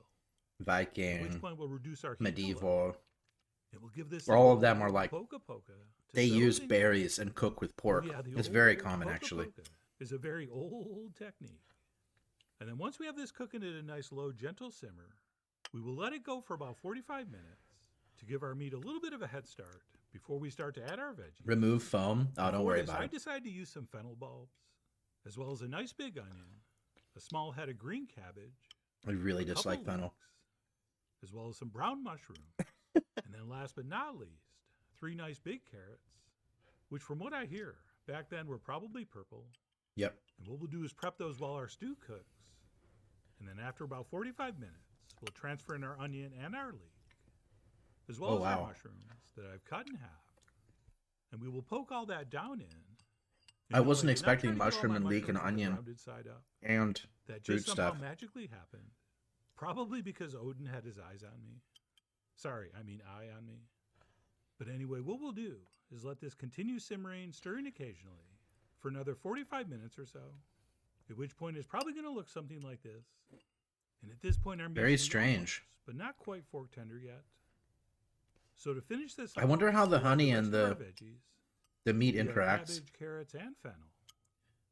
V: which
A: Viking,
V: point we'll reduce our heat to
A: medieval,
V: low, and we'll give this
A: all
V: a
A: of them
V: little
A: are like
V: poka to
A: they
V: settle
A: use
V: things
A: berries and cook with pork.
V: yeah, the
A: It's very
V: old
A: common
V: poka
A: actually.
V: poka is a very old technique. And then once we have this cooking at a nice low, gentle simmer, we will let it go for about 45 minutes to give our meat a little bit of a head start Before we start to add our veggies,
A: Remove foam. Oh, don't
V: before
A: worry
V: this,
A: about
V: I
A: it.
V: decided to use some fennel bulbs, as well as a nice big onion, a small head of green cabbage,
A: I really
V: a couple
A: dislike fennel.
V: leeks, as well as some brown mushrooms, and then last but not least, 3 nice big carrots, which from what I hear, back then were probably purple.
A: Yep.
V: And what we'll do is prep those while our stew cooks. And then after about 45 minutes, we'll transfer in our onion and our leek, as well
A: Oh,
V: as
A: wow.
V: our mushrooms that I've cut in half. And we will poke all that down in.
A: I wasn't
V: not
A: expecting
V: trying to get all
A: mushroom
V: my
A: and leek and
V: mushrooms from the
A: onion
V: rounded side up.
A: and
V: That
A: fruit
V: just somehow
A: stuff.
V: magically happened. Probably because Odin had his eyes on me. Sorry, I mean eye on me. But anyway, what we'll do is let this continue simmering, stirring occasionally, for another 45 minutes or so. At which point it's probably going to look something like this. And at this point, our meat
A: Very
V: is
A: strange.
V: almost, but not quite fork tender yet. So to finish this,
A: I wonder how the
V: we'll add
A: honey
V: rest
A: and
V: of our
A: the
V: veggies.
A: meat
V: We have
A: interacts.
V: Cabbage, carrots, and fennel.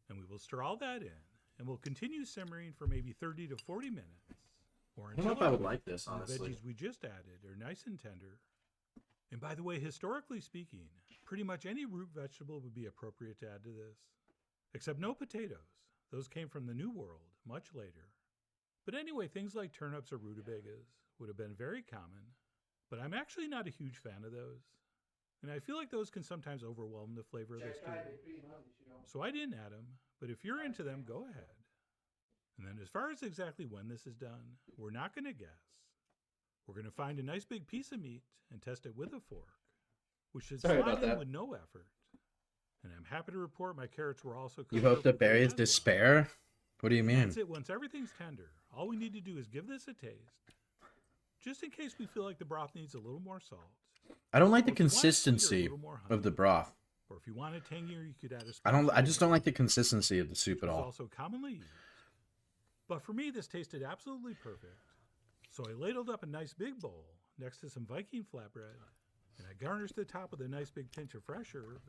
V: And we will stir all that in, and we'll continue simmering for maybe 30 to 40 minutes. Or
A: I don't know if
V: our
A: I would
V: meat
A: like this,
V: and
A: honestly.
V: The veggies we just added are nice and tender. And by the way, historically speaking, pretty much any root vegetable would be appropriate to add to this. Except no potatoes. Those came from the New World, much later. But anyway, things like turnips or rutabagas would have been very common. But I'm actually not a huge fan of those. And I feel like those can sometimes overwhelm the flavor of the stew. So I didn't add them, but if you're into them, go ahead. And then as far as exactly when this is done, we're not going to guess. We're going to find a nice big piece of meat and test it with a fork, which should
A: Sorry
V: slide
A: about
V: in
A: that.
V: with no effort. And I'm happy to report my carrots were also cooked.
A: You hope
V: up
A: to
V: with
A: bury
V: it
A: his
V: as well.
A: despair? What do you mean?
V: That's it. Once everything's tender, all we need to do is give this a taste. Just in case we feel like the broth needs a little more salt.
A: I don't like the
V: Or if you want it sweeter, a
A: consistency
V: little more honey.
A: of the broth.
V: Or if you want it tangier, you could add a
A: I just don't like the consistency of the soup at
V: It's
A: all.
V: also commonly used. But for me, this tasted absolutely perfect. So I ladled up a nice big bowl next to some Viking flatbread, and I garnished the top with a nice big pinch of fresh herb,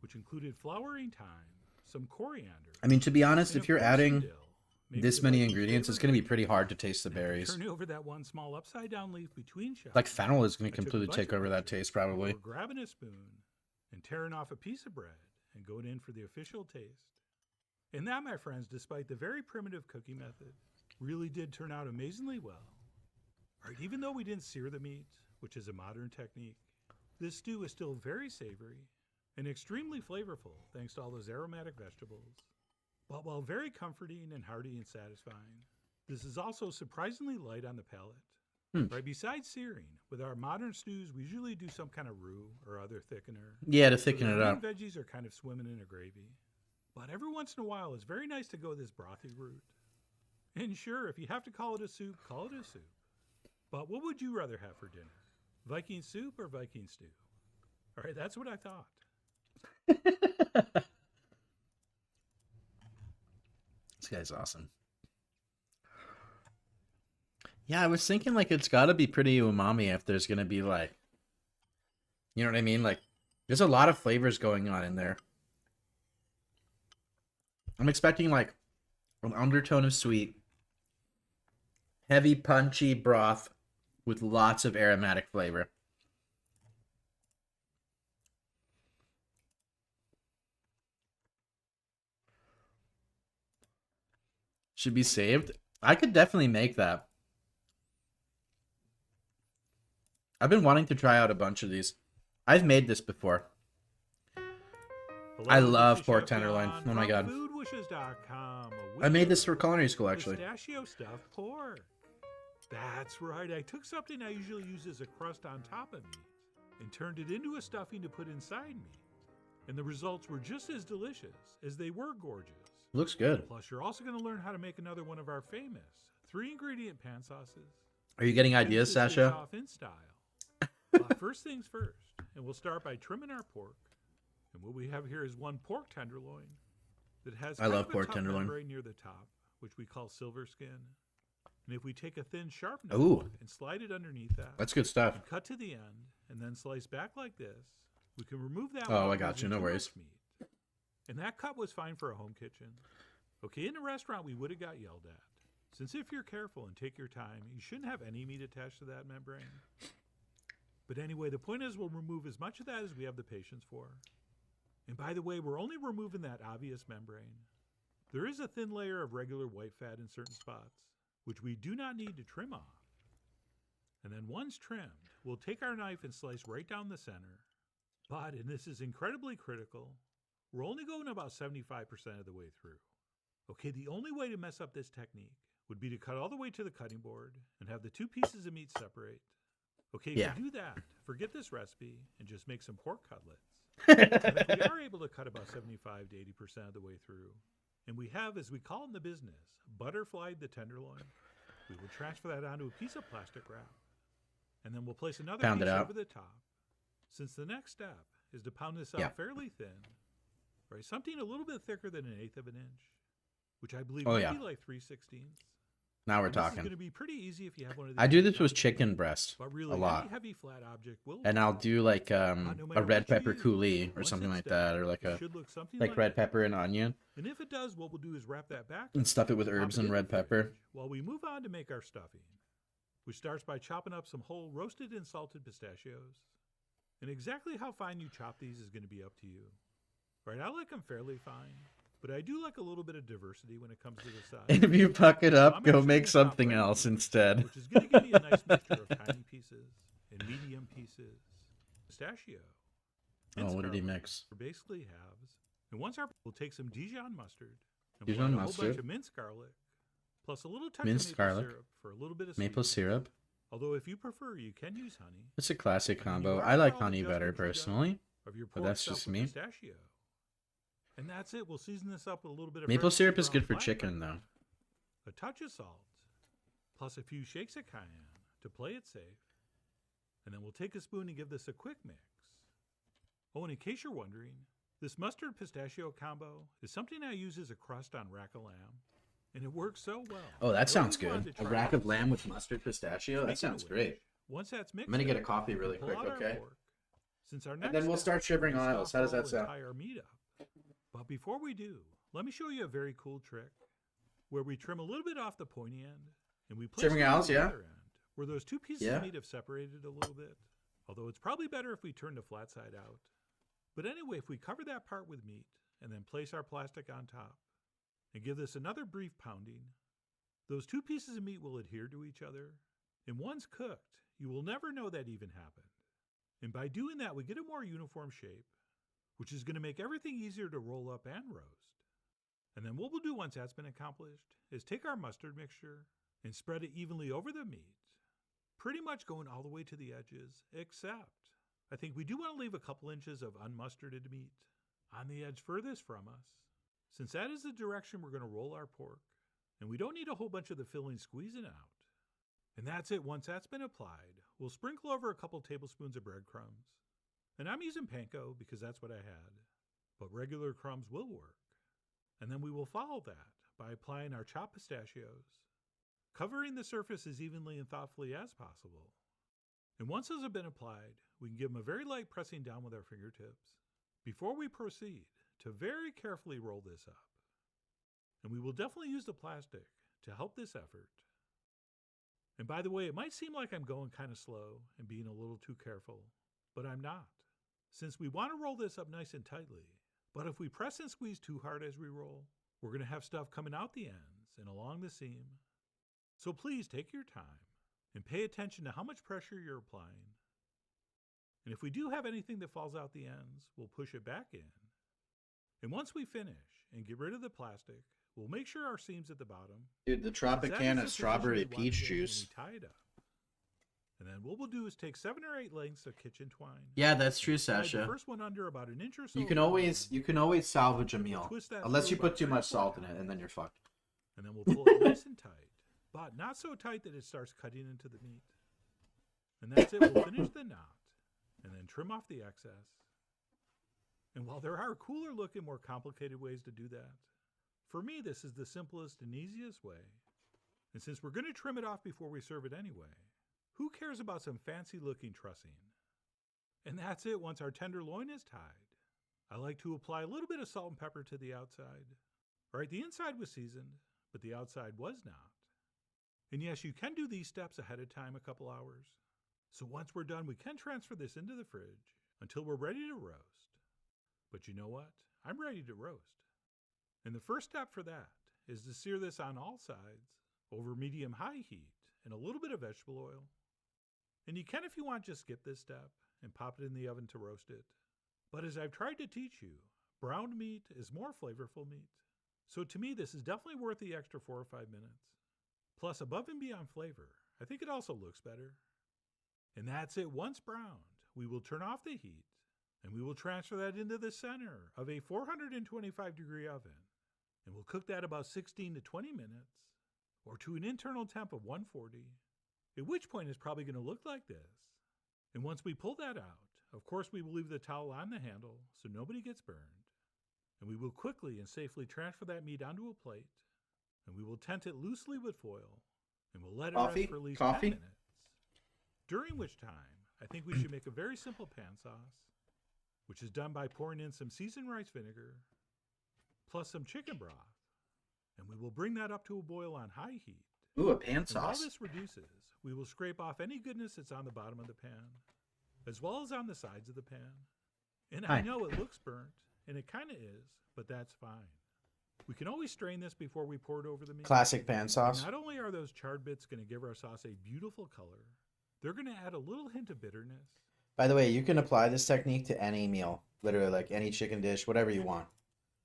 V: which included flowering thyme, some coriander.
A: I mean, to be honest,
V: and
A: if you're
V: of course some
A: adding
V: dill. Maybe
A: this
V: the
A: many
V: Viking
A: ingredients, it's going to be pretty hard to taste the berries.
V: Turn over that one small upside down leaf between shots.
A: Like fennel is going
V: I
A: to
V: took a
A: completely
V: bunch
A: take
V: of
A: over that
V: veggies
A: taste, probably.
V: before grabbing a spoon and tearing off a piece of bread and going in for the official taste. And that, my friends, despite the very primitive cooking method, really did turn out amazingly well. All right, even though we didn't sear the meat, which is a modern technique, this stew is still very savory and extremely flavorful thanks to all those aromatic vegetables. But while very comforting and hearty and satisfying, this is also surprisingly light on the palate. Right, besides searing, with our modern stews, we usually do some kind of roux or other thickener.
A: Yeah, to
V: so
A: thicken
V: the
A: it
V: green
A: up.
V: Veggies are kind of swimming in a gravy. But every once in a while, it's very nice to go this brothy route. And sure, if you have to call it a soup, call it a soup. But what would you rather have for dinner? Viking soup or Viking stew? All right, that's what I thought.
A: This guy's awesome. Yeah, I was thinking like it's got to be pretty umami if there's going to be like, you know what I mean? Like, there's a lot of flavors going on in there. I'm expecting like an undertone of sweet, heavy, punchy broth with lots of aromatic flavor. Should be saved. I could definitely make that. I've been wanting to try out a bunch of these. I've made this before. I love pork tenderloin. Oh my god.
V: Foodwishes.com.
A: I made this for culinary school, actually.
V: Pistachio stuffed pork. That's right. I took something I usually use as a crust on top of meat and turned it into a stuffing to put inside meat. And the results were just as delicious as they were gorgeous.
A: Looks good.
V: Plus, you're also going to learn how to make another one of our famous 3-ingredient pan sauces.
A: Are you getting ideas,
V: Finish this
A: Sasha?
V: dish off in style. But first things first, and we'll start by trimming our pork. And what we have here is one pork tenderloin that has
A: I
V: kind
A: love
V: of a
A: pork
V: tough
A: tenderloin.
V: membrane near the top, which we call silver skin. And if we take a thin, sharp knife
A: Ooh.
V: and slide it underneath that,
A: That's good stuff.
V: and cut to the end, and then slice back like this, we can remove that.
A: Oh, I
V: without
A: got you.
V: losing
A: No
V: too
A: worries.
V: much meat. And that cut was fine for a home kitchen. Okay, in a restaurant, we would have got yelled at. Since if you're careful and take your time, you shouldn't have any meat attached to that membrane. But anyway, the point is we'll remove as much of that as we have the patience for. And by the way, we're only removing that obvious membrane. There is a thin layer of regular white fat in certain spots, which we do not need to trim off. And then once trimmed, we'll take our knife and slice right down the center. But, and this is incredibly critical, we're only going about 75% of the way through. Okay, the only way to mess up this technique would be to cut all the way to the cutting board and have the two pieces of meat separate. Okay, if you do that, forget this recipe and just make some pork cutlets. And if we are able to cut about 75 to 80% of the way through, and we have, as we call it in the business, butterflied the tenderloin, we will transfer that onto a piece of plastic wrap. And then we'll place another
A: Pound it
V: piece
A: out.
V: over the top. Since the next step is to pound this out fairly thin, right? Something a little bit thicker than 1/8 of an inch, which I believe would be like 3/16.
A: Now we're
V: And this
A: talking.
V: is going to be pretty easy if you have one of these.
A: I do this with chicken breast
V: But
A: a
V: really,
A: lot.
V: any heavy flat object will
A: And I'll do like
V: no
A: a
V: matter
A: red
V: what you
A: pepper
V: use,
A: coulis or
V: once
A: something
V: it's
A: like
V: done,
A: that, or like
V: it
A: a
V: should look something
A: like
V: like
A: red
V: that.
A: pepper and onion,
V: And if it does, what we'll do is wrap that back
A: and stuff it with
V: pop
A: herbs
V: it
A: and
V: in
A: red
V: the fridge
A: pepper.
V: while we move on to make our stuffing, which starts by chopping up some whole roasted and salted pistachios. And exactly how fine you chop these is going to be up to you. Right, I like them fairly fine, but I do like a little bit of diversity when it comes to the size.
A: And if you fuck it
V: So
A: up,
V: I'm
A: go
V: actually
A: make
V: gonna chop
A: something
V: right
A: else
V: here,
A: instead.
V: which is going to give me a nice mixture of tiny pieces and medium pieces, pistachio.
A: Oh, what did he
V: scarlet
A: mix?
V: For basically halves. And once we'll take some Dijon mustard and
A: Dijon
V: we'll add a whole
A: mustard?
V: bunch of minced garlic, plus a little touch
A: Minced
V: of maple
A: garlic?
V: syrup for a little bit of
A: Maple
V: sweetness.
A: syrup.
V: Although if you prefer, you can use honey.
A: It's a classic
V: And then you
A: combo.
V: wrap
A: I
V: it
A: like
V: all
A: honey
V: just
A: better
V: what you got
A: personally,
V: of your
A: but
V: pork
A: that's
V: stuffed
A: just
V: with
A: me.
V: Pistachio. And that's it. We'll season this up with a little bit of
A: Maple
V: fresh
A: syrup is
V: ground
A: good for
V: black
A: chicken,
V: pepper,
A: though.
V: a touch of salt, plus a few shakes of cayenne to play it safe. And then we'll take a spoon and give this a quick mix. Oh, and in case you're wondering, this mustard pistachio combo is something I use as a crust on rack of lamb, and it works so well.
A: Oh,
V: I
A: that sounds
V: always wanted
A: good.
V: to
A: A
V: try
A: rack
V: it.
A: of lamb with mustard pistachio? That
V: Speaking
A: sounds
V: of which,
A: great.
V: Once that's mixed,
A: I'm gonna get a
V: up,
A: coffee
V: we'll
A: really
V: pull
A: quick,
V: out our
A: okay?
V: pork. Since our
A: And
V: next
A: then we'll
V: step
A: start shivering
V: is to
A: oils. How does
V: stop
A: that sound?
V: all and tie our meat up. But before we do, let me show you a very cool trick where we trim a little bit off the pointy end and we place
A: Shivering
V: it on
A: oils,
V: the
A: yeah.
V: other end where those two pieces
A: Yeah.
V: of meat have separated a little bit. Although it's probably better if we turn the flat side out. But anyway, if we cover that part with meat and then place our plastic on top and give this another brief pounding, those two pieces of meat will adhere to each other. And once cooked, you will never know that even happened. And by doing that, we get a more uniform shape, which is going to make everything easier to roll up and roast. And then what we'll do once that's been accomplished is take our mustard mixture and spread it evenly over the meat, pretty much going all the way to the edges, except I think we do want to leave a couple inches of unmustarded meat on the edge furthest from us, since that is the direction we're going to roll our pork, and we don't need a whole bunch of the filling squeezing out. And that's it. Once that's been applied, we'll sprinkle over a couple tablespoons of breadcrumbs. And I'm using panko because that's what I had, but regular crumbs will work. And then we will follow that by applying our chopped pistachios, covering the surface as evenly and thoughtfully as possible. And once those have been applied, we can give them a very light pressing down with our fingertips before we proceed to very carefully roll this up. And we will definitely use the plastic to help this effort. And by the way, it might seem like I'm going kind of slow and being a little too careful, but I'm not, since we want to roll this up nice and tightly. But if we press and squeeze too hard as we roll, we're going to have stuff coming out the ends and along the seam. So please take your time and pay attention to how much pressure you're applying. And if we do have anything that falls out the ends, we'll push it back in. And once we finish and get rid of the plastic, we'll make sure our seam's at the bottom.
A: Dude, the Tropicana strawberry peach juice.
V: Tie it up. And then what we'll do is take 7 or 8 lengths of kitchen twine.
A: Yeah, that's true,
V: slide
A: Sasha.
V: The first one under about an inch or so.
A: You can
V: above
A: always salvage a meal,
V: twist that
A: unless you
V: through
A: put too
V: about
A: much
V: 3/4
A: salt in it, and then you're fucked.
V: And then we'll pull it nice and tight, but not so tight that it starts cutting into the meat. And that's it. We'll finish the knot and then trim off the excess. And while there are cooler looking, more complicated ways to do that, for me, this is the simplest and easiest way. And since we're going to trim it off before we serve it anyway, who cares about some fancy looking trussing? And that's it. Once our tenderloin is tied, I like to apply a little bit of salt and pepper to the outside. All right, the inside was seasoned, but the outside was not. And yes, you can do these steps ahead of time a couple hours. So once we're done, we can transfer this into the fridge until we're ready to roast. But you know what? I'm ready to roast. And the first step for that is to sear this on all sides over medium-high heat and a little bit of vegetable oil. And you can, if you want, just skip this step and pop it in the oven to roast it. But as I've tried to teach you, browned meat is more flavorful meat. So to me, this is definitely worth the extra 4 or 5 minutes. Plus, above and beyond flavor, I think it also looks better. And that's it. Once browned, we will turn off the heat and we will transfer that into the center of a 425-degree oven. And we'll cook that about 16 to 20 minutes or to an internal temp of 140, at which point it's probably going to look like this. And once we pull that out, of course, we will leave the towel on the handle so nobody gets burned. And we will quickly and safely transfer that meat onto a plate. And we will tent it loosely with foil. And we'll let it rest for at least 10 minutes. During which time, I think we should make a very simple pan sauce, which is done by pouring in some seasoned rice vinegar, plus some chicken broth. And we will bring that up to a boil on high heat.
A: Ooh, a pan
V: And while
A: sauce.
V: this reduces, we will scrape off any goodness that's on the bottom of the pan, as well as on the sides of the pan. And I
A: Hi.
V: know it looks burnt, and it kind of is, but that's fine. We can always strain this before we pour it over the meat.
A: Classic pan sauce.
V: And not only are those charred bits going to give our sauce a beautiful color, they're going to add a little hint of bitterness.
A: By the way, you can apply this technique to any meal. Literally, like any chicken dish, whatever you want.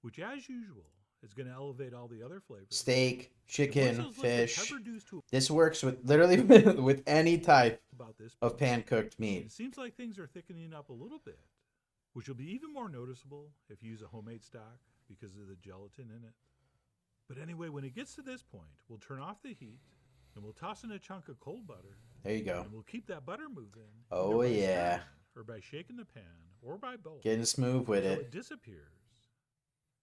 V: Which, as usual, is going to elevate all the other flavors.
A: Steak,
V: And
A: chicken,
V: once those liquids
A: fish.
V: have reduced to
A: This works with literally with any type
V: about this
A: of pan-cooked
V: It
A: meat.
V: seems like things are thickening up a little bit, which will be even more noticeable if you use a homemade stock because of the gelatin in it. But anyway, when it gets to this point, we'll turn off the heat and we'll toss in a chunk of cold butter.
A: There you go.
V: And we'll keep that butter moving.
A: Oh,
V: either by
A: yeah.
V: stirring Or by shaking the pan, or by both.
A: Getting smooth with
V: until
A: it.
V: it disappears.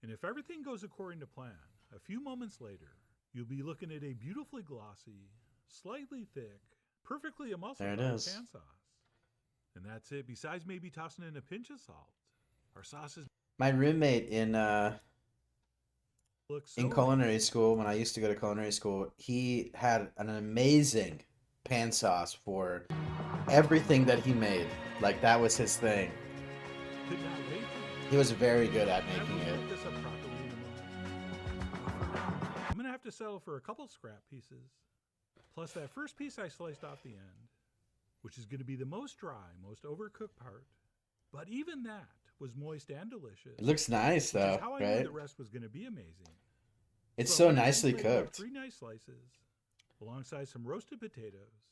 V: And if everything goes according to plan, a few moments later, you'll be looking at a beautifully glossy, slightly thick, perfectly emulsified
A: There it is.
V: pan sauce. And that's it. Besides maybe tossing in a pinch of salt, our sauce is
A: My roommate in
V: looks
A: in
V: so
A: culinary school, when I used to go to culinary school, he had an amazing pan sauce for everything that he made. Like that was his thing.
V: could not wait.
A: He was very good at
V: I
A: making
V: will
A: it.
V: cook this up properly in a moment. I'm gonna have to settle for a couple scrap pieces, plus that first piece I sliced off the end, which is gonna be the most dry, most overcooked part. But even that was moist and delicious.
A: It looks nice,
V: which
A: though,
V: is how I knew
A: right?
V: the rest was gonna be amazing.
A: It's
V: So
A: so
V: I went ahead and
A: nicely
V: plated out
A: cooked.
V: 3 nice slices, alongside some roasted potatoes,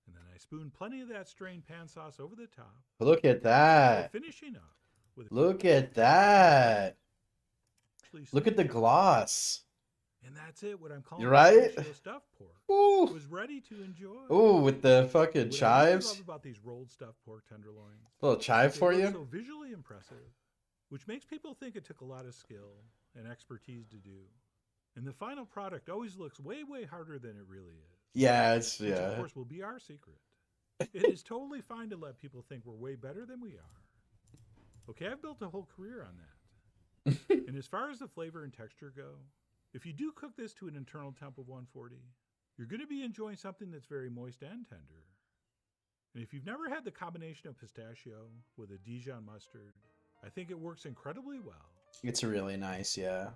V: and then I spooned plenty of that strained pan sauce over the top.
A: Look at
V: before
A: that.
V: finishing up with
A: Look at that.
V: actually
A: Look at the gloss.
V: And that's it. What I'm calling
A: You're right?
V: pistachio stuffed pork
A: Ooh.
V: was ready to enjoy.
A: Ooh, with the fucking
V: What I really
A: chives.
V: love about these rolled stuffed pork tenderloins,
A: Little chive
V: is they
A: for
V: look
A: you?
V: So visually impressive, which makes people think it took a lot of skill and expertise to do. And the final product always looks way, way harder than it really is.
A: Yeah, it's
V: Which, of
A: yeah.
V: course, will be our secret. It is totally fine to let people think we're way better than we are. Okay, I've built a whole career on that. And as far as the flavor and texture go, if you do cook this to an internal temp of 140, you're going to be enjoying something that's very moist and tender. And if you've never had the combination of pistachio with a Dijon mustard, I think it works incredibly well.
A: It's really nice, yeah.